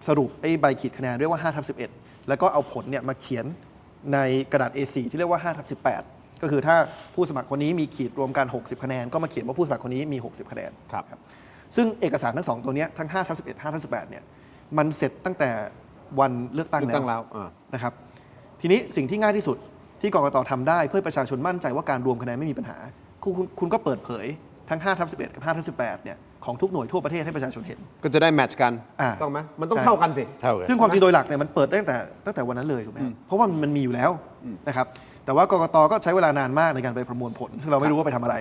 สรุปไอ้ใบขีดคะแนนเรียกว่า5/11แล้วก็เอาผลเนี่ยมาเขียนในกระดาษ A4 ที่เรียกว่า5/18ก็คือถ้าผู้สมัครคนนี้มีขีดรวมกัน60คะแนนก็มาเขียนว่าผู้สมัครคนนี้มี60คะแนนครับซึ่งเอกสารทั้ง2ตัวนี้ทั้ง5/11 5/18เนี่ยมันเสร็จตั้งแต่วันเลือกตั้งแล้วนะครับทีนี้สิ่งที่ง่ายที่สุดที่กกต.ทำได้เพื่อประชาชนมั่นใจว่าการรวมคะแนนไม่มีปัญหาคุณก็เปิดเผยทั้ง5/11กับ5/18เนี่ยของทุกหน่วยทั่วประเทศให้ประชาชนเห็นก็จะได้แมทช์กันต้องไหมมันต้องเท่ากันสิซึ่งความจริงโดยหลักเนี่ยมันเปิดตั้งแต่วันนั้นเลยถูกไหมเพราะว่ามันมีอยู่แล้วนะครับแต่ว่ากกต.ก็ใช้เวลานานมากในการไปประมวลผลซึ่งเราไม่รู้ว่าไปทำอะไร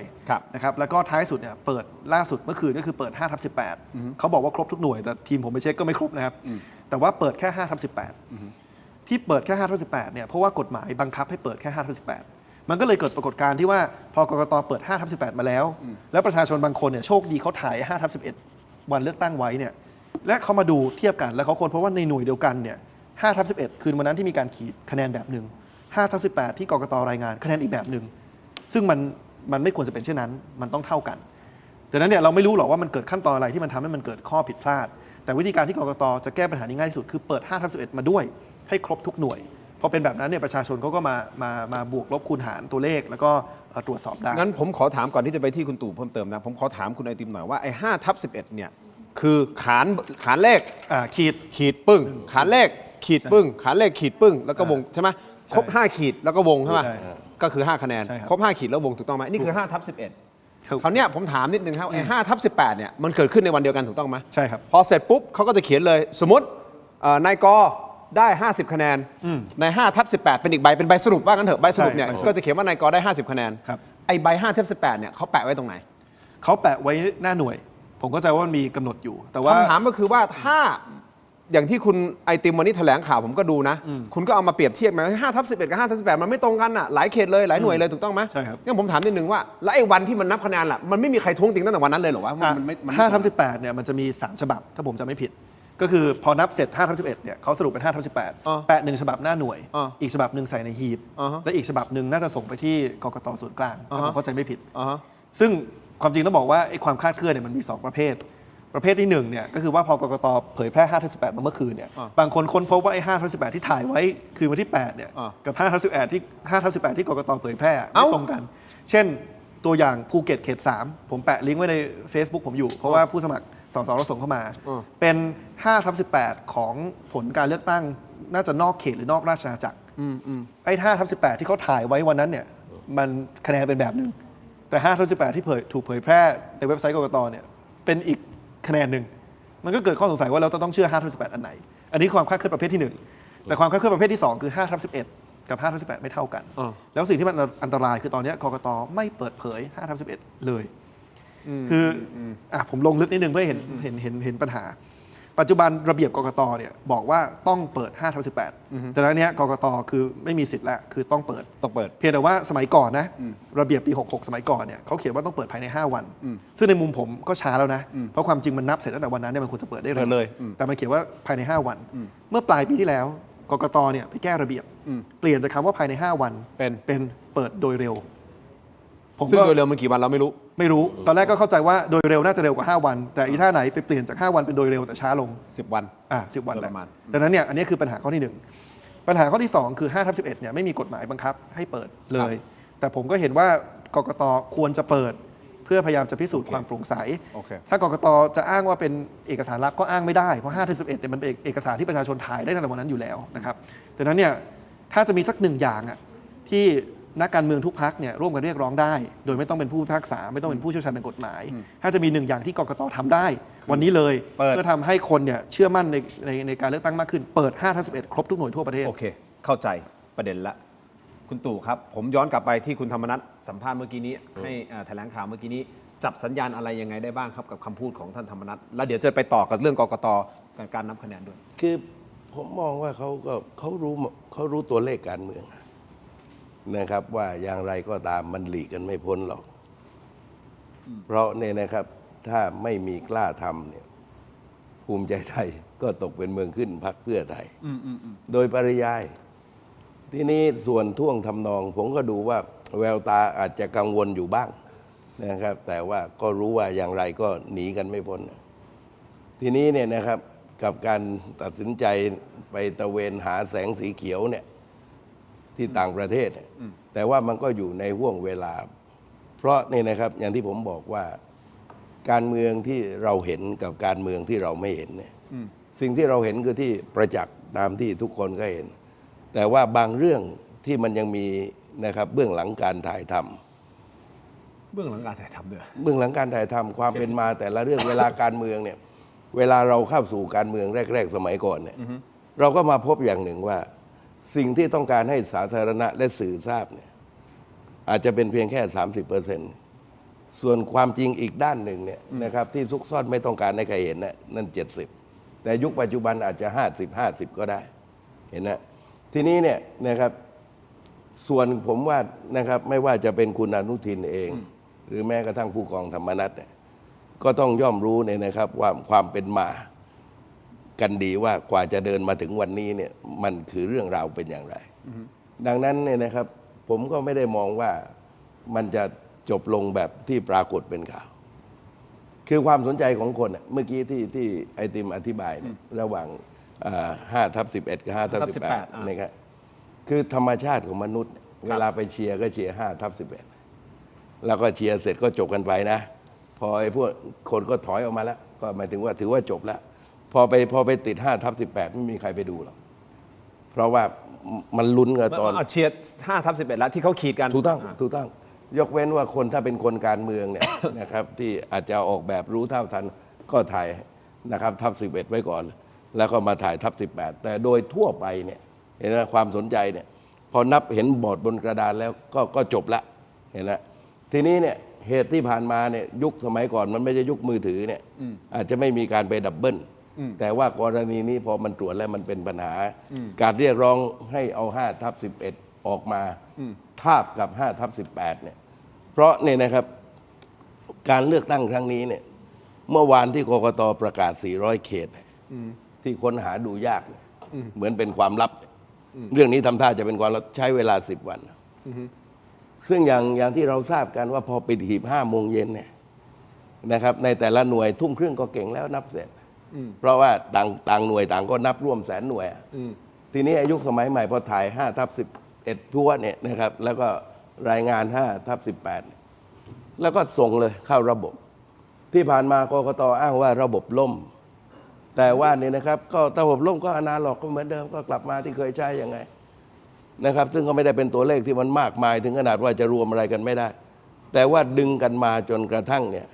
นะครับแล้วก็ท้ายสุดเนี่ยเปิดล่าสุดเมื่อคืนก็คือเปิด5/18เขาบอกว่าครบทุกหน่วยแต่ทีมผมไปเช็คก็ไม่ครบนะครับแต่ว่าเปิดแค่5/18ที่เปิดแค่5/18เนี่ยเพราะว่ากฎหมายบังคับให้เปิดแค่5/18มันก็เลยเกิดปรากฏการณ์ที่ว่าพอกกต.เปิด5/18มาแล้วแล้วประชาชนบางคนเนี่ยโชคดีเขาถ่าย5/11วันเลือกตั้งไว้เนี่ยและเขามาดูเทียบกันแล้วเขาคนเพราะว่าในหน่วยเดียวกันเนี่ย5/11คืนวันนั้นที่มีการขีดคะแนนแบบหนึ่ง5/18ที่กกต.รายงานคะแนนอีกแบบหนึ่งซึ่งมันไม่ควรจะเป็นเช่นนั้นมันต้องเท่ากันดังนั้นเนี่ยเราไม่รู้หรอกว่ามันเกิดขั้นตอนอะไรที่มันทำให้มันเกิดข้อผิดพลาดแต่วิธีการที่กกต.จะแก้ปัญหานี้ง่ายที่สุดคือเปิด5/11มาด้วยให้ครบทุกหน่วยพอเป็นแบบนั้นเนี่ยประชาชนเขาก็มาบวกลบคูณหารตัวเลขแล้วก็ตรวจสอบได้งั้นผมขอถามก่อนที่จะไปที่คุณตู่เพิ่มเติมนะผมขอถามคุณไอติมหน่อยว่าไอ้5/11เนี่ยคือขานเลขขีดปึ้งขานเลขขีดปึ้งขานเลขขีดปึ้งแล้วก็วงใช่ไหมครบ5ขีดแล้วก็วงใช่ไหมก็คือ5คะแนนครบ5ขีดแล้ววงถูกต้องไหมนี่คือ5/11คราวนี้ผมถามนิดนึงครับไอ้5/18เนี่ยมันเกิดขึ้นในวันเดียวกันถูกต้องไหมใช่ครับพอเสร็จปุ๊บเขาก็จะเขียนเลยสมมตินายกได้50คะแนนใน5/18เป็นอีกใบเป็นใบสรุปว่ากันเถอะใบสรุปเนี่ยก็จะเขียนว่านายกได้50คะแนนไอ้ใบ5/18เนี่ยเขาแปะไว้ตรงไหนเขาแปะไว้หน้าหน่วยผมก็ใจว่ามันมีกำหนดอยู่แต่ว่าคำถามก็คือว่าถ้าอย่างที่คุณไอติมวันนี้แถลงข่าวผมก็ดูนะคุณก็เอามาเปรียบเทียบมา5/11กับ5/18มันไม่ตรงกันอ่ะหลายเขตเลยหลายหน่วยเลยถูกต้องไหมใช่ครับงั้นผมถามนิดนึงว่าแล้วไอ้วันที่มันนับคะแนนล่ะมันไม่มีใครท้วงติงตั้งแต่วันนั้นเลยหรอวะ5/18เนี่ยมันจะมี3ฉบับถ้าผมจำไม่ผิดก็คือพอนับเสร็จ5/11เนี่ยเขาสรุปเป็น5/18แปะ1ฉบับหน้าหน่วยอีกฉบับหนึ่งใส่ในฮีบและอีกฉบับหนึ่งน่าจะส่งไปที่กกต.ส่วนกลางถ้าผมเข้าใจไม่ผิดซึ่งความจริงต้องบอกว่าไอ้ความคลาดเคลื่อนเนี่ยมันมี2ประเภทที่1เนี่ยก็คือว่าพอกกต.เผยแพร่5/18มาเมื่อคืนเนี่ยบางคนค้นพบว่าไอ้5/18ที่ถ่ายไว้คืนวันที่8เนี่ยกับ5/18ที่กกต.เผยแพร่ไม่ตรงกันเช่นตัวอย่างภูเก็ตเขต3ผมแปะลิงก์ไว้ใน Facebook ผมอยู่เพราะว่าผู้สมัครสสเราส่งเข้ามาเป็น5/18ของผลการเลือกตั้งน่าจะนอกเขตหรือนอกราชอาณาจักรไอ้5/18ที่เขาถ่ายไว้วันนั้นเนี่ยมันคะแนนเป็นแบบนึงแต่5/18ที่ถูกเผยแพร่ในเว็บไซต์กกต.เนี่ยเป็นอีกคะแนนหนึ่งมันก็เกิดข้อสงสัยว่าเราต้องเชื่อ5/18อันไหนอันนี้ความคลาดเคลื่อนประเภทที่1แต่ความคลาดเคลื่อนประเภทที่2คือ5/11กับ5/18ไม่เท่ากันแล้วสิ่งที่มันอันตรายคือตอนนี้กกต.ไม่เปิดเผย5/11เลยคือผมลงลึกนิดนึงเพื่อเห็นปัญหาปัจจุบันระเบียบกกต.เนี่ยบอกว่าต้องเปิด5/18แต่แล้วเนี้ยกกต.คือไม่มีสิทธิ์แล้วคือต้องเปิดเพียงแต่ว่าสมัยก่อนนะระเบียบปี66สมัยก่อนเนี่ยเขาเขียนว่าต้องเปิดภายใน5วันซึ่งในมุมผมก็ช้าแล้วนะเพราะความจริงมันนับเสร็จตั้งแต่วันนั้นเนี่ยมันควรจะเปิดได้เลยแต่มันเขียนว่าภายใน5วันเมื่อปลายปีที่แล้วกกต.เนี่ยไปแก้ระเบียบเปลี่ยนจากคำว่าภายใน5วันเป็นเปิดโดยเร็วซึ่งโดยเร็วมันกี่วันเราไม่รู้ตอนแรกก็เข้าใจว่าโดยเร็วน่าจะเร็วกว่า5วันแต่อีท่าไหนไปเปลี่ยนจาก5วันเป็นโดยเร็วแต่ช้าลง10วัน10วันแล้วดังนั้นเนี่ยอันนี้คือปัญหาข้อที่1ปัญหาข้อที่2คือ5/11เนี่ยไม่มีกฎหมายบังคับให้เปิดเลยแต่ผมก็เห็นว่ากกต.ควรจะเปิดเพื่อพยายามจะพิสูจน์ความโปร่งใสถ้ากกต.จะอ้างว่าเป็นเอกสารลับก็อ้างไม่ได้เพราะ5/11เนี่ยมันเป็นเอกสารที่ประชาชนถ่ายได้ตั้งแต่วันนั้นอยู่แล้วนะครับดังนั้นเนี่ยถ้าจะมีสัก1อย่างที่ นักการเมืองทุกพรรคเนี่ยร่วมกันเรียกร้องได้ โดยไม่ต้องเป็นผู้พิพากษาไม่ต้องเป็นผู้เชี่ยวชาญทางกฎหมาย ถ้าจะมีหนึ่งอย่างที่กกตทำได้ วันนี้เลยเพื่อทำให้คนเนี่ยเชื่อมั่นในการเลือกตั้งมากขึ้น เปิด5/11ครบทุกหน่วยทั่วประเทศ โอเคเข้าใจประเด็นละคุณตู่ครับผมย้อนกลับไปที่คุณธรรมนัสสัมภาษณ์เมื่อกี้นี้ให้แถลงข่าวเมื่อกี้นี้จับสัญญาณอะไรยังไงได้บ้างครับกับคำพูดของท่านธรรมนัสแล้วเดี๋ยวจะไปต่อกับเรื่องกกตการนับคะแนนด้วยคือผมมองว่าเขารู้ตัวเลขการเมืองนะครับว่าอย่างไรก็ตามมันหลีกกันไม่พ้นหรอกเพราะเนี่ยนะครับถ้าไม่มีกล้าทำเนี่ยภูมิใจไทยก็ตกเป็นเมืองขึ้นพรรคเพื่อไทยโดยปริยายทีนี้ส่วนท่วงทำนองผมก็ดูว่าแววตาอาจจะกังวลอยู่บ้างนะครับแต่ว่าก็รู้ว่าอย่างไรก็หนีกันไม่พ้นทีนี้เนี่ยนะครับกับการตัดสินใจไปตะเวนหาแสงสีเขียวเนี่ยที่ต่างประเทศแต่ว่ามันก็อยู่ในห่วงเวลาเพราะนี่นะครับอย่างที่ผมบอกว่าการเมืองที่เราเห็นกับการเมืองที่เราไม่เห็นเนี่ยสิ่งที่เราเห็นคือที่ประจักษ์ตามที่ทุกคนก็เห็นแต่ว่าบางเรื่องที่มันยังมีนะครับเบื้องหลังการถ่ายทำเบื้องหลังการถ่ายทำด้วยเบื้องหลังการถ่ายทำความเป็นมาแต่ละเรื่องเวลาการเมืองเนี่ยเวลาเราเข้าสู่การเมืองแรกๆสมัยก่อนเนี่ยเราก็มาพบอย่างหนึ่งว่าสิ่งที่ต้องการให้สาธารณะและสื่อทราบเนี่ยอาจจะเป็นเพียงแค่ 30%ส่วนความจริงอีกด้านหนึ่งเนี่ยนะครับที่ซุกซ่อนไม่ต้องการให้ใครเห็นนั่น 70แต่ยุคปัจจุบันอาจจะ 50 ก็ได้เห็นนะทีนี้เนี่ยนะครับส่วนผมว่านะครับไม่ว่าจะเป็นคุณอนุทินเอง หรือแม้กระทั่งผู้กองธรรมนัสเนี่ยก็ต้องย่อมรู้เนี่ยนะครับว่าความเป็นมากันดีว่ากว่าจะเดินมาถึงวันนี้เนี่ยมันคือเรื่องราวเป็นอย่างไรดังนั้นเนี่ยนะครับผมก็ไม่ได้มองว่ามันจะจบลงแบบที่ปรากฏเป็นข่าวคือความสนใจของคนเมื่อกี้ที่ไอติมอธิบายเนี่ยระหว่าง5/11 กับ5/18นะครับคือธรรมชาติของมนุษย์เวลาไปเชียร์ก็เชียร์5/11แล้วก็เชียร์เสร็จก็จบกันไปนะพอไอ้พวกคนก็ถอยออกมาแล้วก็หมายถึงว่าถือว่าจบแล้วพอไปติด5/18ไม่มีใครไปดูหรอกเพราะว่ามันลุ้นกันตอนเชียร์5/11แล้วที่เขาขีดกันถูกต้องยกเว้นว่าคนถ้าเป็นคนการเมืองเนี่ย นะครับที่อาจจะออกแบบรู้เท่าทันก็ถ่ายนะครับ/11ไว้ก่อนแล้วก็มาถ่าย/18แต่โดยทั่วไปเนี่ยเห็นไหมความสนใจเนี่ยพอนับเห็นบอร์ดบนกระดานแล้วก็จบละเห็นไหมทีนี้เนี่ยเหตุที่ผ่านมาเนี่ยยุคสมัยก่อนมันไม่ใช่ยุคมือถือเนี่ยอาจจะไม่มีการไปดับเบิลแต่ว่ากรณีนี้พอมันตรวจแล้วมันเป็นปัญหาการเรียกร้องให้เอา5/11ออกมาทาบกับ5/18เนี่ยเพราะเนี่ยนะครับการเลือกตั้งครั้งนี้เนี่ยเมื่อวานที่กกตประกาศ400เขตที่ค้นหาดูยากเหมือนเป็นความลับเรื่องนี้ทำท่าจะเป็นความลับใช้เวลา10 วันซึ่งอย่างที่เราทราบกันว่าพอปิดหีบ5 โมงเย็นเนี่ยนะครับในแต่ละหน่วยทุ่มครึ่งก็เก่งแล้วนับเสร็จเพราะว่าต่างหน่วยต่างก็นับร่วมแสนหน่วยทีนี้อายุสมัยใหม่พอถ่าย5/11ทั่วเนี่ยนะครับแล้วก็รายงาน5/18แล้วก็ส่งเลยเข้าระบบที่ผ่านมากกต.อ้างว่าระบบล่มแต่ว่านี่นะครับก็ระบบล่มก็อนาล็อกก็เหมือนเดิมก็กลับมาที่เคยใช้ยังไงนะครับซึ่งก็ไม่ได้เป็นตัวเลขที่มันมากมายถึงขนาดว่าจะรวมอะไรกันไม่ได้แต่ว่าดึงกันมาจนกระทั่งเนี่ย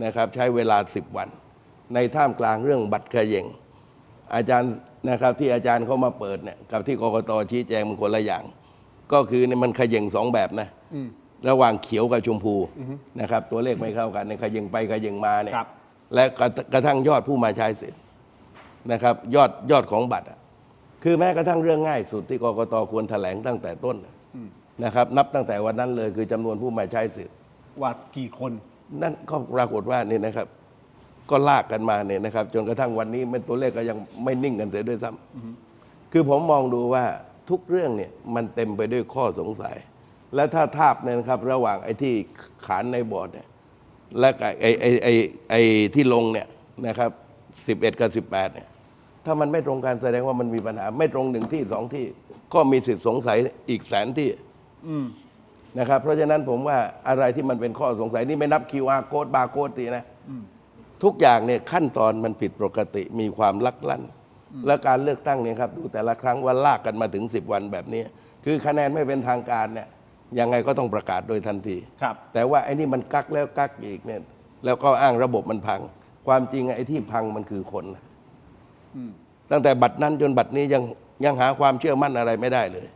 นะครับใช้เวลา10 วันในท่ามกลางเรื่องบัตรเขย่งอาจารย์นะครับที่อาจารย์เขามาเปิดเนี่ยกับที่กกต.ชี้แจงมันคนละอย่างก็คือเนี่ยมันเขย่ง2 แบบนะระหว่างเขียวกับชมพูนะครับตัวเลขไม่เข้ากันในเขย่งไปเขย่งมาเนี่ยและกระทั่งยอดผู้มาใช้สิทธิ์นะครับยอดของบัตรคือแม้กระทั่งเรื่องง่ายสุดที่กกต.ควรแถลงตั้งแต่ต้นนะครับนับตั้งแต่วันนั้นเลยคือจำนวนผู้มาใช้สิทธิ์ว่ากี่คนนั่นก็ปรากฏว่านี่นะครับก็ลากกันมาเนี่ยนะครับจนกระทั่งวันนี้เป็นตัวเลขก็ยังไม่นิ่งกันเสียด้วยซ้ำคือผมมองดูว่าทุกเรื่องเนี่ยมันเต็มไปด้วยข้อสงสัยและถ้าทาบเนี่ยนะครับระหว่างไอ้ที่ขานในบอร์ดเนี่ยและไอ้ที่ลงเนี่ยนะครับ11 กับ 18เนี่ยถ้ามันไม่ตรงกันแสดงว่ามันมีปัญหาไม่ตรง1 ที่ 2 ที่ก็มีสิทธิ์สงสัยอีกแสนที่นะครับเพราะฉะนั้นผมว่าอะไรที่มันเป็นข้อสงสัยนี่ไม่นับ QR code barcode ตีนะทุกอย่างเนี่ยขั้นตอนมันผิดปกติมีความลักลั่นและการเลือกตั้งเนี่ยครับดูแต่ละครั้งว่าลากกันมาถึง10 วันแบบนี้คือคะแนนไม่เป็นทางการเนี่ย ยังไงก็ต้องประกาศโดยทันที ครับ แต่ว่าไอ้นี่มันกักแล้วกักอีกเนี่ยแล้วก็อ้างระบบมันพัง ความจริงไอ้ที่พังมันคือคนนะตั้งแต่บัตรนั้นจนบัตรนี้ยังหาความเชื่อมั่นอะไรไม่ได้เลย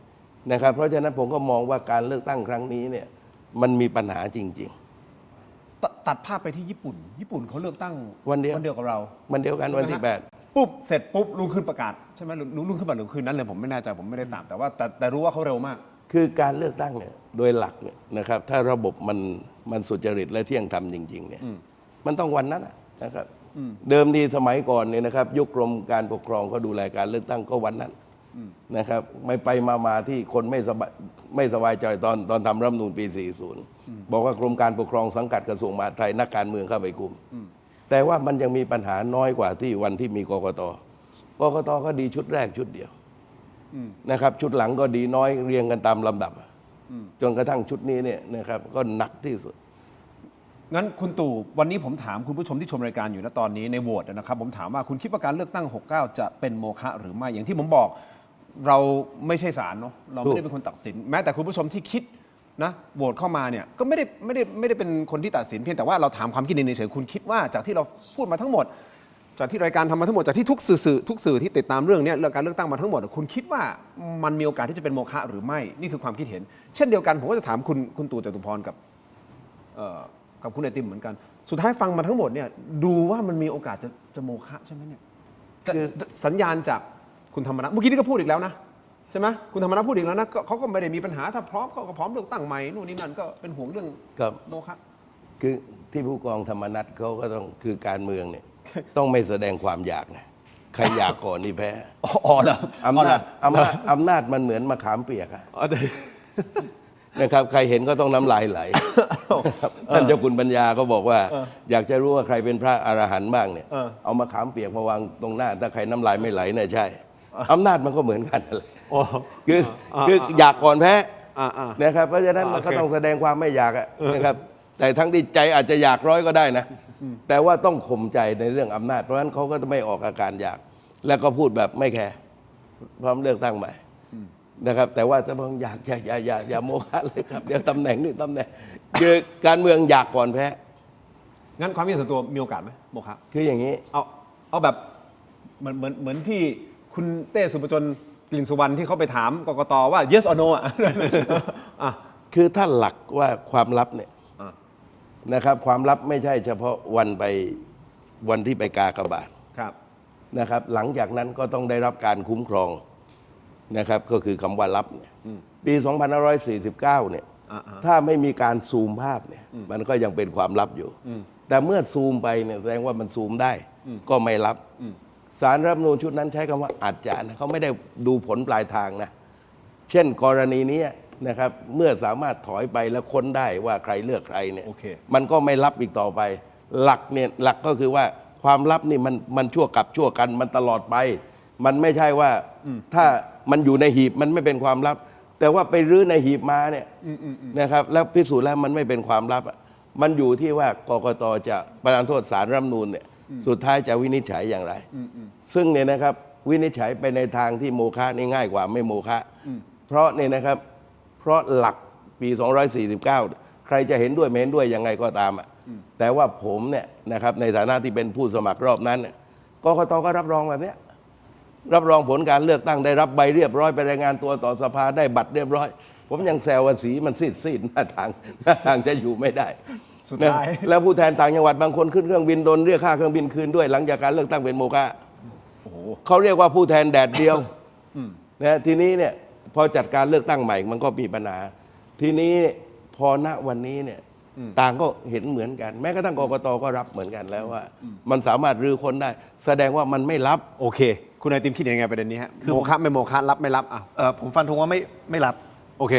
นะครับ เพราะฉะนั้นผมก็มองว่าการเลือกตั้งครั้งนี้เนี่ยมันมีปัญหาจริง ตัดภาพไปที่ญี่ปุ่นเขาเลือกตั้ง วันเดียว กับเรา ๆ มันเดียวกันวันที่ ปุ๊บเสร็จปุ๊บลุงขึ้นประกาศใช่ไหมลุงขึ้นประกาศหรือคืนนั้นเลยผมไม่แน่ใจผมไม่ได้ตามแต่รู้ว่าเขาเร็วมาก คือการเลือกตั้งเนี่ยโดยหลักเนี่ยนะครับถ้าระบบมันสุจริตและเที่ยงธรรมจริงๆเนี่ยมันต้องวันนั้นนะครับเดิมทีสมัยก่อนเนี่ยนะครับยุคกรมการปกครองก็ดูแลการเลือกตั้งก็วันนั้นนะครับไม่ไปมาที่คนไม่สบายใจตอนทำรัฐธรรมนูญปี 40 บอกว่ากรมการปกครองสังกัดกระทรวงมหาดไทยนักการเมืองเข้าไปคุมแต่ว่ามันยังมีปัญหาน้อยกว่าที่วันที่มีกกตก็ดีชุดแรกชุดเดียวนะครับชุดหลังก็ดีน้อยเรียงกันตามลำดับจนกระทั่งชุดนี้เนี่ยนะครับก็หนักที่สุด งั้นคุณตู่วันนี้ผมถามคุณผู้ชมที่ชมรายการอยู่ณตอนนี้ในโหวตนะครับผมถามว่าคุณคิดว่าการเลือกตั้ง 69 จะเป็นโมฆะหรือไม่อย่างที่ผมบอกเราไม่ใช่ศาลเนาะเราไม่ได้เป็นคนตัดสินแม้แต่คุณผู้ชมที่คิดนะโหวตเข้ามาเนี่ยก็ไม่ได้เป็นคนที่ตัดสินเพียงแต่ว่าเราถามความคิดเห็นเฉยๆคุณคิดว่าจากที่เราพูดมาทั้งหมดจากที่รายการทำมาทั้งหมดจากที่ทุกสื่อที่ติดตามเรื่องนี้เรื่องการเลือกตั้งมาทั้งหมดคุณคิดว่ามันมีโอกาสที่จะเป็นโมฆะหรือไม่นี่คือความคิดเห็นเช่นเดียวกันผมก็จะถามคุณตู่จตุพรกับคุณไอติมเหมือนกันสุดท้ายฟังมาทั้งหมดเนี่ยดูว่ามันมีโอกาสจะโมฆะใช่ไหมเนี่ยสัญญาณจากคุณธรรมนัสเมื่อกี้นี่ก็พูดอีกแล้วนะใช่ไหมคุณธรรมนัสพูดอีกแล้วนะเขาก็ไม่ได้มีปัญหาถ้าพร้อมก็พร้อมเลือกตั้งใหม่นู่นนี่นั่นก็เป็นห่วงเรื่องโมฆะ คือที่ผู้กองธรรมนัสเขาก็ต้องคือการเมืองเนี่ยต้องไม่แสดงความอยากนะใครอยากก่อนนี่แพ้อำนาจมันเหมือนมะขามเปียกนะครับใครเห็นก็ต้องน้ำลายไหลท่านเจ้าคุณปัญญาก็บอกว่าอยากจะรู้ว่าใครเป็นพระอรหันต์บ้างเนี่ยเอามะขามเปียกมาวางตรงหน้าถ้าใครน้ำลายไม่ไหลเนี่ยใช่อำนาจมันก็เหมือนกันเลยคืออยากก่อนแพ้นะครับเพราะฉะนั้นมันก็ต้องแสดงความไม่อยากนะครับแต่ทั้งที่ใจอาจจะอยากร้อยก็ได้นะแต่ว่าต้องข่มใจในเรื่องอำนาจเพราะฉะนั้นเขาก็จะไม่ออกอาการอยากแล้วก็พูดแบบไม่แคร์พร้อมเลือกตั้งใหม่นะครับแต่ว่าจะบอกอยากอย่าโมฆะเลยครับเดี๋ยวตำแหน่งนี่ตำแหน่งคือการเมืองอยากก่อนแพ้งั้นความคิดส่วนตัวมีโอกาสไหมโมฆะคืออย่างนี้เอาแบบเหมือนที่คุณเต้สุปจนกลิ่นสุวรรณที่เขาไปถามกกตว่า yes or no คือถ้าหลักว่าความลับเนี่ยนะครับความลับไม่ใช่เฉพาะวันที่ไปกากบาทนะครับหลังจากนั้นก็ต้องได้รับการคุ้มครองนะครับก็คือคำว่าลับเนี่ยปี 2549 เนี่ยถ้าไม่มีการซูมภาพเนี่ยมันก็ยังเป็นความลับอยู่แต่เมื่อซูมไปเนี่ยแสดงว่ามันซูมได้ก็ไม่ลับศาลรัฐธรรมนูญชุดนั้นใช้คำว่าอาจจะนะเขาไม่ได้ดูผลปลายทางนะเช่นกรณีนี้นะครับเมื่อสามารถถอยไปแล้วค้นได้ว่าใครเลือกใครเนี่ยมันก็ไม่ลับอีกต่อไปหลักก็คือว่าความลับนี่มันชั่วกับชั่วกันมันตลอดไปมันไม่ใช่ว่าถ้ามันอยู่ในหีบมันไม่เป็นความลับแต่ว่าไปรื้อในหีบมาเนี่ยนะครับแล้วพิสูจน์แล้วมันไม่เป็นความลับมันอยู่ที่ว่ากกตจะประทานโทษศาลรัฐธรรมนูญเนี่ยสุดท้ายจะวินิจฉัยอย่างไรซึ่งเนี่ยนะครับวินิจฉัยไปในทางที่โมฆะนี่ง่ายกว่าไม่โมฆะเพราะเนี่ยนะครับเพราะหลักปี 249 ใครจะเห็นด้วยไม่เห็นด้วยยังไงก็ตามแต่ว่าผมเนี่ยนะครับในฐานะที่เป็นผู้สมัครรอบนั้นเนี่ยกกตก็รับรองแบบนี้รับรองผลการเลือกตั้งได้รับใบเรียบร้อยไปรายงานตัวต่อสภาได้บัตรเรียบร้อยผมยังแซวว่าสีมันซีดหน้าทางจะอยู่ไม่ได้สุดท้ายแล้วผู้แทนต่างจังหวัดบางคนขึ้นเครื่องบินโดนเรียกค่าเครื่องบินคืนด้วยหลังจากการเลือกตั้งเป็นโมฆะเขาเรียกว่าผู้แทนแดดเดียวนะทีนี้เนี่ยพอจัดการเลือกตั้งใหม่มันก็มีปัญหาทีนี้พอณวันนี้เนี่ยต่างก็เห็นเหมือนกันแม้กระทั่งกกตก็รับเหมือนกันแล้วว่ามันสามารถรื้อค้นได้แสดงว่ามันไม่รับโอเคคุณไอติมคิดยังไงประเด็นนี้ฮะโมฆะไม่โมฆะรับไม่รับผมฟันธงว่าไม่รับโอเค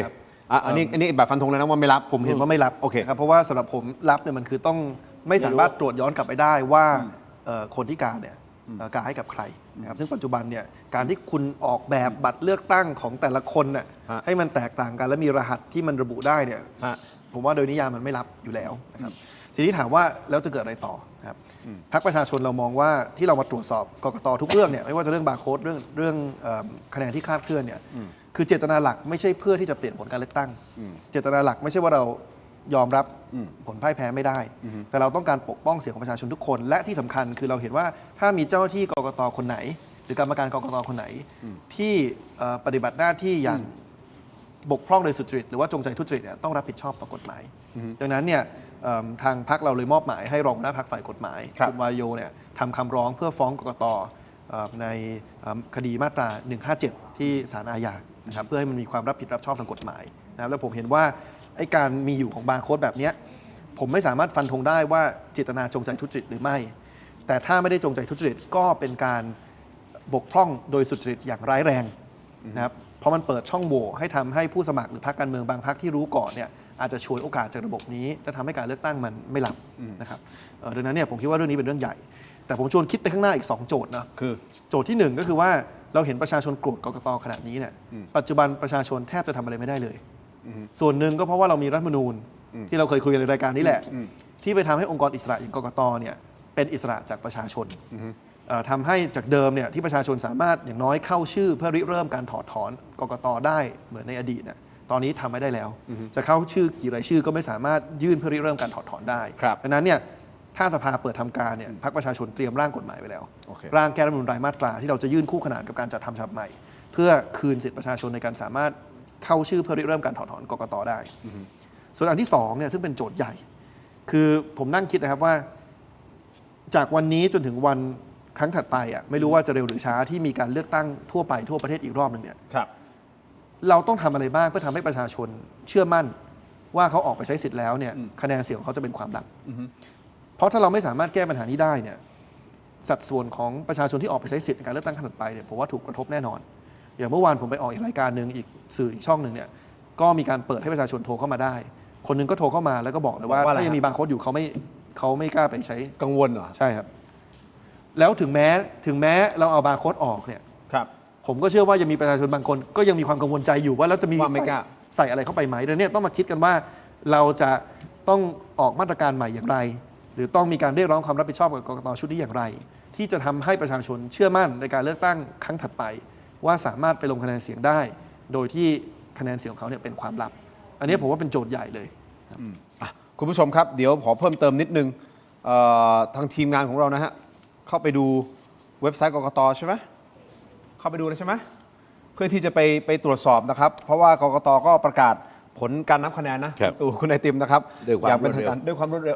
อันนี้แบบฟันธงเลยนะว่าไม่รับผมเห็นว่าไม่รับโอเคครับเพราะว่าสำหรับผมรับเนี่ยมันคือต้องไม่สามารถตรวจย้อนกลับไปได้ว่าคนที่กาเนี่ยกาให้กับใครนะครับซึ่งปัจจุบันเนี่ยการที่คุณออกแบบบัตรเลือกตั้งของแต่ละคนน่ะให้มันแตกต่างกันและมีรหัสที่มันระบุได้เนี่ยผมว่าโดยนิยามมันไม่รับอยู่แล้วนะครับทีนี้ถามว่าแล้วจะเกิดอะไรต่อครับพรรคประชาชนเรามองว่าที่เรามาตรวจสอบกกตทุกเรื่องเนี่ยไม่ว่าจะเรื่องบาร์โค้ดเรื่องคะแนนที่คลาดเคลื่อนเนี่ย คือเจตนาหลักไม่ใช่เพื่อที่จะเปลี่ยนผลการเลือกตั้งเจตนาหลักไม่ใช่ว่าเรายอมรับผลพ่ายแพ้ไม่ได้แต่เราต้องการปกป้องเสียงของประชาชนทุกคนและที่สำคัญคือเราเห็นว่าถ้ามีเจ้าหน้าที่กกตคนไหนหรือกรรมการกกตคนไหนที่ปฏิบัติหน้าที่อย่างบกพร่องโดยสุจริตหรือว่าจงใจทุจริตเนี่ยต้องรับผิดชอบต่อกฎหมายดังนั้นเนี่ยทางพรรคเราเลยมอบหมายให้รองหัวหน้าพรรคฝ่ายกฎหมายคุณวายโยเนี่ยทำคำร้องเพื่อฟ้องกกตในคดีมาตรา 157 ที่ศาลอาญานะครับเพื่อให้มันมีความรับผิดรับชอบทางกฎหมายนะครับแล้วผมเห็นว่าไอ้การมีอยู่ของบาร์โค้ดแบบนี้ผมไม่สามารถฟันธงได้ว่าเจตนาจงใจทุจริตหรือไม่แต่ถ้าไม่ได้จงใจทุจริตก็เป็นการบกพร่องโดยสุจริตอย่างร้ายแรงนะครับเพราะมันเปิดช่องโหว่ให้ทำให้ผู้สมัครหรือพรรคการเมืองบางพรรคที่รู้ก่อนเนี่ยอาจจะฉวยโอกาสจากระบบนี้และทำให้การเลือกตั้งมันไม่หลับนะครับดังนั้นเนี่ยผมคิดว่าเรื่องนี้เป็นเรื่องใหญ่แต่ผมชวนคิดไปข้างหน้าอีก2โจทย์นะคือโจทย์ที่1ก็คือว่าเราเห็นประชาชนโกรธกกตขนาดนี้เนี่ยปัจจุบันประชาชนแทบจะทำอะไรไม่ได้เลยส่วนหนึ่งก็เพราะว่าเรามีรัฐธรรมนูญที่เราเคยคุยกันในรายการนี้แหละที่ไปทำให้องค์กรอิสระอย่างกกตเนี่ยเป็นอิสระจากประชาชนทำให้จากเดิมเนี่ยที่ประชาชนสามารถอย่างน้อยเข้าชื่อเพื่อริเริ่มการถอดถอนกกตได้เหมือนในอดีตเนี่ยตอนนี้ทำไม่ได้แล้วจะเข้าชื่อกี่รายชื่อก็ไม่สามารถยื่นเพื่อริเริ่มการถอดถอนได้ดังนั้นเนี่ยถ้าสภาเปิดทำการเนี่ยพรรคประชาชนเตรียมร่างกฎหมายไว้แล้วร่างแก้รัฐธรรมนูญรายมาตราที่เราจะยื่นคู่ขนานกับการจัดทำฉบับใหม่เพื่อคืนสิทธิประชาชนในการสามารถเข้าชื่อเพื่อริเริ่มการถอดถอนกกตได้ส่วนอันที่2เนี่ยซึ่งเป็นโจทย์ใหญ่คือผมนั่งคิดนะครับว่าจากวันนี้จนถึงวันครั้งถัดไปอ่ะไม่รู้ว่าจะเร็วหรือช้าที่มีการเลือกตั้งทั่วไปทั่วประเทศอีกรอบหนึ่งเนี่ยเราต้องทำอะไรบ้างเพื่อทำให้ประชาชนเชื่อมั่นว่าเขาออกไปใช้สิทธิ์แล้วเนี่ยคะแนนเสียงของเขาจะเป็นความลับเพราะถ้าเราไม่สามารถแก้ปัญหานี้ได้เนี่ยสัดส่วนของประชาชนที่ออกไปใช้สิทธิ์ในการเลือกตั้งครั้งถัดไปเนี่ยผมว่าถูกกระทบแน่นอนอย่างเมื่อวานผมไปออกอีกรายการหนึ่งอีกสื่ออีกช่องหนึ่งเนี่ยก็มีการเปิดให้ประชาชนโทรเข้ามาได้คนนึงก็โทรเข้ามาแล้วก็บอกเลยว่าถ้ายังมีบางโค้ดอยู่เขาไม่กล้าไปใช้กังวลเหรอใช่ครับแล้วถึงแม้เราเอาบาร์โค้ดออกเนี่ยผมก็เชื่อว่ายังมีประชาชนบางคนก็ยังมีความกังวลใจอยู่ว่าแล้วจะมีใส่อะไรเข้าไปไหมเดี๋ยวนี้ต้องมาคิดกันว่าเราจะต้องออกมาตรการใหม่อย่างไรหรือต้องมีการเรียกร้องความรับผิดชอบกับกกตชุดนี้อย่างไรที่จะทำให้ประชาชนเชื่อมั่นในการเลือกตั้งครั้งถัดไปว่าสามารถไปลงคะแนนเสียงได้โดยที่คะแนนเสียงของเขาเนี่ยเป็นความลับอันนี้ผมว่าเป็นโจทย์ใหญ่เลยคุณผู้ชมครับเดี๋ยวขอเพิ่มเติมนิดนึงทางทีมงานของเรานะฮะเข้าไปดูเว็บไซต์กกตใช่ไหมเข้าไปดูเลยใช่ไหมเพื่อที่จะไปตรวจสอบนะครับเพราะว่ากกตก็ประกาศผลการนับคะแนนนะตัวคุณไอติมนะครับอย่างเป็นทางการด้วยความรวดเร็ว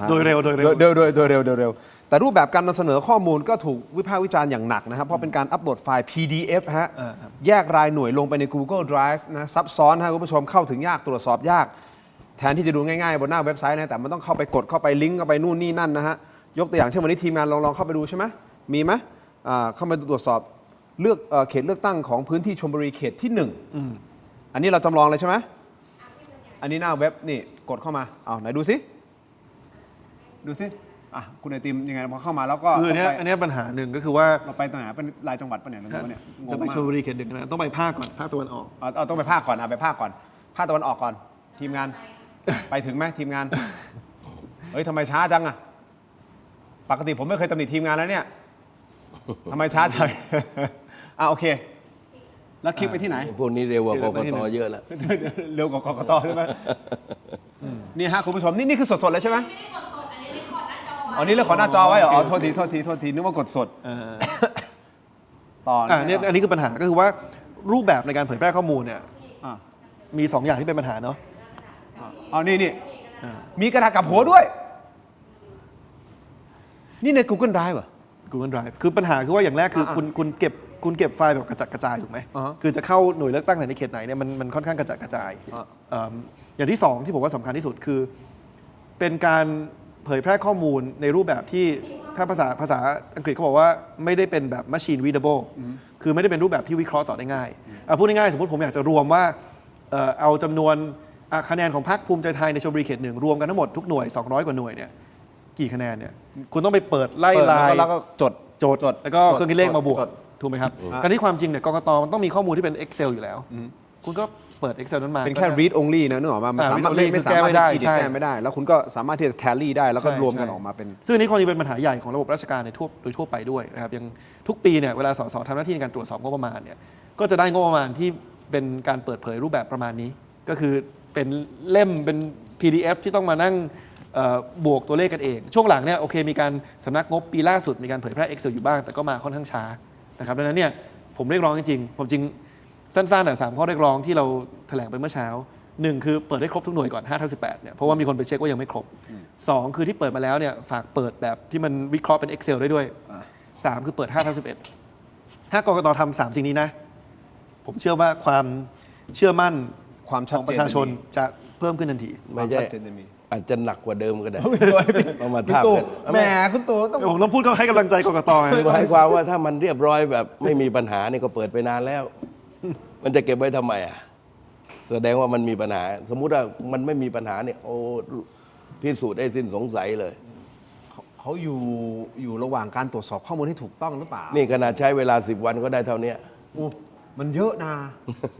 โดยเร็วแต่รูปแบบการนำเสนอข้อมูลก็ถูกวิพากษ์วิจารณ์อย่างหนักนะครับเพราะเป็นการอัปโหลดไฟล์ PDF ฮะแยกรายหน่วยลงไปใน Google Drive นะซับซ้อนฮะคุณผู้ชมเข้าถึงยากตรวจสอบยากแทนที่จะดูง่ายๆบนหน้าเว็บไซต์นะแต่มันต้องเข้าไปกดเข้าไปลิงก์เข้าไปนู่นนี่นั่นนะฮะยกตัวอย่างเช่นวันนี้ทีมงานลองเข้าไปดูใช่ไหมมีไหมเข้ามาตรวจสอบเลือกเขตเลือกตั้งของพื้นที่ชลบุรีเขตที่1อันนี้เราจำลองเลยใช่ไหมอันนี้หน้าเว็บนี่กดเข้ามาเอาไหนดูสิคุณไอติมยังไงพอเข้ามาแล้วก็คืออันนี้ปัญหาหนึ่งก็คือว่าเราไปตรงไหนเป็นรายจังหวัดปะเนี่ยจะไปชลบุรีเขต 1นะต้องไปภาคก่อนภาคตะวันออกต้องไปภาคก่อนไปภาคก่อนภาคตะวันออกก่อนทีมงานไปถึงไหมทีมงานเฮ้ยทำไมช้าจังปกติผมไม่เคยตำหนิทีมงานแล้วเนี่ยทำไมช้าจังโอเคแล้วคลิกไปที่ไหนพวกนี้เร็วกว่ากกตเยอะแล้วเร็วกว่ากกตใช่ไหมนี่ฮะคุณผู้ชมนี่คือสดๆเลยใช่ไหมอันนี้เราขอหน้าจอไว้เหรอโทษทีนึกว่ากดสดตอนอันนี้คือปัญหาก็คือว่ารูปแบบในการเผยแพร่ข้อมูลเนี่ยมี2อย่างที่เป็นปัญหาเนาะนี่มีกระดาษกับหัวด้วยนี่ใน Google Drive เหรอ Google Drive คือปัญหาคือว่าอย่างแรกคือคุณเก็บไฟล์แบบกระจัดกระจายถูกไหมคือจะเข้าหน่วยเลือกตั้งไหนในเขตไหนเนี่ยมันค่อนข้างกระจัดกระจายอย่างที่2ที่ผมว่าสำคัญที่สุดคือเป็นการเผยแพร่ข้อมูลในรูปแบบที่ถ้าภาษาอังกฤษเขาบอกว่าไม่ได้เป็นแบบ machine readable คือไม่ได้เป็นรูปแบบที่วิเคราะห์ต่อได้ง่ายพูดง่ายๆสมมติผมอยากจะรวมว่าเอาจำนวนคะแนนของพรรคภูมิใจไทยในชลบุรีเขต 1รวมกันทั้งหมดทุกหน่วย200กว่าหน่วยเนี่ยกี่คะแนนเนี่ยคุณต้องไปเปิดไล่ลายแล้วก็จดแล้วก็เครื่องคิดเลขมาบวกถูกไหมครับการที่ความจริงเนี่ยกกตมันต้องมีข้อมูลที่เป็น Excel อยู่แล้วคุณก็เปิด Excel นั้นมาเป็นแค่ read only นะนึกออกมามันสามารถไม่สามารถที่จะแก้ไม่ได้แล้วคุณก็สามารถที่จะ tally ได้แล้วก็รวมกันออกมาเป็นซึ่งนี้ความจริงเป็นปัญหาใหญ่ของระบบราชการโดยทั่วไปด้วยนะครับยังทุกปีเนี่ยเวลาสสทำหน้าที่ในการตรวจสอบงบประมาณเนี่ย ก็จะได้งบประมาณที่เป็นการเปิดเผยรูปแบบประมาณนี้ ก็คือเป็นเล่มเป็น PDF ที่ต้องมานั่งบวกตัวเลขกันเอง ช่วงหลังเนี่ยโอเคมีการสำนักงบปีล่าสุดมีการเผยแพร่ Excel อยู่บ้างแต่ก็มาค่อนข้างช้านะครับดังนั้นเนี่ยผมเรียกร้องจริงๆผมจริงสั้นๆ3ข้อเรียกร้องที่เราแถลงไปเมื่อเช้า1คือเปิดให้ครบทุกหน่วยก่อน5/18เนี่ยเพราะว่ามีคนไปเช็คว่ายังไม่ครบ2คือที่เปิดมาแล้วเนี่ยฝากเปิดแบบที่มันวิเคราะห์เป็น Excel ได้ด้วย3คือเปิด5/11ถ้ากกตทำ3สิ่งนี้นะผมเชื่อว่าความเชื่อมั่นของประชาชนจะเพิ่มขึ้นทันที ไม่ใช่อาจจะหนักกว่าเดิมก็ได้ประมาณ คุณ ท่า ตู่ กัน แหมคุณตู่ต้อง ผมต้องพูดก็ให้กำลังใจกกตไง หมายความว่าถ้ามันเรียบร้อยแบบไม่มีปัญหานี่ก็เปิดไปนานแล้ว มันจะเก็บไว้ทำไมอ่ะแสดงว่ามันมีปัญหา สมมุติว่ามันไม่มีปัญหาเนี่ยโอ้พิสูจน์ได้สิ้นสงสัยเลย เขาอยู่ระหว่างการตรวจสอบข้อมูลให้ถูกต้องหรือเปล่า นี่ขนาดใช้เวลา10 วันก็ได้เท่านี้ มันเยอะนะค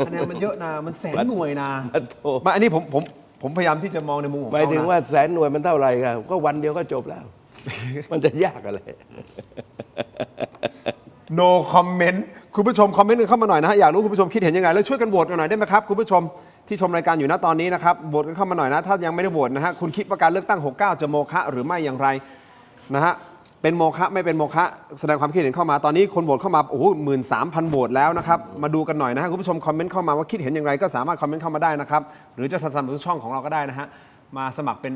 ะแนนมันเยอะนะมันแสนหน่วยนะ โธ่ มาอันนี้ผมพยายามที่จะมองในมุมของ หมาย เขา ถึง นะ ว่าแสนหน่วยมันเท่าไหร่ครับก็วันเดียวก็จบแล้ว มันจะยากอะไร no comment คุณผู้ชมคอมเมนต์กันเข้ามาหน่อยนะฮะอยากรู้คุณผู้ชมคิดเห็นยังไงแล้วช่วยกันโหวตกันหน่อยได้ไหมครับคุณผู้ชมที่ชมรายการอยู่ณตอนนี้นะครับโหวตกันเข้ามาหน่อยนะถ้ายังไม่ได้โหวตนะฮะคุณคิดว่าการเลือกตั้ง69จะโมฆะหรือไม่อย่างไรนะฮะเป็นโมฆะไม่เป็นโมฆะแสดงความคิดเห็นเข้ามาตอนนี้คนโหวตเข้ามาโอ้โห13,000 โหวตแล้วนะครับมาดูกันหน่อยนะฮะคุณผู้ชมคอมเมนต์เข้ามาว่าคิดเห็นอย่างไรก็สามารถคอมเมนต์เข้ามาได้นะครับหรือจะสนับสนุนช่องของเราก็ได้นะฮะมาสมัครเป็น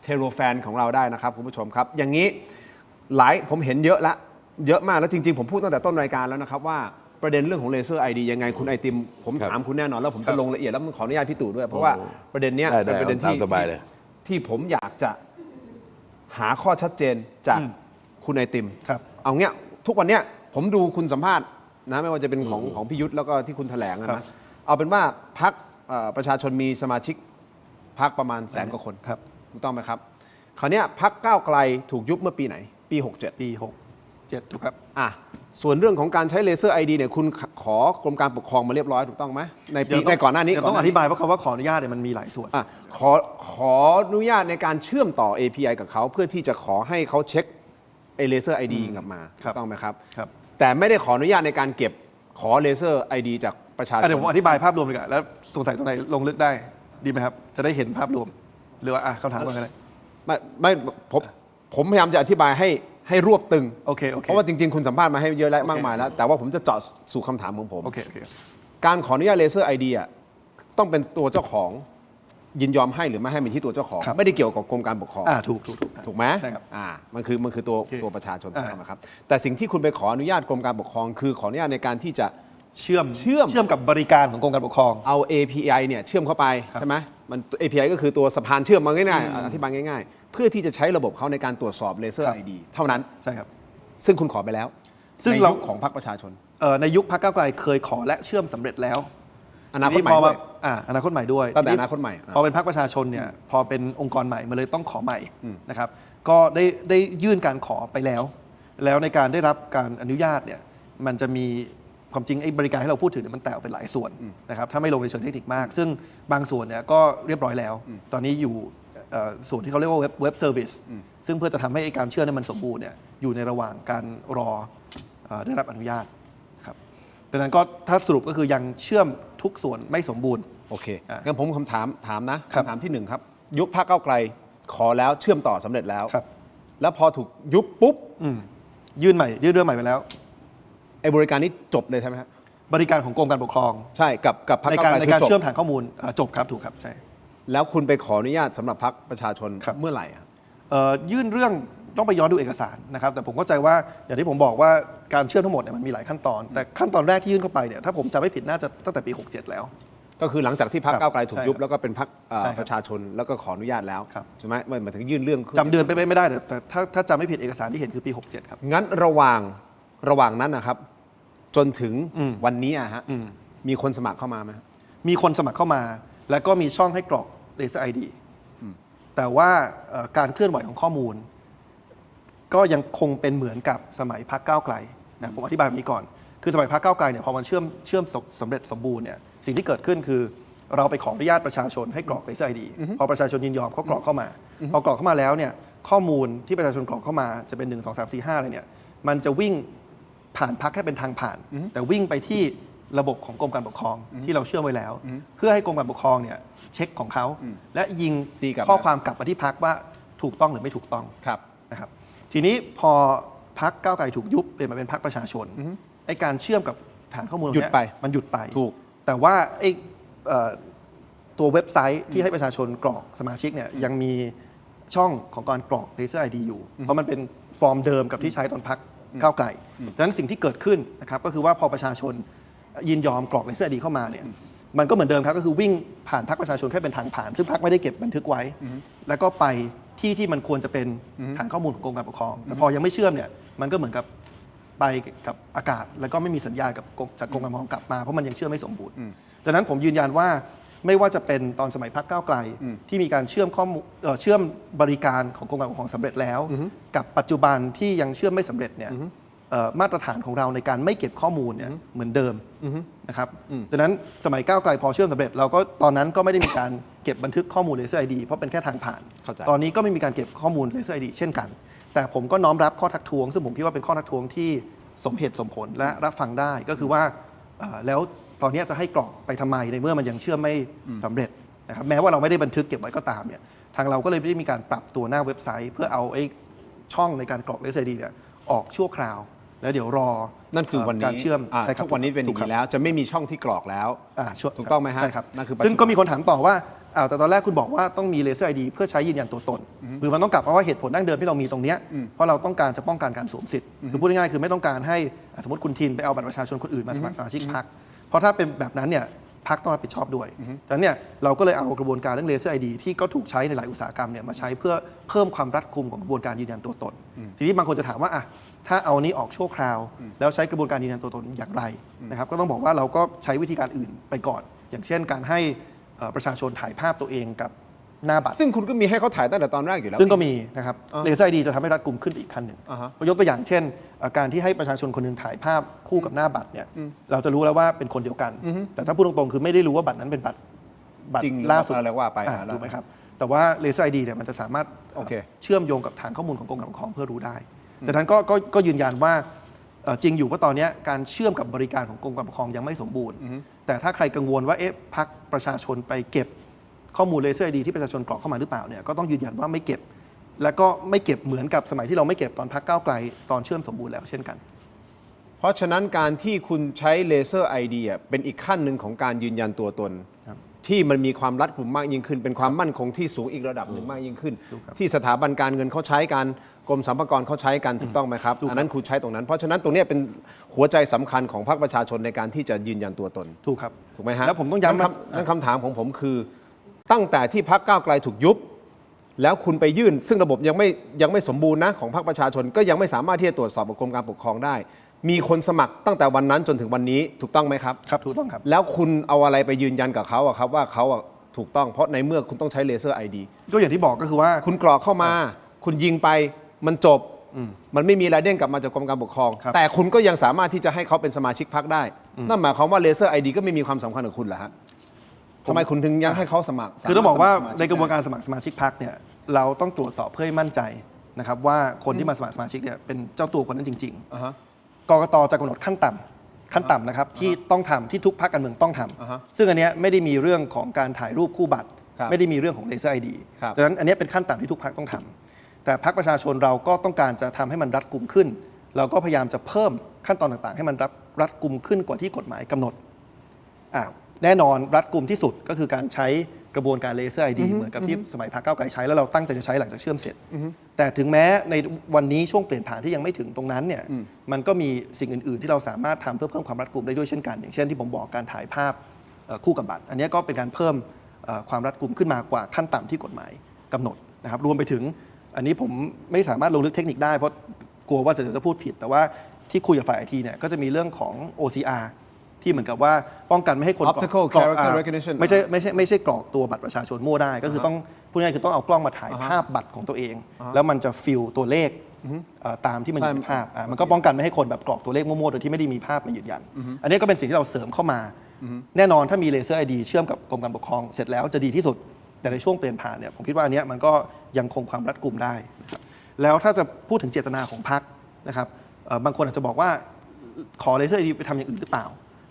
เทโรแฟนของเราได้นะครับคุณผู้ชมครับอย่างนี้ผมเห็นเยอะมากแล้วจริงๆผมพูดตั้งแต่ต้นรายการแล้วนะครับว่าประเด็นเรื่องของเลเซอร์ ID ยังไงคุณไอติมผมถามคุณแน่นอนแล้วผมจะลงละเอียดแล้วผมขออนุญาตพี่ตู่ด้วยเพราะว่าประเด็นเนี้ยเป็นประเด็นที่ผมอยากจะหาข้อชัดเจนจากคุณไอติมเอาเงี้ยทุกวันเนี้ยผมดูคุณสัมภาษณ์นะไม่ว่าจะเป็นของพี่ยุทธแล้วก็ที่คุณแถลงนะเอาเป็นว่าพรรคประชาชนมีสมาชิกพรรคประมาณ100,000 กว่าคนถูกต้องไหมครับคราวเนี้ยพรรคก้าวไกลถูกยุบเมื่อปีไหนปี67ปี67ถูกครับส่วนเรื่องของการใช้เลเซอร์ ID เนี่ยคุณขอกรมการปกครองมาเรียบร้อยถูกต้องไหมในก่อนหน้านี้ต้องอธิบายเพราะคำว่าขออนุญาตเนี่ยมันมีหลายส่วนขออนุญาตในการเชื่อมต่อ API กับเขาเพื่อที่จะขอให้เขาเช็คเลเซอร์ ID กลับมาถูกต้องไหมครับแต่ไม่ได้ขออนุญาตในการเก็บขอเลเซอร์ ID จากประชาชนเดี๋ยวผมอธิบายภาพรวมเลยกันแล้วสงสัยตรงไหนลงลึกได้ดีไหมครับจะได้เห็นภาพรวมหรือว่าคำถามก่อนก็ได้ไม่ผมพยายามจะอธิบายให้รวบตึงเพราะว่าจริงๆคุณสัมภาษณ์มาให้เยอะและมากมายแล้วแต่ว่าผมจะเจาะสู่คำถามของผมการขออนุญาตเลเซอร์ ID ต้องเป็นตัวเจ้าของยินยอมให้หรือไม่ให้เป็นที่ตัวเจ้าของไม่ได้เกี่ยวกับกรมการปกครองถูกไหมใช่ครับมันคือตัวประชาชนนะครับแต่สิ่งที่คุณไปขออนุญาตกรมการปกครองคือขออนุญาตในการที่จะเชื่อมกับบริการของกรมการปกครองเอา API เนี่ยเชื่อมเข้าไปใช่ไหมมัน API ก็คือตัวสะพานเชื่อมมาง่ายๆอธิบายง่ายๆเพื่อที่จะใช้ระบบเขาในการตรวจสอบเลเซอร์ ID เท่านั้นใช่ครับซึ่งคุณขอไปแล้วซึ่งในยุคของพรรคประชาชนในยุคพรรคก้าวไกลเคยขอและเชื่อมสำเร็จแล้วอนาคตใหม่ด้วยอนาคตใหม่ด้วยตั้งแต่อนาคตใหม่พอเป็นพรรคประชาชนเนี่ยพอเป็นองค์กรใหม่มันเลยต้องขอใหม่นะครับก็ได้ยื่นการขอไปแล้วในการได้รับการอนุญาตเนี่ยมันจะมีความจริงไอ้บริการให้เราพูดถึงเนี่ยมันแตกเป็นหลายส่วนนะครับถ้าไม่ลงในเชิงเทคนิคมากซึ่งบางส่วนเนี่ยก็เรียบร้อยแล้วตอนนี้อยู่ส่วนที่เขาเรียกว่าเว็บเซอร์วิสซึ่งเพื่อจะทำให้การเชื่อมนั้นมันสมบูรณ์เนี่ยอยู่ในระหว่างการรอได้รับอนุญาตครับดังนั้นก็ถ้าสรุปก็คือยังเชื่อมทุกส่วนไม่สมบูรณ์โอเคงั้นผมคำถามนะคำถามที่1ครับยุคพรรคก้าวไกลขอแล้วเชื่อมต่อสำเร็จแล้วแล้วพอถูกยุบปุ๊บยื่นเรื่องใหม่ไปแล้วไอ้บริการนี้จบเลยใช่ไหมครับบริการของกรมการปกครองใช่กับพรรคก้าวไกลในการเชื่อมฐานข้อมูลจบครับถูกครับใช่แล้วคุณไปขออนุญาตสำหรับพรรคประชาชนเมื่อไหร่ยื่นเรื่องต้องไปย้อนดูเอกสารนะครับแต่ผมเข้าใจว่าอย่างที่ผมบอกว่าการเชื่อมทั้งหมดเนี่ยมันมีหลายขั้นตอนแต่ขั้นตอนแรกที่ยื่นเข้าไปเนี่ยถ้าผมจำไม่ผิดน่าจะตั้งแต่ปี67แล้วก็คือหลังจากที่พรรคก้าวไกลถูกยุบแล้วก็เป็นพรรคประชาชนแล้วก็ขออนุญาตแล้วใช่ไหมหมายถึงยื่นเรื่องจำเดือนไปไม่ได้แต่ถ้าจำไม่ผิดเอกสารที่เห็นคือปี67ครับงั้นระหว่างนั้นนะครับจนถึงวันนี้มีคนสมัครเข้ามาไหมมีคนสมัครเข้ามาแล้วก็มีช่องให้กรอกLaser ID แต่ว่าการเคลื่อนไหวของข้อมูลก็ยังคงเป็นเหมือนกับสมัยพรรคก้าวไกลนะผมอธิบายแบบนี้ก่อนคือสมัยพรรคก้าวไกลเนี่ยพอมันเชื่อมสำเร็จสมบูรณ์เนี่ยสิ่งที่เกิดขึ้นคือเราไปขออนุญาตประชาชนให้กรอกLaser ID พอประชาชนยินยอมเขากรอกเข้ามาพอกรอกเข้ามาแล้วเนี่ยข้อมูลที่ประชาชนกรอกเข้ามาจะเป็น1 2 3 4 5อะไรเนี่ยมันจะวิ่งผ่านพรรคแค่เป็นทางผ่านแต่วิ่งไปที่ ระบบของกรมการปกครองที่เราเชื่อมไว้แล้ว เพื่อให้กรมการปกครองเนี่ยเช็คของเขาและยิงข้อความกลับมาที่พรรคว่าถูกต้องหรือไม่ถูกต้องนะครับทีนี้พอพรรคก้าวไกลถูกยุบเปลี่ยนมาเป็นพรรคประชาชนไอ้การเชื่อมกับฐานข้อมูลนี้มันหยุดไปแต่ว่าไอ้ตัวเว็บไซต์ที่ให้ประชาชนกรอกสมาชิกเนี่ยยังมีช่องของการกรอก Laser ID อยู่เพราะมันเป็นฟอร์มเดิมกับที่ใช้ตอนพรรคก้าวไกลดังนั้นสิ่งที่เกิดขึ้นนะครับก็คือว่าพอประชาชนยินยอมกรอก Laser ID เข้ามาเนี่ยมันก็เหมือนเดิมครับก็คือวิ่งผ่านพรรคประชาชนแค่เป็นทางผ่านซึ่งพรรคไม่ได้เก็บบันทึกไว้แล้วก็ไปที่มันควรจะเป็นฐานข้อมูลของกรมการปกครองแต่พอยังไม่เชื่อมเนี่ยมันก็เหมือนกับไปกับอากาศแล้วก็ไม่มีสัญญาณจากกรมการปกครองกลับมาเพราะมันยังเชื่อมไม่สมบูรณ์ดังนั้นผมยืนยันว่าไม่ว่าจะเป็นตอนสมัยพรรคก้าวไกลที่มีการเชื่อมข้อมูลเชื่อมบริการของกรมการปกครองสำเร็จแล้วกับปัจจุบันที่ยังเชื่อมไม่สำเร็จเนี่ยมาตรฐานของเราในการไม่เก็บข้อมูลเนี่ยเหมือนเดิมนะครับดังนั้นสมัยก้าวไกลพอเชื่อมสำเร็จเราก็ตอนนั้นก็ไม่ได้มีการเก็บบันทึกข้อมูล Laser ID เพราะเป็นแค่ทางผ่านตอนนี้ก็ไม่มีการเก็บข้อมูล Laser ID เช่นกันแต่ผมก็น้อมรับข้อทักท้วงซึ่งผมคิดว่าเป็นข้อทักท้วงที่สมเหตุสมผลและรับฟังได้ก็คือว่าแล้วตอนนี้จะให้กรอกไปทำไมในเมื่อมันยังเชื่อมไม่สำเร็จนะครับแม้ว่าเราไม่ได้บันทึกเก็บไว้ก็ตามเนี่ยทางเราก็เลยได้มีการปรับตัวหน้าเว็บไซต์เพื่อเอาไอ้ช่องในการกรอก Laser ID เนี่ยออกชั่วคราวแล้วเดี๋ยวรอนั่นคือวันนี้การเชื่อมใช่ครับวันนี้เป็นอย่างนี้แล้วจะไม่มีช่องที่กรอกแล้วถูกต้องไหมฮะใช่ครับ นั่นคือซึ่งก็มีคนถามต่อว่าแต่ตอนแรกคุณบอกว่าต้องมี Laser ID เพื่อใช้ยืนยันตัวตนคือมันต้องกลับมาว่าเหตุผลดั้งเดิมที่เรามีตรงนี้เพราะเราต้องการจะป้องกันการสวมสิทธิ์คือพูดง่ายๆคือไม่ต้องการให้สมมติคุณทินไปเอาบัตรประชาชนคนอื่นมาสมัครสมาชิกพรรคเพราะถ้าเป็นแบบนั้นเนี่ยพรรคต้องรับผิดชอบด้วยดังนั้นเนี่ยเราก็เลยเอากระบวนการเรื่อง Laser ID ที่ก็ถูกใช้ในหลายอุตสาหกรรมเนี่ยมาใช้เพื่อเพิ่มความรัดกุมของกระบวนการยืนยันตัวตนทีนี้บางคนจะถามว่าถ้าเอานี้ออกชั่วคราวแล้วใช้กระบวนการยืนยันตัวตนอย่างไรนะครับก็ต้องบอกว่าเราก็ใช้วิธีการอื่นไปก่อนอย่างเช่นการให้ประชาชนถ่ายภาพตัวเองกับหน้าบัตรซึ่งคุณก็มีให้เขาถ่ายตั้งแต่ตอนแรกอยู่แล้วซึ่งก็มีนะครับ Laser ID จะทำให้รัดกุมขึ้นอีกขั้นหนึ่งยกตัวอย่างเช่นการที่ให้ประชาชนคนหนึ่งถ่ายภาพคู่กับหน้าบัตรเนี่ยเราจะรู้แล้วว่าเป็นคนเดียวกันแต่ถ้าพูดตรงๆคือไม่ได้รู้ว่าบัตรนั้นเป็นบัตรล่าสุดอะไรว่าไปถูกไหมครับแต่ว่า Laser ID เนี่ยมันจะสามารถเชื่อมโยงกับฐานข้อมูลของกรมการปกครองเพื่อรู้ได้แต่นั้นก็ยืนยันว่าจริงอยู่ว่าตอนนี้การเชื่อมกับบริการของกรมการปกครองยังไม่สมบูรณ์แต่ถ้าใครกังวลว่าพรรคประชาชนไปเก็บข้อมูล Laser ID ที่ประชาชนกรอกเข้ามาหรือเปล่าเนี่ยก็ต้องยืนยันว่าไม่เก็บแล้วก็ไม่เก็บเหมือนกับสมัยที่เราไม่เก็บตอนพรรคก้าวไกลตอนเชื่อมสมบูรณ์แล้วเช่นกันเพราะฉะนั้นการที่คุณใช้ Laser ID เป็นอีกขั้นหนึ่งของการยืนยันตัวตนที่มันมีความรัดกุมมากยิ่งขึ้นเป็นความมั่นคงที่สูงอีกระดับหนึ่งมากยิ่งขึ้นที่สถาบันการเงินเขาใช้การกรมสรรพากรเขาใช้กันถูกต้องไหมครับอันนั้นคุณใช้ตรงนั้นเพราะฉะนั้นตรงนี้เป็นหัวใจสำคัญของพรรคประชาชนในการที่จะยืนยันตัวตนถูกครับถูกไหมฮะแล้วผมต้องย้ำนั่นคำถามของผมคือตั้งแต่ที่พรรคก้าวไกลถูกยุบแล้วคุณไปยื่นซึ่งระบบยังไม่สมบูรณ์นะของพรรคประชาชนก็ยังไม่สามารถที่จะตรวจสอบกับกรมการปกครองได้มีคนสมัครตั้งแต่วันนั้นจนถึงวันนี้ถูกต้องไหมครับครับถูกต้องครับแล้วคุณเอาอะไรไปยืนยันกับเขาครับว่าเขาถูกต้องเพราะในเมื่อคุณต้องใช้ Laser ID ก็อย่างที่บอกก็คือว่าคุณกรอกเข้ามาคุณยิงไปมันจบมันไม่มีรายเด้งกลับมาจากกรมการปกครองแต่คุณก็ยังสามารถที่จะให้เขาเป็นสมาชิกพรรคได้นั่นหมายความว่า Laser ID ก็ไม่มีความสำคัญกับคุณเหรอฮะทำไมคุณถึงยังให้เขาสมัครคือต้องบอกว่าในกระบวนการสมัครสมาชิกพรรคเนี่ยเราต้องตรวจสอบเพื่อให้มั่นใจนะครับว่าคนที่มาสมัครสมาชิกเนี่ยเป็นเจ้าตัวคนนั้นจริงๆกกต.จะกำหนดขั้นต่ำนะครับที่ต้องทำที่ทุกพรรคการเมืองต้องทำซึ่งอันนี้ไม่ได้มีเรื่องของการถ่ายรูปคู่บัตรไม่ได้มีเรื่องของ Laser ID ดังนั้นอันนี้เป็นขั้นต่ำที่ทุกพรรคต้องทำแต่พรรคประชาชนเราก็ต้องการจะทำให้มันรัดกุมขึ้นเราก็พยายามจะเพิ่มขั้นตอนต่างๆให้มันรัดกุมขึ้นกว่าที่กฎหมายกำหนดแน่นอนรัดกุมที่สุดก็คือการใช้กระบวนการ Laser ID เหมือนกับที่สมัยพรรคก้าวไกลใช้แล้วเราตั้งใจจะใช้หลังจากเชื่อมเสร็จแต่ถึงแม้ในวันนี้ช่วงเปลี่ยนผ่านที่ยังไม่ถึงตรงนั้นเนี่ยมันก็มีสิ่งอื่นๆที่เราสามารถทำเพื่อเพิ่มความรัดกุมได้ด้วยเช่นกันอย่างเช่นที่ผมบอกการถ่ายภาพคู่กับบัตรอันนี้ก็เป็นการเพิ่มความรัดกุมขึ้นมากว่าขั้นต่ำที่กฎหมายกำหนดนะครับรวมไปถึงอันนี้ผมไม่สามารถลงลึกเทคนิคได้เพราะกลัวว่าเดี๋ยวจะพูดผิดแต่ว่าที่คุยกับฝ่าย IT เนี่ยก็จะมีเรื่องของ OCR ที่เหมือนกับว่าป้องกันไม่ให้คน Optical Character Recognition ไม่ใช่กรอกตัวบัตรประชาชนมั่วได้ก็คือต้องพูดง่ายๆคือต้องเอากล้องมาถ่ายภาพบัตรของตัวเองแล้วมันจะฟิลตัวเลขตามที่มันอยู่ในภาพมันก็ป้องกันไม่ให้คนแบบกรอกตัวเลขมั่วๆโดยที่ไม่ได้มีภาพมายืนยันอันนี้ก็เป็นสิ่งที่เราเสริมเข้ามาแน่นอนถ้ามี Laser ID เชื่อมกับกรมการปกครองเสร็จแล้วจะดีที่สุดแต่ในช่วงเปลี่ยนผ่านเนี่ยผมคิดว่าอันนี้มันก็ยังคงความรัดกุมได้นะครับแล้วถ้าจะพูดถึงเจตนาของพรรคนะครับบางคนอาจจะบอกว่าขอ Laser ID ไปทำอย่างอื่นหรือเปล่า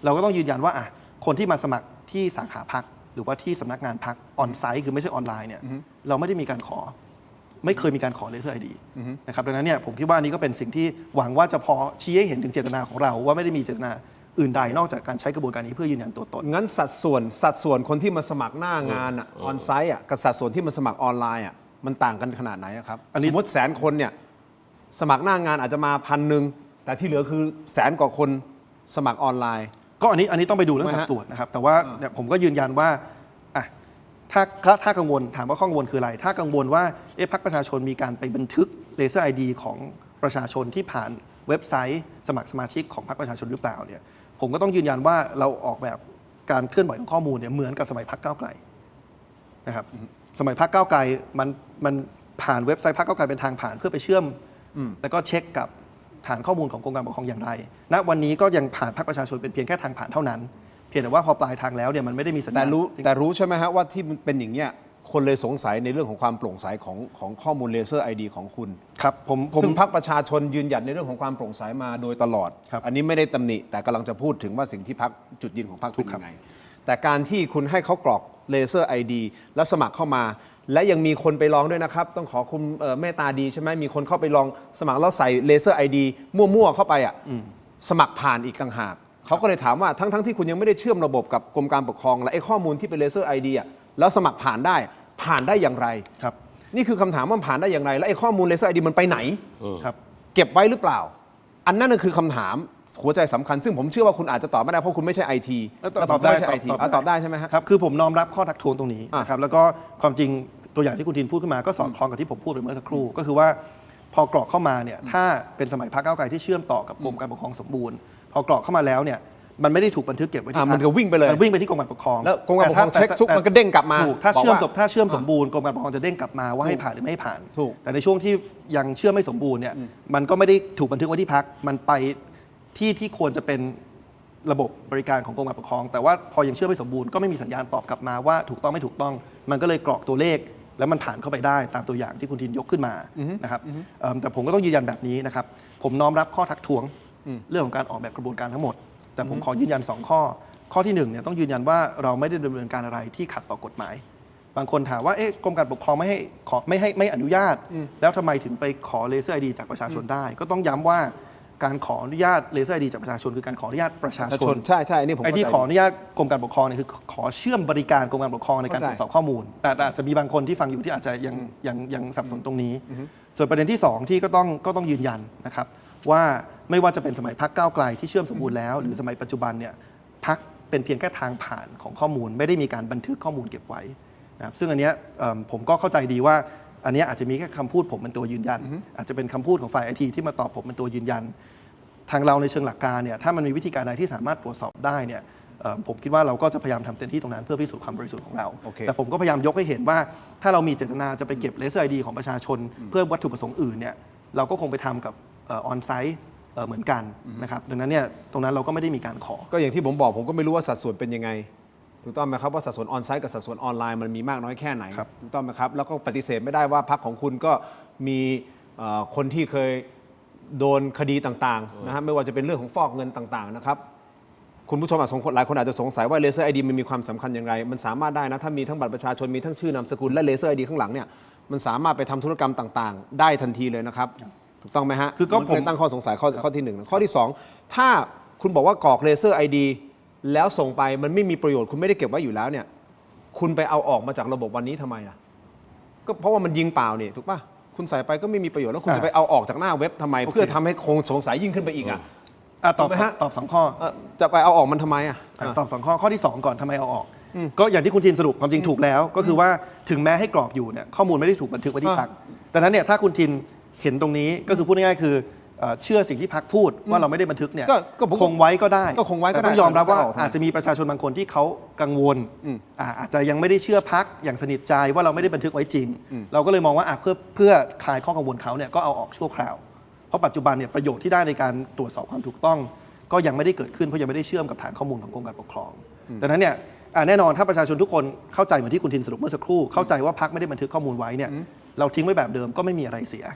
เราก็ต้องยืนยันว่าคนที่มาสมัครที่สาขาพรรคหรือว่าที่สำนักงานพรรคออนไซต์คือไม่ใช่ออนไลน์เนี่ยเราไม่ได้มีการขอไม่เคยมีการขอเลเซอร์ ID นะครับดังนั้นเนี่ยผมคิดว่านี้ก็เป็นสิ่งที่หวังว่าจะพอชี้ให้เห็นถึงเจตนาของเราว่าไม่ได้มีเจตนาอื่นใดนอกจากการใช้กระบวนการนี้เพื่อยืนยันตัวตน งั้นสัดส่วนคนที่มาสมัครหน้างานออนไซต์กับสัดส่วนที่มาสมัครออนไลน์มันต่างกันขนาดไหนครับสมมติ100,000 คนเนี่ยสมัครหน้างานอาจจะมา1,000 แต่ที่เหลือคือ100,000 กว่าคนสมัครออนไลน์ก็อันนี้ต้องไปดูเรื่องสัดส่วนนะครับแต่ว่าผมก็ยืนยันว่าถ้ากังวลถามว่าข้อกังวลคืออะไรถ้ากังวลว่าพรรคประชาชนมีการไปบันทึกเลเซอร์ ID ของประชาชนที่ผ่านเว็บไซต์สมัครสมาชิกของพรรคประชาชนหรือเปล่าเนี่ยผมก็ต้องยืนยันว่าเราออกแบบการเคลื่อนไหวของข้อมูลเนี่ยเหมือนกับสมัยพรรคก้าวไกลนะครับสมัยพรรคก้าวไกลมันผ่านเว็บไซต์พรรคก้าวไกลเป็นทางผ่านเพื่อไปเชื่อมแล้วก็เช็คกับฐานข้อมูลของกรมการปกครองอย่างไรณวันนี้ก็ยังผ่านพรรคประชาชนเป็นเพียงแค่ทางผ่านเท่านั้นเพียงแต่ว่าพอปลายทางแล้วเนี่ยมันไม่ได้มีสัญญาณแต่รู้ใช่ไหมฮะว่าที่มันเป็นอย่างเงี้ยคนเลยสงสัยในเรื่องของความโปร่งใสของข้อมูลเลเซอร์ ID ของคุณครับซึ่งพรรคประชาชนยืนหยัดในเรื่องของความโปร่งใสมาโดยตลอดอันนี้ไม่ได้ตำหนิแต่กำลังจะพูดถึงว่าสิ่งที่พรรคจุดยืนของพรรคเป็นยังไงแต่การที่คุณให้เขากรอกเลเซอร์ ID แล้วสมัครเข้ามาและยังมีคนไปลองด้วยนะครับต้องขอคุณเมตตาดีใช่ไหมมีคนเข้าไปลองสมัครแล้วใส่เลเซอร์ ID มั่วๆเข้าไปสมัครผ่านอีกต่างหากเขาก็เลยถามว่าทั้งที่คุณยังไม่ได้เชื่อมระบบกับกรมการปกครองและไอ้ข้อมูลที่เป็นเลเซอร์ ID แล้วสมัครผ่านได้อย่างไรครับนี่คือคำถามว่าผ่านได้อย่างไรและไอ้ข้อมูลเลเซอร์ ID มันไปไหนครับเก็บไว้หรือเปล่าอันนั้นคือคำถามหัวใจสำคัญซึ่งผมเชื่อว่าคุณอาจจะตอบไม่ได้เพราะคุณไม่ใช่ IT ตอบได้ตอบได้ใช่ไหมครับคือผมน้อมรับข้อทักท้วงตรงนี้นะครับแล้วก็ความจริงตัวอย่างที่คุณทินพูดขึ้นมาก็สอดคล้องกับที่ผมพูดไปเมื่อสักครู่ก็คือว่าพอกรอกเข้ามาเนี่ยถ้าเป็นสมัยพรรคก้าวไกลที่เชื่อมต่อกับกรมการปกครองสมบูรณ์พอกรอกเข้ามาแล้วเนี่ยมันไม่ได้ถูกบันทึกเก็บไว้ที่มันก็วิ่งไปเลยมันวิ่งไปที่กรมการปกครองแล้วกรมการปกครองเช็คซุกมันก็เด้งกลับมาถูกถ้าเชื่อมสมบูรณ์กรมการปกครองจะเด้งกลับมาว่าให้ผ่านหรือไม่ให้ผ่านแต่ในช่วงที่ยังเชื่อมไม่สมบูรณ์เนี่ยมันก็ไม่ได้ถูกบันทึกไว้ที่พรรคมันไปที่ควรจะเป็นระบบบริการของกรมการปกครองแต่ว่าพอยังเชื่อไม่สมบูรณ์ก็ไม่มีสัญญาณตอบกลับมาว่าถูกต้องไม่ถูกต้องมันก็เลยกรอกตัวเลขแล้วมันผ่านเข้าไปได้ตามตัวอย่างที่คุณทินยกขึ้นมานะครับแต่ผมก็ต้องยืนยันแบบนี้นะครับผมน้อมรับข้อทักท้วงเรื่องของการออกแบบกระบวนการทั้งหมดแต่ผมขอยืนยัน2ข้อที่1เนี่ยต้องยืนยันว่าเราไม่ได้ดำเนินการอะไรที่ขัดต่อกฎหมายบางคนถามว่ากรมการปกครองไม่อนุญาตแล้วทำไมถึงไปขอเลเซอร์ ID จากประชาชนได้ก็ต้องย้ำว่าการขออนุญาตเลเซอร์ ID จากประชาชนคือการขออนุญาตประชาชนใช่นี่ผมไอ้ที่ขออนุญาตกรมการปกครองเนี่ยคือขอเชื่อมบริการกรมการปกครองในการตรวจสอบข้อมูลแต่อาจจะมีบางคนที่ฟังอยู่ที่อาจจะยังสับสนตรงนี้ส่วนประเด็นที่2ที่ก็ต้องยืนยันนะครับว่าไม่ว่าจะเป็นสมัยพรรคก้าวไกลที่เชื่อมสมบูรณ์แล้วหรือสมัยปัจจุบันเนี่ยพรรคเป็นเพียงแค่ทางผ่านของข้อมูลไม่ได้มีการบันทึกข้อมูลเก็บไว้นะครับซึ่งอันเนี้ยผมก็เข้าใจดีว่าอันเนี้ยอาจจะมีแค่คำพูดผมเป็นตัวยืนยันอาจจะเป็นคำพูดของฝ่าย IT ที่มาตอบผมเป็นตัวยืนยันทางเราในเชิงหลักการเนี่ยถ้ามันมีวิธีการใดที่สามารถตรวจสอบได้เนี่ยผมคิดว่าเราก็จะพยายามทำเต็มที่ตรงนั้นเพื่อพิสูจน์ความบริสุทธิ์ของเราแต่ผมก็พยายามยกให้เห็นว่าถ้าเรามีเจตนาจะไปเก็บเลเซอร์ ID ของประชาชนเพื่อวัตถุประสงค์อื่นเนี่ยเราก็คงไปทำกับออนไซต์เหมือนกันนะครับดังนั้นเนี่ยตรงนั้นเราก็ไม่ได้มีการขอก็อย่างที่ผมบอกผมก็ไม่รู้ว่าสัดส่วนเป็นยังไงถูกต้องไหมครับว่าสัดส่วนออนไซต์กับสัดส่วนออนไลน์มันมีมากน้อยแค่ไหนถูกต้องไหมครับแล้วก็ปฏิเสธไม่ได้ว่าพรรคของคุณก็มีคนที่เคยโดนคดีต่างๆนะฮะไม่ว่าจะเป็นเรื่องของฟอกเงินต่างๆนะครับคุณผู้ชมหลายคนอาจจะสงสัยว่าเลเซอร์ ID มันมีความสำคัญอย่างไรมันสามารถได้นะถ้ามีทั้งบัตรประชาชนมีทั้งชื่อนามสกุลและเลเซอร์ ID ข้างหลังเนี่ยมันสามารถไปทำธุรกรรมต่างๆได้ทันทีเลยนะครับถูกต้องไหมฮะคือก็ผมตั้งข้อสงสัยข้อที่1ข้อที่2ถ้าคุณบอกว่ากรอกเลเซอร์ ID แล้วส่งไปมันไม่มีประโยชน์คุณไม่ได้เก็บไว้อยู่แล้วเนี่ยคุณไปเอาออกมาจากระบบวันนี้ทำไมก็เพราะว่ามันยิงเปล่านี่ถูกป่ะคุณใส่ไปก็ไม่มีประโยชน์แล้วคุณจะไปเอาออกจากหน้าเว็บทำไมเพื่อทำให้คงสงสัยยิ่งขึ้นไปอีกตอบ2ข้อจะไปเอาออกมันทำไมตอบ2ข้อที่2ก่อนทำไมเอาออกก็อย่างที่คุณทินสรุปความจริงถูกแล้วก็คือว่าถึงแม้ให้กรอกอยู่เนี่ยข้อมูลไม่ได้ถูกบันทึกไว้ที่พรรคดังนั้นเนี่ยถ้าคุณทินเห็นตรงนี้ก็คือพูดง่ายๆคือเชื่อสิ่งที่พรรคพูดว่าเราไม่ได้บันทึกเนี่ยคงไว้ก็ได้แต่ต้องยอมรับว่าอาจจะมีประชาชนบางคนที่เขากังวลอาจจะยังไม่ได้เชื่อพรรคอย่างสนิทใจว่าเราไม่ได้บันทึกไว้จริงเราก็เลยมองว่าเพื่อคลายข้อกังวลเขาเนี่ยก็เอาออกชั่วคราวเพราะปัจจุบันเนี่ยประโยชน์ที่ได้ในการตรวจสอบความถูกต้องก็ยังไม่ได้เกิดขึ้นเพราะยังไม่ได้เชื่อมกับฐานข้อมูลของกรมการปกครองดังนั้นเนี่ยแน่นอนถ้าประชาชนทุกคนเข้าใจเหมือนที่คุณทินสรุปเมื่อสักครู่เข้าใจว่าพรรคไม่ได้บันทึกข้อมูลไว้เนี่ยเราทิ้งไว้แบบเดิมก็ไม่มีอะไรเสี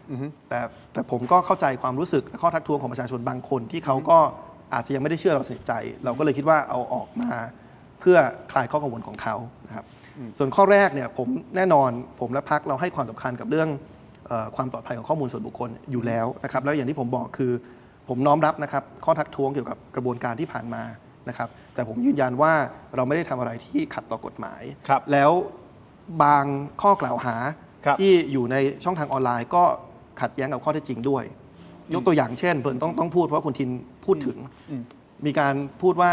ยแต่ผมก็เข้าใจความรู้สึกและข้อทักท้วงของประชาชนบางคนที่เขาก็ อาจจะยังไม่ได้เชื่อเราสนิทใจ เราก็เลยคิดว่าเอาออกมาเพื่อคลายข้อกังวลของเขานะครับส่วนข้อแรกเนี่ยผมแน่นอนผมและพรรคเราให้ความสำคัญกับเรื่องความปลอดภัยของข้อมูลส่วนบุคคลอยู่แล้วนะครับแล้วอย่างที่ผมบอกคือผมน้อมรับนะครับข้อทักท้วงเกี่ยวกับกระบวนการที่ผ่านมานะครับแต่ผมยืนยันว่าเราไม่ได้ทำอะไรที่ขัดต่อกฎหมายแล้วบางข้อกล่าวหาที่อยู่ในช่องทางออนไลน์ก็ขัดแย้งกับข้อเท็จจริงด้วยยกตัวอย่างเช่นเพิ่นต้องพูดเพราะคุณทินพูดถึงมีการพูดว่า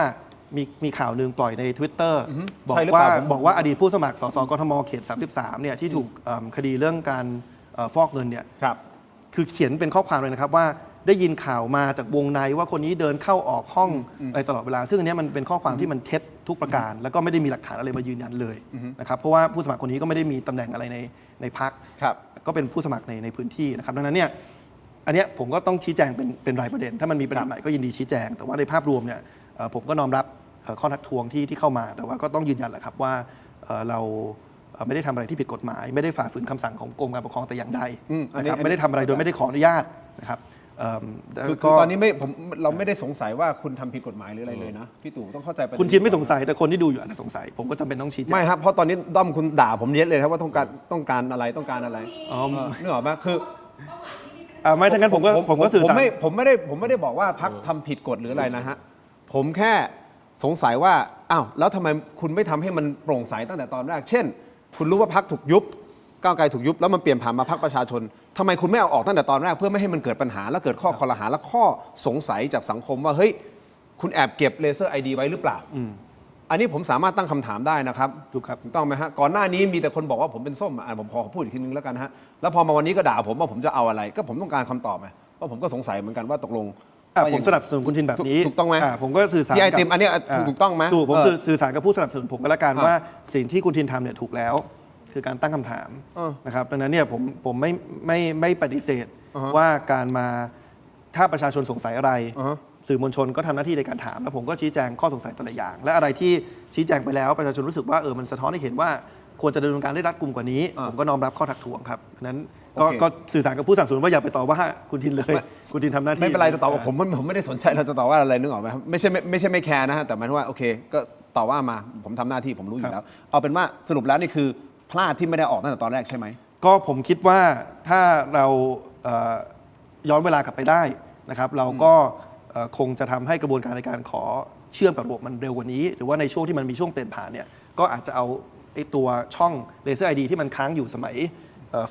มีข่าวหนึ่งปล่อยใน Twitter บอกว่าอดีตผู้สมัครสสกทมเขต 33เนี่ยที่ถูกคดีเรื่องการฟอกเงินเนี่ยคือเขียนเป็นข้อความเลยนะครับว่าได้ยินข่าวมาจากวงในว่าคนนี้เดินเข้าออกห้องอะไรตลอดเวลาซึ่งอันนี้มันเป็นข้อความที่มันเท็จทุกประการแล้วก็ไม่ได้มีหลักฐานอะไรมายืนยันเลยนะครับเพราะว่าผู้สมัครคนนี้ก็ไม่ได้มีตำแหน่งอะไรในพรรคก็เป็นผู้สมัครในพื้นที่นะครับดังนั้นเนี่ยอันนี้ผมก็ต้องชี้แจงเป็นรายประเด็นถ้ามันมีประเด็นใหม่ก็ยินดีชี้แจงแต่ว่าในภาพรวมเนี่ยผมก็น้อมรับข้อทักท้วงที่เข้ามาแต่ว่าก็ต้องยืนยันแหละครับว่าเราไม่ได้ทำอะไรที่ผิดกฎหมายไม่ได้ฝ่าฝืนคำสั่งของกรมการปกครองแต่อย่างใดนะครับไม่ได้ทำอะไรโดยไม่ได้ขออนุญาตนะครับคือตอนนี้เราไม่ได้สงสัยว่าคุณทำผิดกฎหมายหรืออะไรเลยนะพี่ตู่ต้องเข้าใจคุณทินไม่สงสัยแต่คนที่ดูอยู่อาจจะสงสัยผมก็จำเป็นต้องชี้แจงไม่ครับเพราะตอนนี้ด้อมคุณด่าผมเยอะเลยครับว่าต้องการอะไรนึกออกไหมคือไม่ทั้งนั้นผมก็สื่อสารผมไม่ได้บอกว่าพรรคทำผิดกฎหรืออะไรนะฮะผมแค่สงสัยว่าอ้าวแล้วทำไมคุณไม่ทำให้มันโปร่งใสตั้งแต่ตอนแรกเช่นคุณรู้ว่าพรรคถูกยุบก้าวไกลถูกยุบแล้วมันเปลี่ยนผ่านมาพรรคประชาชนทำไมคุณไม่เอาออกตั้งแต่ตอนแรกเพื่อไม่ให้มันเกิดปัญหาและเกิดข้อคอรหาและข้อสงสัยจากสังคมว่าเฮ้ยคุณแอบเก็บเลเซอร์ ID ไว้หรือเปล่าอันนี้ผมสามารถตั้งคำถามได้นะครับถูกครับถูกต้องไหมฮะก่อนหน้านี้มีแต่คนบอกว่าผมเป็นส้มผมขอพูดอีกทีนึงแล้วกันฮะแล้วพอมาวันนี้ก็ด่าผมว่าผมจะเอาอะไรก็ผมต้องการคำตอบไงเพราะผมก็สงสัยเหมือนกันว่าตกลงผมสนับสนุนคุณทินแบบนี้ถูกต้องไหมผมก็สื่อสารกับไอติมอันนี้ถูกต้องไหมถูกผมสื่อสารกับผู้สนับสนุนผมก็แล้วกันว่าสิ่งที่คุณทินทำเนี่ยถูกแล้วคือการตั้งคำถามนะครับดังนั้นเนี่ยผมไม่ปฏิเสธว่าการมาถ้าประชาชนสงสัยอะไรสื่อมวลชนก็ทำหน้าที่ในการถามแล้วผมก็ชี้แจงข้อสงสัยแต่ละอย่างและอะไรที่ชี้แจงไปแล้วประชาชนรู้สึกว่ามันสะท้อนให้เห็นว่าควรจะดำเนินการได้รัดกุมกว่านี้ผมก็น้อมรับข้อทักท้วงครับนั้นก็สื่อสารกับผู้สนับสนุนว่าอย่าไปต่อว่าคุณทินเลยคุณทินทำหน้าที่ไม่เป็นไรจะต่อว่าผมไม่ได้สนใจเราจะต่อว่าอะไรนึกออกไหมครับไม่ใช่ไม่แคร์นะฮะแต่หมายถึงว่าโอเคก็ต่อว่ามาผมทำหน้าที่ผมรู้อยู่แล้วเอาเป็นว่าสรุปแล้วนี่คือพลาดที่ไม่ได้ออกตั้งแต่ตอนแรกใช่ไหมก็ผมคิดว่าถ้าเราย้อนเวลากลับไปได้นะครับเราก็คงจะทำให้กระบวนการในการขอเชื่อมกับระบบมันเร็วกว่านี้หรือว่าในช่วงที่มันมีช่วงเปลี่ยนผ่านเนี่ยก็อาจจะเอาไอ้ตัวช่องเลเซอร์ ID ที่มันค้างอยู่สมัย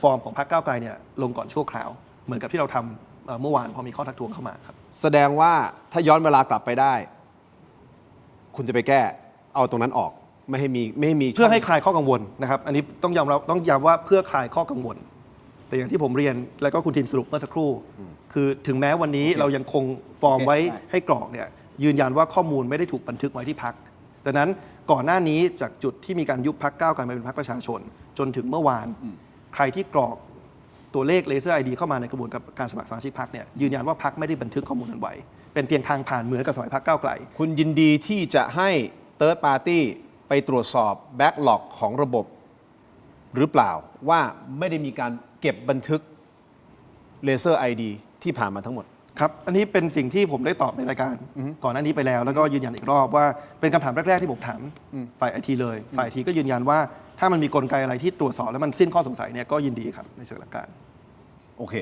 ฟอร์มของพรรคก้าวไกลเนี่ยลงก่อนชั่วคราวเหมือนกับที่เราทำเมื่อวานพอมีข้อทักท้วงเข้ามาครับแสดงว่าถ้าย้อนเวลากลับไปได้คุณจะไปแก้เอาตรงนั้นออกไม่ให้มีเพื่อให้คลายข้อกังวลนะครับอันนี้ต้องย้ำว่าเพื่อคลายข้อกังวลแต่อย่างที่ผมเรียนแล้วก็คุณทินสรุปเมื่อสักครู่คือถึงแม้วันนี้เรายังคงฟอร์มไว้ให้กรอกเนี่ยยืนยันว่าข้อมูลไม่ได้ถูกบันทึกไว้ที่พรรคดังนั้นก่อนหน้านี้จากจุดที่มีการยุบพรรคก้าวไกลมาเป็นพรรคประชาชนจนถึงเมื่อวานใครที่กรอกตัวเลขเลเซอร์ ID เข้ามาในกระบวนการสมัครสมาชิกพรรคเนี่ยยืนยันว่าพรรคไม่ได้บันทึกข้อมูลนั้นไว้เป็นเพียงทางผ่านเหมือนกับสมัยพรรคก้าวไกลคุณยินดีที่จะให้เติร์ดปาร์ตี้ไปตรวจสอบแบ็กหลอกของระบบหรือเปล่าว่าไม่ได้มีการเก็บบันทึกเลเซอร์ ID ที่ผ่านมาทั้งหมดครับอันนี้เป็นสิ่งที่ผมได้ตอบในรายการก่อนหน้านี้ไปแล้วแล้วก็ยืนยันอีกรอบว่าเป็นคำถามแรกๆที่ผมถามฝ่ายไอทีเลยฝ่ายไอทีก็ยืนยันว่าถ้ามันมีกลไกอะไรที่ตรวจสอบแล้วมันสิ้นข้อสงสัยเนี่ยก็ยินดีครับในเชิงหลักการโอเค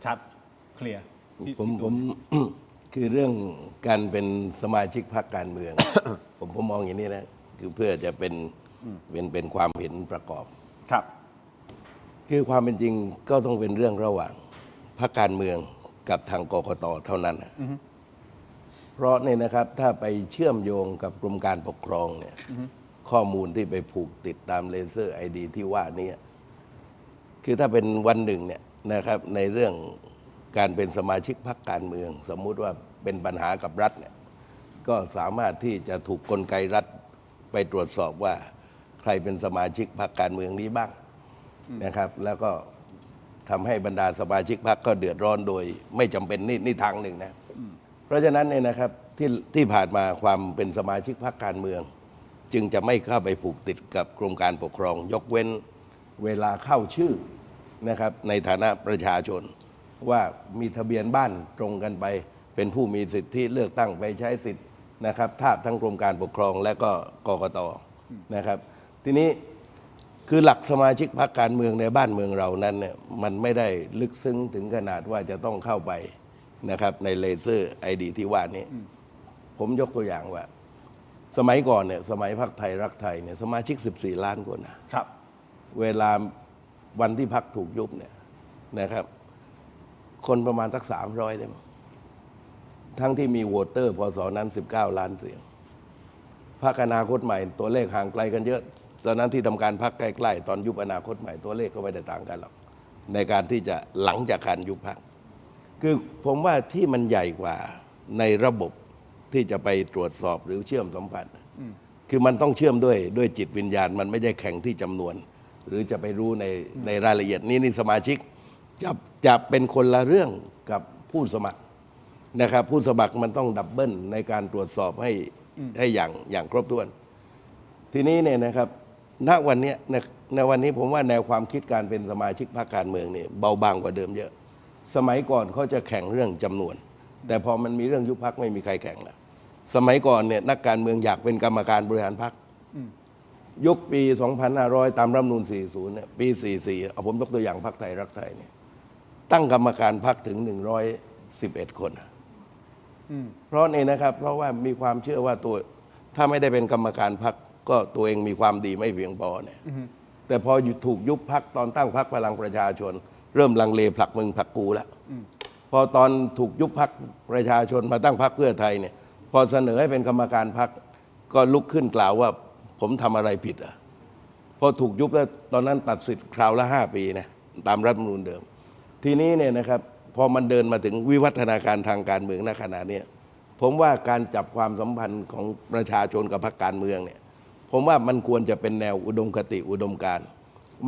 ชัดเคลียร์ผมคือเรื่องการเป็นสมาชิกพรรคการเมือง ผมมองอย่างนี้นะคือเพื่อจะเป็นความเห็นประกอบครับคือความเป็นจริงก็ต้องเป็นเรื่องระหว่างพรรคการเมืองกับทางกกต.เท่านั้นเพราะเนี่ยนะครับถ้าไปเชื่อมโยงกับกรมการปกครองเนี่ยข้อมูลที่ไปผูกติดตามเลเซอร์ ID ที่ว่านี้คือถ้าเป็นวันหนึ่งเนี่ยนะครับในเรื่องการเป็นสมาชิกพรรคการเมืองสมมุติว่าเป็นปัญหากับรัฐเนี่ยก็สามารถที่จะถูกกลไกรัฐไปตรวจสอบว่าใครเป็นสมาชิกพรรคการเมืองนี้บ้างนะครับแล้วก็ทำให้บรรดาสมาชิกพรรคก็เดือดร้อนโดยไม่จำเป็นนี่ทางหนึ่งนะเพราะฉะนั้นเนี่ยนะครับที่ผ่านมาความเป็นสมาชิกพรรคการเมืองจึงจะไม่เข้าไปผูกติดกับกรมการปกครองยกเว้นเวลาเข้าชื่อนะครับในฐานะประชาชนว่ามีทะเบียนบ้านตรงกันไป เป็นผู้มีสิทธิเลือกตั้งไปใช้สิทธิ์นะครับทาบทั้งกรมการปกครองและก็กกตนะครับทีนี้คือหลักสมาชิกพรรคการเมืองในบ้านเมืองเรานั้นเนี่ยมันไม่ได้ลึกซึ้งถึงขนาดว่าจะต้องเข้าไปนะครับในเลเซอร์ไอดีที่ว่านี้ผมยกตัวอย่างว่าสมัยก่อนเนี่ยสมัยพรรคไทยรักไทยเนี่ยสมาชิก14 ล้านคนนะครับเวลาวันที่พรรคถูกยุบเนี่ยนะครับคนประมาณสัก300ได้มั้งทั้งที่มีโหวตเตอร์พศนั้น19 ล้านเสียงพรรคอนาคตใหม่ตัวเลขห่างไกลกันเยอะตอนนั้นที่ทำการพรรคใกล้ๆตอนยุบอนาคตใหม่ตัวเลขก็ไม่ได้ต่างกันหรอกในการที่จะหลังจากการยุบพรรคคือผมว่าที่มันใหญ่กว่าในระบบที่จะไปตรวจสอบหรือเชื่อมสัมพันธ์คือมันต้องเชื่อมด้วยจิตวิญญาณมันไม่ได้แข่งที่จำนวน หรือจะไปรู้ในรายละเอียดนี่สมาชิกจะเป็นคนละเรื่องกับผู้สมัครนะครับผู้สมัครมันต้องดับเบิลในการตรวจสอบให้อย่างครบถ้วนทีนี้เนี่ยนะครับณวันนี้ในวันนี้ผมว่าแนวความคิดการเป็นสมาชิกพรรคการเมืองเนี่ยเบาบางกว่าเดิมเยอะสมัยก่อนเขาจะแข่งเรื่องจำนวนแต่พอมันมีเรื่องยุบพรรคไม่มีใครแข่งแล้วสมัยก่อนเนี่ยนักการเมืองอยากเป็นกรรมการบริหารพรรคยุคปี 2500 ตามรัฐธรรมนูญ 40 เนี่ยปี 44 เอาผมยกตัวอย่างพรรคไทยรักไทยเนี่ยตั้งกรรมการพรรคถึง 111 คนเพราะนี่นะครับเพราะว่ามีความเชื่อว่าตัวถ้าไม่ได้เป็นกรรมการพรรคก็ตัวเองมีความดีไม่เพียงพอเนี่ยแต่พอถูกยุบพรรคตอนตั้งพรรคพลังประชาชนเริ่มลังเลผลักมึงผลักกูแล้วพอตอนถูกยุบพรรคประชาชนมาตั้งพรรคเพื่อไทยเนี่ยพอเสนอให้เป็นกรรมการพรรคก็ลุกขึ้นกล่าวว่าผมทำอะไรผิดพอถูกยุบแล้วตอนนั้นตัดสิทธิ์คราวละ5 ปีนะตามรัฐธรรมนูญเดิมทีนี้เนี่ยนะครับพอมันเดินมาถึงวิวัฒนาการทางการเมืองณขณะนี้ผมว่าการจับความสัมพันธ์ของประชาชนกับพรรคการเมืองเนี่ยผมว่ามันควรจะเป็นแนวอุดมคติอุดมการณ์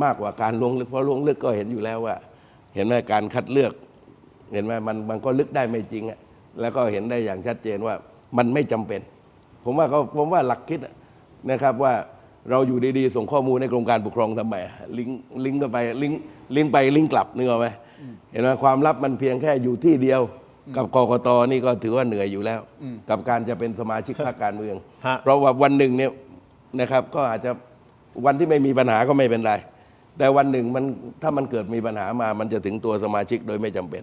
มากกว่าการลวงลึกเพราะลวงลึกก็เห็นอยู่แล้วว่าเห็นไหมการคัดเลือกเห็นไหมมันก็ลึกได้ไม่จริงแล้วก็เห็นได้อย่างชัดเจนว่ามันไม่จำเป็นผมว่าหลักคิดนะครับว่าเราอยู่ดีๆส่งข้อมูลในกรมการปกครองทำไมลิงก์ก็ไปลิงก์ไปลิงก์กลับนึกออกไหมเห็นไหมความลับมันเพียงแค่อยู่ที่เดียวกับกกตนี่ก็ถือว่าเหนื่อยอยู่แล้วกับการจะเป็นสมาชิกพรรคการเมืองเพราะว่าวันหนึ่งเนี่ยนะครับก็อาจจะวันที่ไม่มีปัญหาก็ไม่เป็นไรแต่วันหนึ่งถ้ามันเกิดมีปัญหามามันจะถึงตัวสมาชิกโดยไม่จำเป็น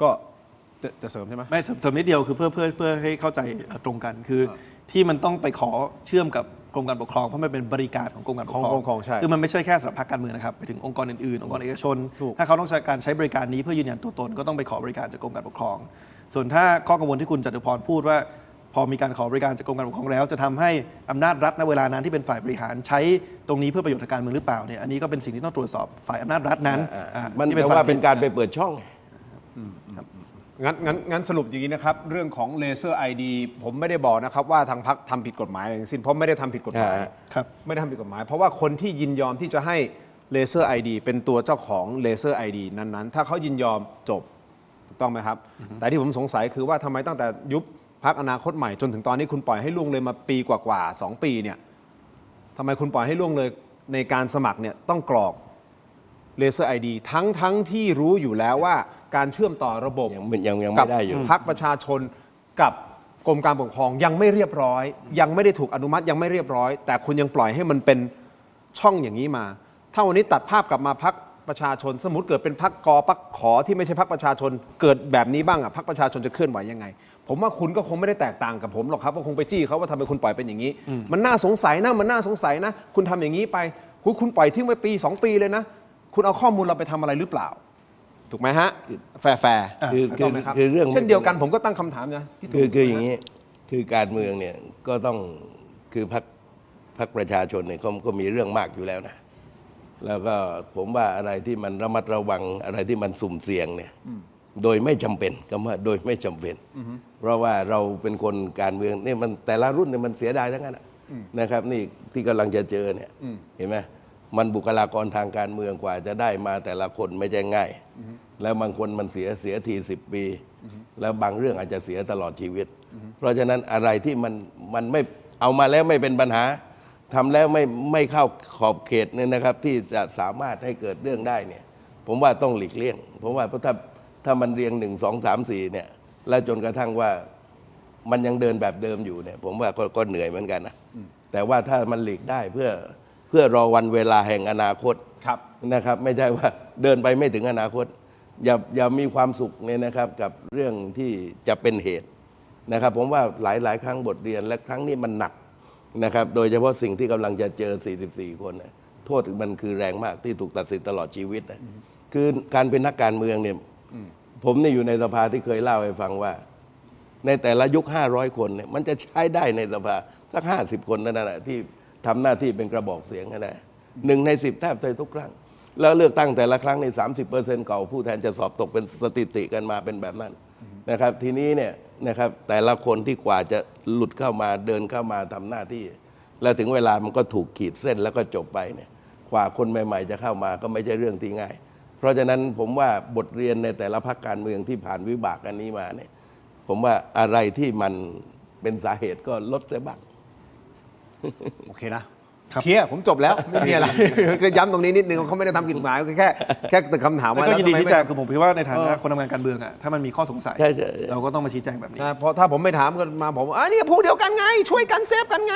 ก็จะเสริมใช่ไหมไม่เสริมนิดเดียวคือเพื่อให้เข้าใจตรงกันคือที่มันต้องไปขอเชื่อมกับกรมการปกครองเพราะมันเป็นบริการของกรมการปกครองคือมันไม่ใช่แค่สำหรับพรรคการเมืองนะครับไปถึงองค์กรอื่นๆองค์กรเอกชนถ้าเขาต้องการใช้บริการนี้เพื่อยืนยันตัวตนก็ต้องไปขอบริการจากกรมการปกครองส่วนถ้าข้อกังวลที่คุณจตุพรพูดว่าพอมีการขอบริการจากกรมการปกครองแล้วจะทำให้อำนาจรัฐณเวลานั้นที่เป็นฝ่ายบริหารใช้ตรงนี้เพื่อประโยชน์ทางการเมืองหรือเปล่าเนี่ยอันนี้ก็เป็นสิ่งที่ต้องตรวจสอบฝ่ายอำนาจรัฐนั้นมันแปลว่าเป็นการไปเปิดช่องงั้นสรุปอย่างนี้นะครับเรื่องของเลเซอร์ ID ผมไม่ได้บอกนะครับว่าทางพรรคทำผิดกฎหมายอะไรทั้งสิ้นเพราะไม่ได้ทำผิดกฎหมายไม่ได้ทำผิดกฎหมายเพราะว่าคนที่ยินยอมที่จะให้เลเซอร์ ID เป็นตัวเจ้าของเลเซอร์ ID นั้นๆถ้าเขายินยอมจบถูกต้องไหมครับแต่ที่ผมสงสัยคือว่าทำไมตั้งแต่ยุบพรรคอนาคตใหม่จนถึงตอนนี้คุณปล่อยให้ล่วงเลยมาปีกว่าๆ2 ปีเนี่ยทำไมคุณปล่อยให้ล่วงเลยในการสมัครเนี่ยต้องกรอกเลเซอร์ ID ทั้งที่รู้อยู่แล้วว่าการเชื่อมต่อระบบยังไม่ได้อยู่พรรคประชาชนกับกรมการปกครองยังไม่เรียบร้อยยังไม่ได้ถูกอนุมัติยังไม่เรียบร้อยแต่คุณยังปล่อยให้มันเป็นช่องอย่างนี้มาถ้าวันนี้ตัดภาพกลับมาพรรคประชาชนสมมติเกิดเป็นพรรคกพรรคขอที่ไม่ใช่พรรคประชาชนเกิดแบบนี้บ้างพรรคประชาชนจะเคลื่อนไหวยังไงผมว่าคุณก็คงไม่ได้แตกต่างกับผมหรอกครับว่าคงไปจี้เขาว่าทำไมคุณปล่อยเป็นอย่างนี้มันน่าสงสัยนะคุณทำอย่างนี้ไปคุณปล่อยทิ้งไว้ปี2 ปีเลยนะคุณเอาข้อมูลเราไปทำอะไรหรือเปล่าถูกไหมฮะแฟร์คือเรื่องเช่นเดียวกันผมก็ตั้งคำถามนะคืออย่างนี้คือการเมืองเนี่ยก็ต้องคือพรรคประชาชนเนี่ยเขาก็มีเรื่องมากอยู่แล้วนะแล้วก็ผมว่าอะไรที่มันระมัดระวังอะไรที่มันสุ่มเสี่ยงเนี่ยโดยไม่จำเป็นคำว่าโดยไม่จำเป็นเพราะว่าเราเป็นคนการเมืองนี่มันแต่ละรุ่นเนี่ยมันเสียดายทั้งนั้นนะครับนี่ที่กำลังจะเจอเนี่ยเห็นไหมมันบุคลากรทางการเมืองกว่าจะได้มาแต่ละคนไม่ใช่ง่ายแล้วบางคนมันเสียที10 ปีแล้วบางเรื่องอาจจะเสียตลอดชีวิตเพราะฉะนั้นอะไรที่มันไม่เอามาแล้วไม่เป็นปัญหาทำแล้วไม่เข้าขอบเขตเนี่ยนะครับที่จะสามารถให้เกิดเรื่องได้เนี่ยผมว่าต้องหลีกเลี่ยงผมว่าถ้า ถ้ามันเรียง1 2 3 4เนี่ยแล้วจนกระทั่งว่ามันยังเดินแบบเดิมอยู่เนี่ยผมว่าก็เหนื่อยเหมือนกันนะแต่ว่าถ้ามันหลีกได้เพื่อรอวันเวลาแห่งอนาคตนะครับไม่ใช่ว่าเดินไปไม่ถึงอนาคตอย่ามีความสุขเนี่ยนะครับกับเรื่องที่จะเป็นเหตุนะครับผมว่าหลายครั้งบทเรียนและครั้งนี้มันหนักนะครับโดยเฉพาะสิ่งที่กำลังจะเจอ44คนนะโทษมันคือแรงมากที่ถูกตัดสินตลอดชีวิตนะคือการเป็นนักการเมืองเนี่ยผมนี่อยู่ในสภาที่เคยเล่าให้ฟังว่าในแต่ละยุค500 คนเนี่ยมันจะใช้ได้ในสภาสัก50 คนนั่นแหละที่ทำหน้าที่เป็นกระบอกเสียงนะ1 ใน 10แทบจะทุกครั้งแล้วเลือกตั้งแต่ละครั้งใน30%เก่าผู้แทนจะสอบตกเป็นสถิติกันมาเป็นแบบนั้นนะครับทีนี้เนี่ยนะครับแต่ละคนที่กว่าจะหลุดเข้ามาเดินเข้ามาทำหน้าที่แล้วถึงเวลามันก็ถูกขีดเส้นแล้วก็จบไปเนี่ยกว่าคนใหม่ๆจะเข้ามาก็ไม่ใช่เรื่องที่ง่ายเพราะฉะนั้นผมว่าบทเรียนในแต่ละพรรคการเมืองที่ผ่านวิบากอันนี้มาเนี่ยผมว่าอะไรที่มันเป็นสาเหตุก็ลดเสียบ้าง โอเคนะเคลียร์ผมจบแล้วไม่มีอะไร ก็ย้ำตรงนี้นิดนึงเขาไม่ได้ทำผิดกฎหมายแค่ตึกคำถามว่า ก็ยินดีชี้แจงคือผมคิดว่าในฐานะคนทำงานการเมืองอ่ะถ้ามันมีข้อสงสัยเราก็ต้องมาชี้แจงแบบนี้ เพราะถ้าผมไม่ถามก็มาผมนี่พวกเดียวกันไงช่วยกันเซฟกันไง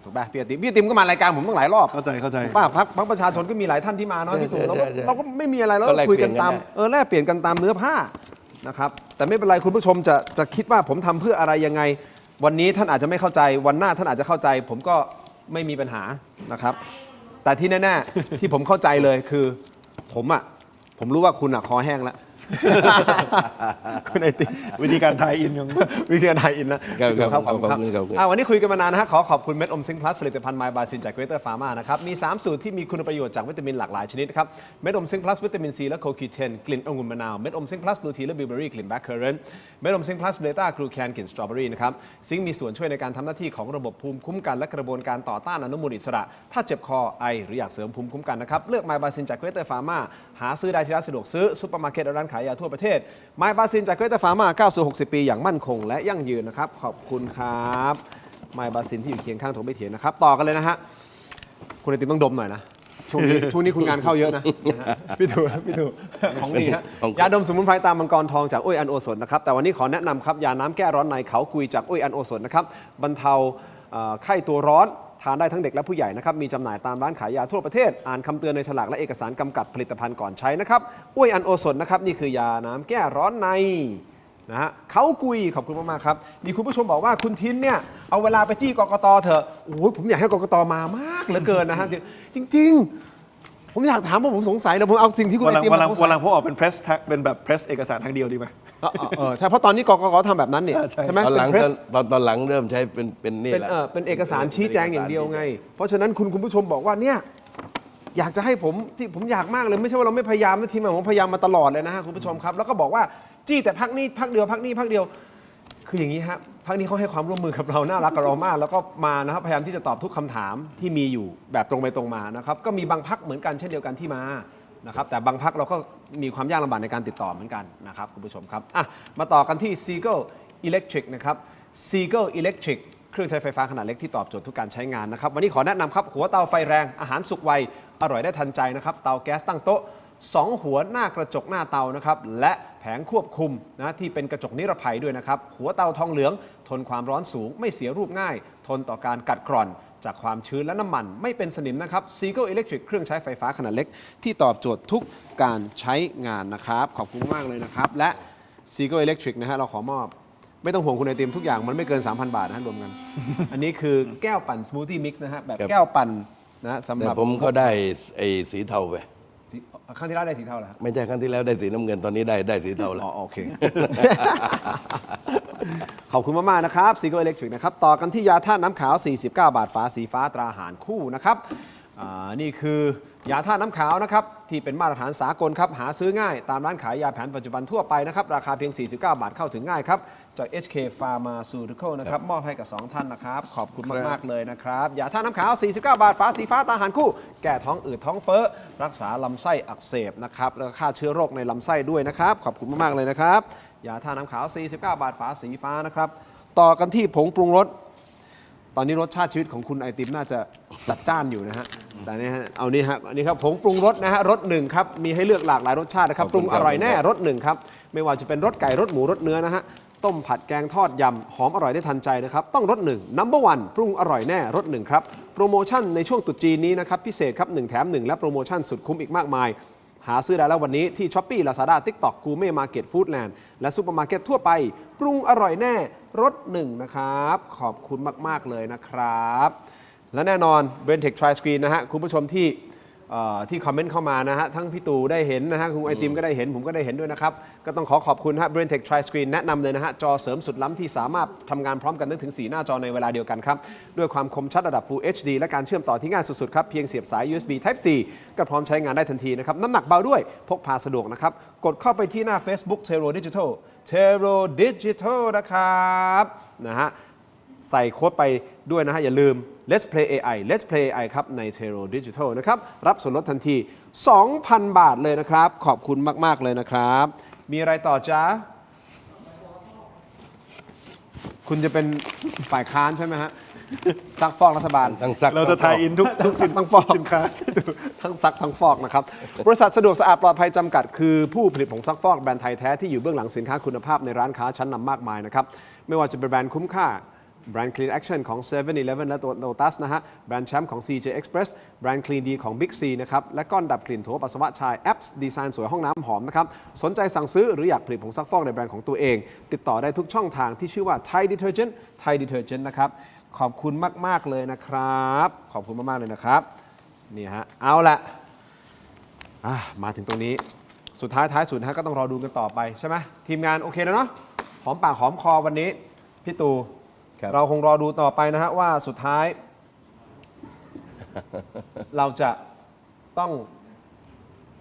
ถูกป่ะพี่ติมก็มารายการผมตั้งหลายรอบเข้าใจป้าพรรคประชาชนก็มีหลายท่านที่มาเนาะที่สุดเราก็ไม่มีอะไรแล้วคุยกันตามแลกเปลี่ยนกันตามเนื้อผ้านะครับแต่ไม่เป็นไรคุณผู้ชมจะคิดว่าผมทำเพื่ออะไรยังไงวันนี้ท่านอาจจะไม่เข้าใจวันหน้าท่านอาจจะเข้าใจผมก็ไม่มีปัญหานะครับแต่ที่แน่ๆ ที่ผมเข้าใจเลยคือผมรู้ว่าคุณคอแห้งแล้ว คุณไอติวิธีการไทยอินของวิธีการไทยอินนะครับขอบคุณครับวันนี้คุยกันมานานนะฮะขอขอบคุณเม็ดอมซิงค์พลัสผลิตภัณฑ์ไมบาซินจากเกรเตอร์ฟาร์มานะครับมี3สูตรที่มีคุณประโยชน์จากวิตามินหลากหลายชนิดครับเม็ดอมซิงค์พลัสวิตามินซีและโคคิวเทนกลิ่นองุ่นมะนาวเม็ดอมซิงค์พลัสลูทีและบิลเบอรี่กลิ่นแบล็คเคอร์เรนต์เม็ดอมซิงค์พลัสเบต้ากลูแคนกลิ่นสตรอเบอรี่นะครับซิงค์มีส่วนช่วยในการทำหน้าที่ของระบบภูมิคุ้มกันและกระบวนการต่อต้านอนุมูลอิสระถ้าเจ็บคอไอหรืออยากเสริมภูมิคุ้มกันนะครับเลือกไมบาซินจากเกรเตอร์ฟาร์มาหาซื้อได้ที่ร้านสะดวกซื้อซุปเปอร์มาร์เก็ตและร้านขายยาทั่วประเทศไมบาซินจากเกรเตอร์ฟาร์มาก้าวสู่60 ปีอย่างมั่นคงและยั่งยืนนะครับขอบคุณครับไมบาซินที่อยู่เคียงข้างถกไม่เถียงนะครับต่อกันเลยนะฮะคุณไอติมต้องดมหน่อยนะช่วงนี้คุณงานเข้าเยอะนะพี่ถูของดีฮะยาดมสมุนไพรตามมังกรทองจากอุ้ยอันโอสถนะครับแต่วันนี้ขอแนะนำครับยาน้ำแก้ร้อนในเขากุยจากอุ้ยอันโอสถนะครับบรรเทาไข้ตัวร้อนทานได้ทั้งเด็กและผู้ใหญ่นะครับมีจำหน่ายตามร้านขายยาทั่วประเทศอ่านคำเตือนในฉลากและเอกสารกำกับผลิตภัณฑ์ก่อนใช้นะครับอุ้ยอันโอสถนะครับนี่คือยาน้ำแก้ร้อนในนะฮะเขากุยขอบคุณมากๆครับมีคุณผู้ชมบอกว่าคุณทินเนี่ยเอาเวลาไปจี้กกตเถอะโอ้ยผมอยากให้กกตมามากเหลือเกินนะฮะจริงๆผมอยากถามว่าผมสงสัยแล้วผมเอาสิ่งที่คุณไอติมมาสงสัยวันหลังพวกออกเป็นเพรสเป็นแบบเพรสเอกสารทางเดียวดีไหมใช่เพราะตอนนี้กกตทำแบบนั้นเนี่ยใช่ไหมตอนหลังเริ่มใช้เป็นนี่แหละเป็นเอกสารชี้แจงอย่างเดียวไงเพราะฉะนั้นคุณผู้ชมบอกว่าเนี่ยอยากจะให้ผมอยากมากเลยไม่ใช่ว่าเราไม่พยายามนะทีมผมพยายามมาตลอดเลยนะฮะคุณผู้ชมครับแล้วก็บอกว่าจี้แต่พักนี้พักเดียวพักนี้พักเดียวคืออย่างนี้ฮะพักนี้เขาให้ความร่วมมือกับเราน่ารักกับเรามากแล้วก็มานะครับพยายามที่จะตอบทุกคำถามที่มีอยู่แบบตรงไปตรงมานะครับก็มีบางพักเหมือนกันเช่นเดียวกันที่มานะครับแต่บางพักเราก็มีความยากลำบากในการติดต่อเหมือนกันนะครับคุณผู้ชมครับมาต่อกันที่ Seagull Electric นะครับ Seagull Electric เครื่องใช้ไฟฟ้าขนาดเล็กที่ตอบโจทย์ทุกการใช้งานนะครับวันนี้ขอแนะนำครับหัวเตาไฟแรงอาหารสุกไวอร่อยได้ทันใจนะครับเตาแก๊สตั้งโต๊ะ2หัวหน้ากระจกหน้าเตานะครับและแผงควบคุมนะที่เป็นกระจกนิรภัยด้วยนะครับหัวเตาทองเหลืองทนความร้อนสูงไม่เสียรูปง่ายทนต่อการกัดกร่อนจากความชื้นและน้ำมันไม่เป็นสนิมนะครับ Seagull Electric เครื่องใช้ไฟฟ้าขนาดเล็กที่ตอบโจทย์ทุกการใช้งานนะครับขอบคุณมากเลยนะครับและ Seagull Electric นะฮะเราขอมอบไม่ต้องห่วงคุณไอติมทุกอย่างมันไม่เกิน 3,000 บาทนะรวมกัน อันนี้คือแก้วปั่นสมูทตี้มิกซ์นะฮะแบบแก้วปั่นนะสำหรับผมก็ได้ไอ้สีเทาไปครั้งที่แล้วได้สีเทาเหรอไม่ใช่ครั้งที่แล้วได้สีน้ำเงินตอนนี้ได้สีเทาแล้วโอเค ขอบคุณมากๆนะครับ Seagull Electric นะครับต่อกันที่ยาธาตุน้ำขาว49 บาทฝาสีฟ้าตราหารคู่นะครับนี่คือยาธาตุน้ำขาวนะครับที่เป็นมาตรฐานสากลครับหาซื้อง่ายตามร้านขายยาแผนปัจจุบันทั่วไปนะครับราคาเพียง49 บาทเข้าถึงง่ายครับจาก HK Pharmaceutical นะครับมอบให้กับ2ท่านนะครับขอบคุณมากๆเลยนะครับยาธาตุน้ำขาว49 บาทฝาสีฟ้าตราหารคู่แก้ท้องอืดท้องเฟ้อรักษาลำไส้อักเสบนะครับแล้วก็ฆ่าเชื้อโรคในลำไส้ด้วยนะครับขอบคุณมากๆเลยนะครับยาธาตุน้ำขาว49 บาทฝาสีฟ้านะครับต่อกันที่ผงปรุงรส ตอนนี้รสชาติชีวิตของคุณไอติมน่าจะจัดจ้านอยู่นะฮะแต่นี่ฮะเอานี่ฮะอันนี้ครับผงปรุงรสนะฮะรสหนึ่งครับมีให้เลือกหลากหลายรสชาตินะครับปรุงอร่อยแน่รสหนึ่งครับไม่ว่าจะเป็นรสไก่รสหมูรสเนื้อนะฮะต้มผัดแกงทอดยำหอมอร่อยได้ทันใจนะครับต้องรสหนึ่ง No. 1ปรุงอร่อยแน่รสหนึ่งครับโปรโมชั่นในช่วงตรุษจีนนี้นะครับพิเศษครับ1 แถม 1และโปรโมชั่นสุดคุ้มอีกมากมายหาซื้อได้แล้ววันนี้ที่ Shopee Lazada TikTok Gourmet Market Foodland และซุปเปอร์มาร์เก็ตทั่วไปปรุงอร่อยแน่รสหนึ่งนะครับขอบคุณมากๆเลยนะครับและแน่นอน Brentech Tri Screen นะฮะคุณผู้ชมที่คอมเมนต์เข้ามานะฮะทั้งพี่ตู่ได้เห็นนะฮะคุณไอติมก็ได้เห็นผมก็ได้เห็นด้วยนะครับก็ต้องขอบคุณฮะ Brentech Tri Screen แนะนำเลยนะฮะจอเสริมสุดล้ำที่สามารถทำงานพร้อมกันได้ถึง4หน้าจอในเวลาเดียวกันครับด้วยความคมชัดระดับ Full HD และการเชื่อมต่อที่ง่ายสุดๆครับเพียงเสียบสาย USB Type C ก็พร้อมใช้งานได้ทันทีนะครับน้ำหนักเบาด้วยพกพาสะดวกนะครับกดเข้าไปที่หน้า Facebook Tero Digital นะครับนะฮะใส่โค้ดไปด้วยนะฮะอย่าลืม Let's Play AI ครับใน Tero Digital นะครับรับส่วนลดทันที 2,000 บาทเลยนะครับขอบคุณมากๆเลยนะครับมีอะไรต่อจ๊ะคุณจะเป็นฝ่ายค้านใช่ไหมฮะซักฟอกรัฐบาล เราจะทายอินทุกสินค้า ทั้งซักทั้งฟอกนะครับบริษัทสะดวกสะอาดปลอดภัยจำกัดคือผู้ผลิตผงซักฟอกแบรนด์ไทยแท้ที่อยู่เบื้องหลังสินค้าคุณภาพในร้านค้าชั้นนำมากมายนะครับไม่ว่าจะเป็นแบรนด์คุ้มค่าแบรนด์ Clean Action ของ 7-Eleven และ Lotus นะฮะแบรนด์แชมป์ของ CJ Express แบรนด์ Clean D ของ Big C นะครับและก้อนดับกลิ่นโถปัสสาวะชายแอปดีไซน์สวยห้องน้ำหอมนะครับสนใจสั่งซื้อหรืออยากผลิตผงซักฟอกในแบรนด์ของตัวเองติดต่อได้ทุกช่องทางที่ชื่อว่า Thai Detergent นะครับขอบคุณมากๆเลยนะครับขอบคุณมากๆเลยนะครับนี่ฮะเอาละมาถึงตรงนี้สุดท้ายสุดก็ต้องรอดูกันต่อไปใช่ไหมทีมงานโอเคแล้วเนาะหอมปากหอมคอวันนี้พี่ตู่เราคงรอดูต่อไปนะฮะว่าสุดท้าย เราจะต้อง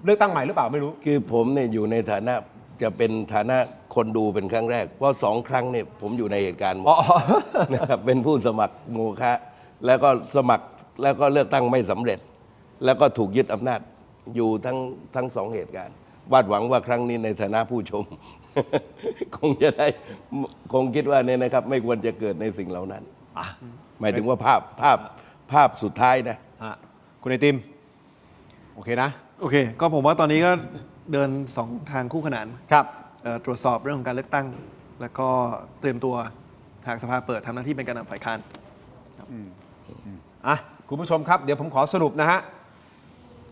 เลือกตั้งใหม่หรือเปล่าไม่รู้คือผมเนี่ยอยู่ในฐานะจะเป็นฐานะคนดูเป็นครั้งแรกเพราะ2 ครั้งเนี่ยผมอยู่ในเหตุการณ์นะครับเป็นผู้สมัครโมฆะแล้วก็สมัครแล้วก็เลือกตั้งไม่สำเร็จ แล้วก็ถูกยึดอำนาจอยู่ทั้ง2 เหตุการณ์วาดหวังว่าครั้งนี้ในฐานะผู้ชม คงคิดว่าเนี่ยนะครับไม่ควรจะเกิดในสิ่งเหล่านั้นหมายถึงว่าภาพสุดท้ายนะคุณไอติมโอเคนะโอเคก็ผมว่าตอนนี้ก็เดิน2 ทางคู่ขนานครับตรวจสอบเรื่องของการเลือกตั้งแล้วก็เตรียมตัวหากสภาเปิดทำหน้าที่เป็นการนำฝ่ายค้านคุณผู้ชมครับเดี๋ยวผมขอสรุปนะฮะ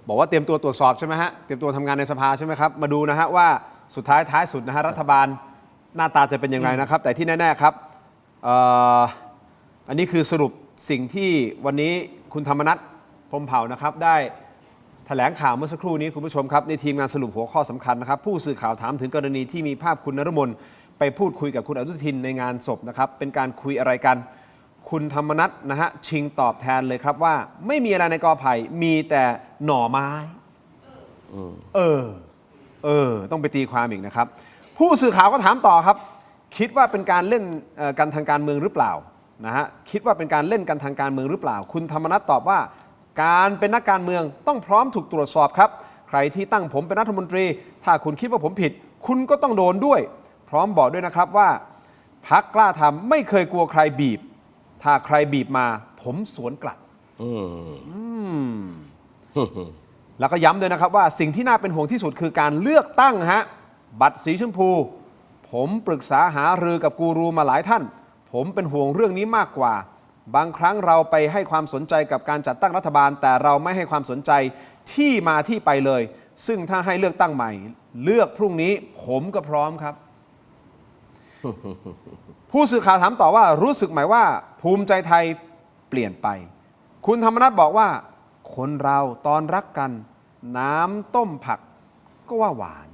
บอกว่าเตรียมตัวตรวจสอบใช่ไหมฮะเตรียมตัวทำงานในสภาใช่ไหมครับมาดูนะฮะว่าสุดท้ายสุดนะฮะรัฐบาลหน้าตาจะเป็นอย่างไรนะครับแต่ที่แน่ๆครับอันนี้คือสรุปสิ่งที่วันนี้คุณธรรมนัส พรหมเผ่านะครับได้แถลงข่าวเมื่อสักครู่นี้คุณผู้ชมครับในทีมงานสรุปหัวข้อสำคัญนะครับผู้สื่อข่าวถามถึงกรณีที่มีภาพคุณนฤมลไปพูดคุยกับคุณอนุทินในงานศพนะครับเป็นการคุยอะไรกันคุณธรรมนัสนะฮะชิงตอบแทนเลยครับว่าไม่มีอะไรในกอไผ่มีแต่หน่อไม้ต้องไปตีความอีกนะครับผู้สื่อข่าวก็ถามต่อครับคิดว่าเป็นการเล่นกันทางการเมืองหรือเปล่านะฮะคิดว่าเป็นการเล่นกันทางการเมืองหรือเปล่าคุณธรรมนัสตอบว่าการเป็นนักการเมืองต้องพร้อมถูกตรวจสอบครับใครที่ตั้งผมเป็นรัฐมนตรีถ้าคุณคิดว่าผมผิดคุณก็ต้องโดนด้วยพร้อมบอกด้วยนะครับว่าพรรคกล้าทำไม่เคยกลัวใครบีบถ้าใครบีบมาผมสวนกลับแล้วก็ย้ำด้วยนะครับว่าสิ่งที่น่าเป็นห่วงที่สุดคือการเลือกตั้งฮะบัตรสีชมพูผมปรึกษาหารือกับกูรูมาหลายท่านผมเป็นห่วงเรื่องนี้มากกว่าบางครั้งเราไปให้ความสนใจกับการจัดตั้งรัฐบาลแต่เราไม่ให้ความสนใจที่มาที่ไปเลยซึ่งถ้าให้เลือกตั้งใหม่เลือกพรุ่งนี้ผมก็พร้อมครับ ผู้สื่อข่าวถามต่อว่ารู้สึกไหมว่าภูมิใจไทยเปลี่ยนไปคุณธรรมนัสบอกว่าคนเราตอนรักกันน้ำต้มผักก็ว่าหวาน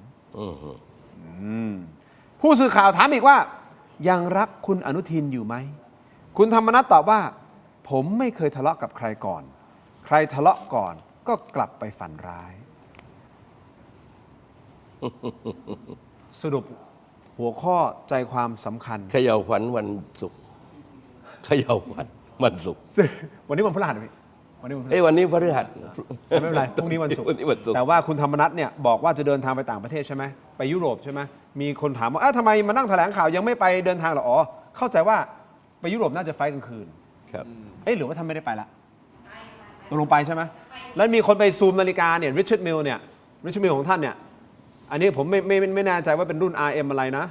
ผู้สื่อข่าวถามอีกว่ายังรักคุณอนุทินอยู่ไหมคุณธรรมนัสตอบว่าผมไม่เคยทะเลาะกับใครก่อนใครทะเลาะก่อนก็กลับไปฝันร้ายสรุปหัวข้อใจความสำคัญเขย่าขวัญวันศุกร์เขย่าขวัญวันศุกร์วันนี้วันพฤหัสไหมวันนี้พฤหัสไม่เป็นไรพรุ่งนี้วันศุกร์แต่ว่าคุณธรรมนัสเนี่ยบอกว่าจะเดินทางไปต่างประเทศใช่ไหมไปยุโรปใช่ไหมมีคนถามว่าทำไมมานั่งแถลงข่าวยังไม่ไปเดินทางหรออ๋อเข้าใจว่าไปยุโรปน่าจะไฟล์กลางคืน ครับ หรือว่าท่านไม่ได้ไปละตกลงไปใช่ไหมแล้วมีคนไปซูมนาฬิกาเนี่ยริชาร์ดมิลเนี่ยริชาร์ดมิลของท่านเนี่ยอันนี้ผมไม่แน่ใจว่าเป็นรุ่น RM อะไรนะ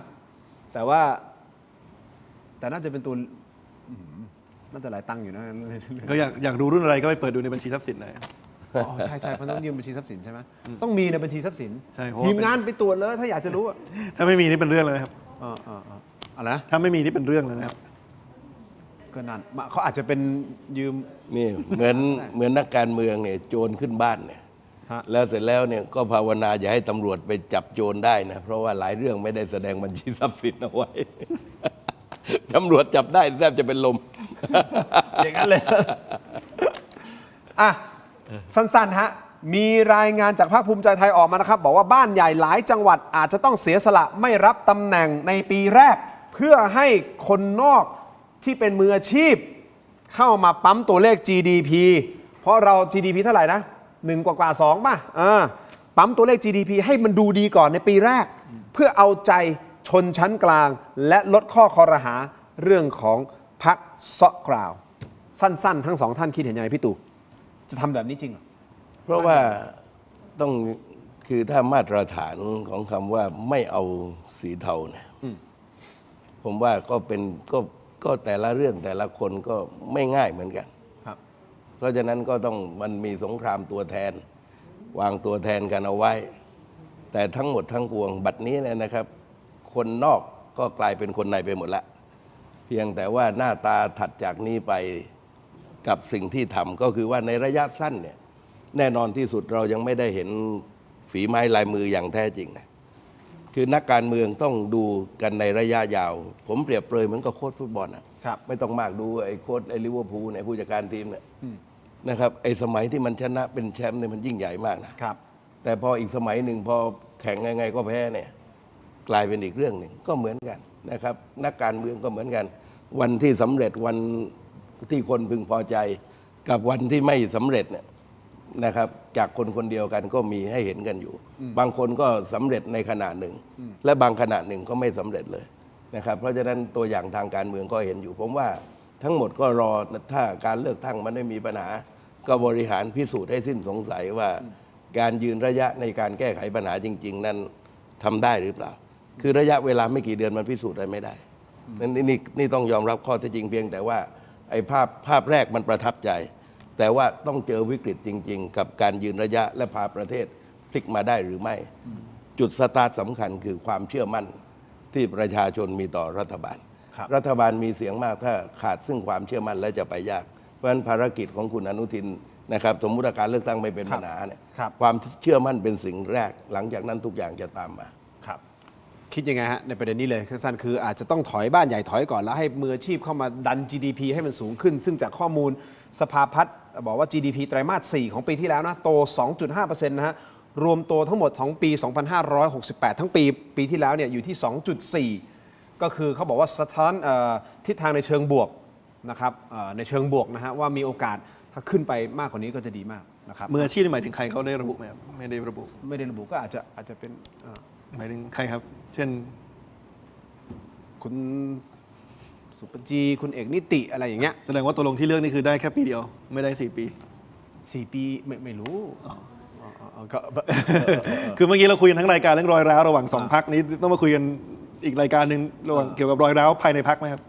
แต่น่าจะเป็นตัวน่าจะหลายตังค์อยู่นะ ก็อยากดูรุ่นอะไรก็ไปเปิดดูในบัญชีทรัพย์สินหน่อย ใช่เพราะต้องยืมบัญชีทรัพย์สินใช่ไหมต้องมีในบัญชีทรัพย์สิน ใช่ ทีมงานไปตรวจเลยถ้าอยากจะรู้ ถ้าไม่มีนี่เป็นเรื่องเลยนะครับ อะไรนะ ถ้าไม่มีนี่เป็นเรื่องเลยนะครับ ก็นั่นเขาอาจจะเป็นยืม นี่เหมือนนักการเมืองเนี่ยโจรขึ้นบ้านเนี่ยแล้วเสร็จแล้วเนี่ยก็ภาวนาอย่าให้ตำรวจไปจับโจรได้นะเพราะว่าหลายเรื่องไม่ได้แสดงบัญชีทรัพย์สินเอาไว้ ตำรวจจับได้แทบจะเป็นลม อย่างนั้นเลยสั้นๆฮะมีรายงานจากภาคภูมิใจไทยออกมานะครับบอกว่าบ้านใหญ่หลายจังหวัดอาจจะต้องเสียสละไม่รับตำแหน่งในปีแรก เพื่อให้คนนอกที่เป็นมืออาชีพเข้ามาปั๊มตัวเลข GDP เพราะเรา GDP เท่าไหร่นะ1กว่า2ป่ะปั๊มตัวเลข GDP ให้มันดูดีก่อนในปีแรก เพื่อเอาใจชนชั้นกลางและลดข้อคอรหาเรื่องของพรรคซะกล่าวสั้นๆทั้งสองท่านคิดเห็นยังไงพี่ตู่จะทำแบบนี้จริงเหรอ เพ ราะว่าต้องคือถ้ามาตรฐานของคำว่าไม่เอาสีเทาเนี่ยผมว่าก็เป็นก็แต่ละเรื่องแต่ละคนก็ไม่ง่ายเหมือนกันเพราะฉะนั้นก็ต้องมันมีสงครามตัวแทนวางตัวแทนกันเอาไว้ แต่ทั้งหมดทั้งปวงบัดนี้เนี่ยนะครับ คนนอกก็กลายเป็นคนในไปหมดละเพียงแต่ว่าหน้าตาถัดจากนี้ไปกับสิ่งที่ทำก็คือว่าในระยะสั้นเนี่ยแน่นอนที่สุดเรายังไม่ได้เห็นฝีไม้ลายมืออย่างแท้จริงนะคือนักการเมืองต้องดูกันในระยะยาวผมเปรียบเปรยเหมือนกับโค้ชฟุตบอลนะครับไม่ต้องมากดูไอ้โค้ชไอ้ลิเวอร์พูลเนี่ยผู้จัดการทีมเนี่ยนะครับไอ้สมัยที่มันชนะเป็นแชมป์เนี่ยมันยิ่งใหญ่มากนะครับแต่พออีกสมัยหนึ่งพอแข่งยังไงก็แพ้เนี่ยกลายเป็นอีกเรื่องหนึ่งก็เหมือนกันนะครับนักการเมืองก็เหมือนกันวันที่สำเร็จวันที่คนพึงพอใจกับวันที่ไม่สำเร็จเนี่ยนะครับจากคนคนเดียวกันก็มีให้เห็นกันอยู่บางคนก็สำเร็จในขณะหนึ่งและบางขณะหนึ่งก็ไม่สำเร็จเลยนะครับเพราะฉะนั้นตัวอย่างทางการเมืองก็เห็นอยู่ผมว่าทั้งหมดก็รอถ้าการเลือกตั้งมันไม่มีปัญหาก็บริหารพิสูจน์ให้สิ้นสงสัยว่าการยืนระยะในการแก้ไขปัญหาจริงๆนั้นทำได้หรือเปล่าคือระยะเวลาไม่กี่เดือนมันพิสูจน์อะไรไม่ได้นี่ต้องยอมรับข้อเท็จจริงเพียงแต่ว่าไอ้ภาพแรกมันประทับใจแต่ว่าต้องเจอวิกฤตจริงๆกับการยืนระยะและพาประเทศพลิกมาได้หรือไม่จุดสตาร์ทสำคัญคือความเชื่อมั่นที่ประชาชนมีต่อรัฐบาลรัฐบาลมีเสียงมากถ้าขาดซึ่งความเชื่อมั่นแล้วจะไปยากเพราะฉะนั้นภารกิจของคุณอนุทินนะครับสมมุติการเลือกตั้งไม่เป็นปัญหาเนี่ยความเชื่อมั่นเป็นสิ่งแรกหลังจากนั้นทุกอย่างจะตามมาคิดยังไงฮะในประเด็นนี้เลยสั้นๆคืออาจจะต้องถอยบ้านใหญ่ถอยก่อนแล้วให้มืออาชีพเข้ามาดัน GDP ให้มันสูงขึ้นซึ่งจากข้อมูลสภาพัฒน์บอกว่า GDP ไตรมาส 4 ของปีที่แล้วนะโต 2.5% นะฮะรวมโตทั้งหมดของปี 2568 ทั้งปีที่แล้วเนี่ยอยู่ที่ 2.4 ก็คือเขาบอกว่าสะท้อนทิศทางในเชิงบวกนะครับในเชิงบวกนะฮะว่ามีโอกาสถ้าขึ้นไปมากกว่านี้ก็จะดีมากนะครับมืออาชีพหมายถึงใครเขาได้ระบุไหมครับไม่ได้ระบุก็อาจจะเป็นหมายถึงใครครับเช่นคุณสุปจีคุณเอกนิติอะไรอย่างเงี้ยแสดงว่าตัวลงที่เลือกนี่คือได้แค่ปีเดียวไม่ได้4 ปี4 ปีไม่รู้คือเมื่อกี้เราคุยกันทั้งรายการเรื่องรอยร้าวระหว่าง2พรรคนี้ต้องมาคุยกันอีกรายการหนึ่งระหว่างเกี่ยวกับรอยร้าวภายในพรรคไหมครับ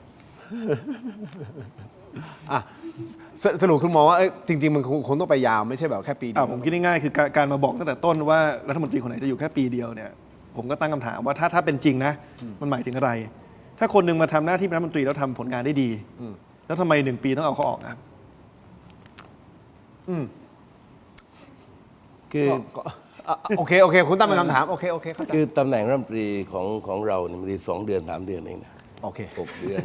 สรุปคุณมองว่าจริงๆมันคงต้องไปยาวไม่ใช่แบบแค่ปีเดียวผมคิดง่ายๆคือการมาบอกตั้งแต่ต้นว่ารัฐมนตรีคนไหนจะอยู่แค่ปีเดียวเนี่ยผมก็ตั้งคำถามว่าถ้าเป็นจริงนะมันหมายถึงอะไรถ้าคนหนึ่งมาทำหน้าที่เป็นรัฐมนตรีแล้วทำผลงานได้ดีแล้วทำไม1 ปีต้องเอาเขาออกครับคือโอเคคุณตั้งเป็นคำถามโอเคเข้าใจคือตำแหน่งรัฐมนตรีของเราเนี่ยมัน2 เดือน 3 เดือนเองนะโอเค6 เดือน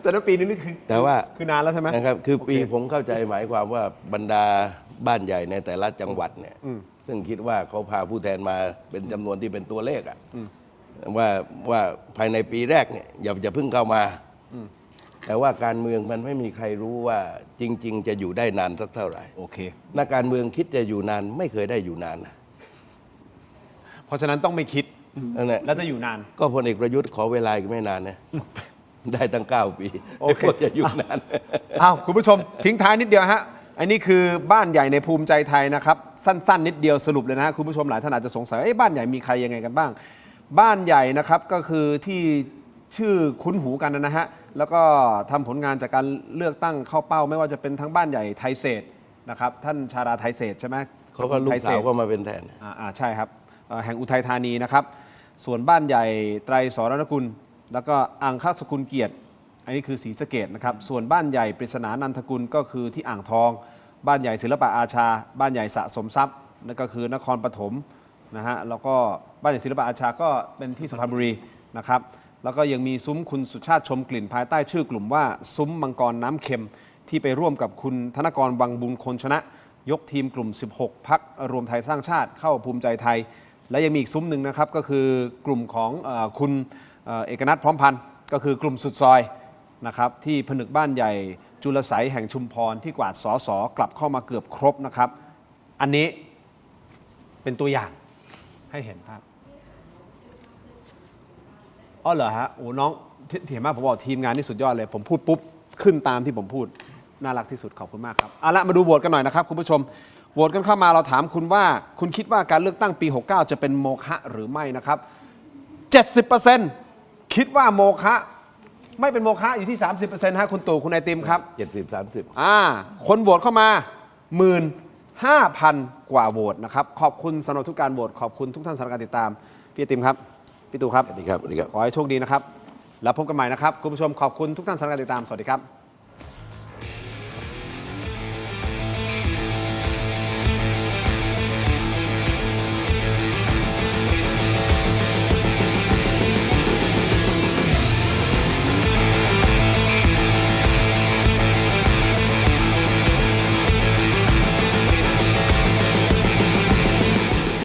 แต่ละปีนึงนี่คือแต่ว่าคือนานแล้วใช่ไหมนะครับคือปีผมเข้าใจหมายความว่าบรรดาบ้านใหญ่ในแต่ละจังหวัดเนี่ยซึ่งคิดว่าเขาพาผู้แทนมาเป็นจำนวนที่เป็นตัวเลขอะว่าภายในปีแรกเนี่ยอย่าเพิ่งเข้ามาแต่ว่าการเมืองมันไม่มีใครรู้ว่าจริงๆจะอยู่ได้นานสักเท่าไหร่โอเคนักการเมืองคิดจะอยู่นานไม่เคยได้อยู่นานนะเพราะฉะนั้นต้องไม่คิดแล้วจะอยู่นานก็พลเอกประยุทธ์ขอเวลาอีกไม่นานนะ ได้ตั้ง9 ปี โอเค ไพวกจะอยู่นาน อ้าวคุณผู้ชมทิ้งท้ายนิดเดียวฮะอันนี้คือบ้านใหญ่ในภูมิใจไทยนะครับสั้นๆนิดเดียวสรุปเลยนะฮะคุณผู้ชมหลายท่านอาจจะสงสัยบ้านใหญ่มีใครยังไงกันบ้าง บ้านใหญ่นะครับก็คือที่ชื่อคุ้นหูกันนะฮะแล้วก็ทำผลงานจากการเลือกตั้งเข้าเป้าไม่ว่าจะเป็นทั้งบ้านใหญ่ไทยเศรษฐ์นะครับท่านชาดาไทยเศรษฐ์ใช่ไหม เขาก็ลูกสาวก็มาเป็นแทน ใช่ครับแห่งอุทัยธานีนะครับส่วนบ้านใหญ่ไตรสรณกุลแล้วก็อังคสกุลเกียรติอันนี้คือศรีสะเกษนะครับส่วนบ้านใหญ่ปริศนานันทกุลก็คือที่อ่างทองบ้านใหญ่ศิลปะอาชาบ้านใหญ่สะสมทรัพย์นั่นก็คือนครปฐมนะฮะแล้วก็บ้านใหญ่ศิลปะอาชาก็เป็นที่สุพรรณบุรีนะครับแล้วก็ยังมีซุ้มคุณสุชาติชมกลิ่นภายใต้ชื่อกลุ่มว่าซุ้มมังกรน้ำเค็มที่ไปร่วมกับคุณธนกรวังบุญคนชนะยกทีมกลุ่ม 16 พรรครวมไทยสร้างชาติเข้าภูมิใจไทยและยังมีอีกซุ้มหนึ่งนะครับก็คือกลุ่มของคุณเอกนัทพร้อมพันธ์ก็คือกลุ่มสุดซอยนะครับที่ผนึกบ้านใหญ่จุลไสยแห่งชุมพรที่กวาดสสกลับเข้ามาเกือบครบนะครับอันนี้เป็นตัวอย่างให้เห็นภาพอ๋อเหรอฮะโอ้น้องเถียงมากผมบอกทีมงานนี่สุดยอดเลยผมพูดปุ๊บขึ้นตามที่ผมพูดน่ารักที่สุดขอบคุณมากครับเอาละมาดูโหวตกันหน่อยนะครับคุณผู้ชมโหวตกันเข้ามาเราถามคุณว่าคุณคิดว่าการเลือกตั้งปี 69 จะเป็นโมฆะหรือไม่นะครับ 70% คิดว่าโมฆะไม่เป็นโมฆะอยู่ที่ 30% ฮะคุณตู่คุณไอติมครับ 70-30 คนโหวตเข้ามา 15,000 กว่าโหวตนะครับขอบคุณสำหรับทุกการโหวตขอบคุณทุกท่านสำหรับการติดตามพี่ไอติมครับพี่ตู่ครับ สวัสดีครับ ขอให้โชคดีนะครับแล้วพบกันใหม่นะครับคุณผู้ชมขอบคุณทุกท่านสำหรับการติดตามสวัสดีครับ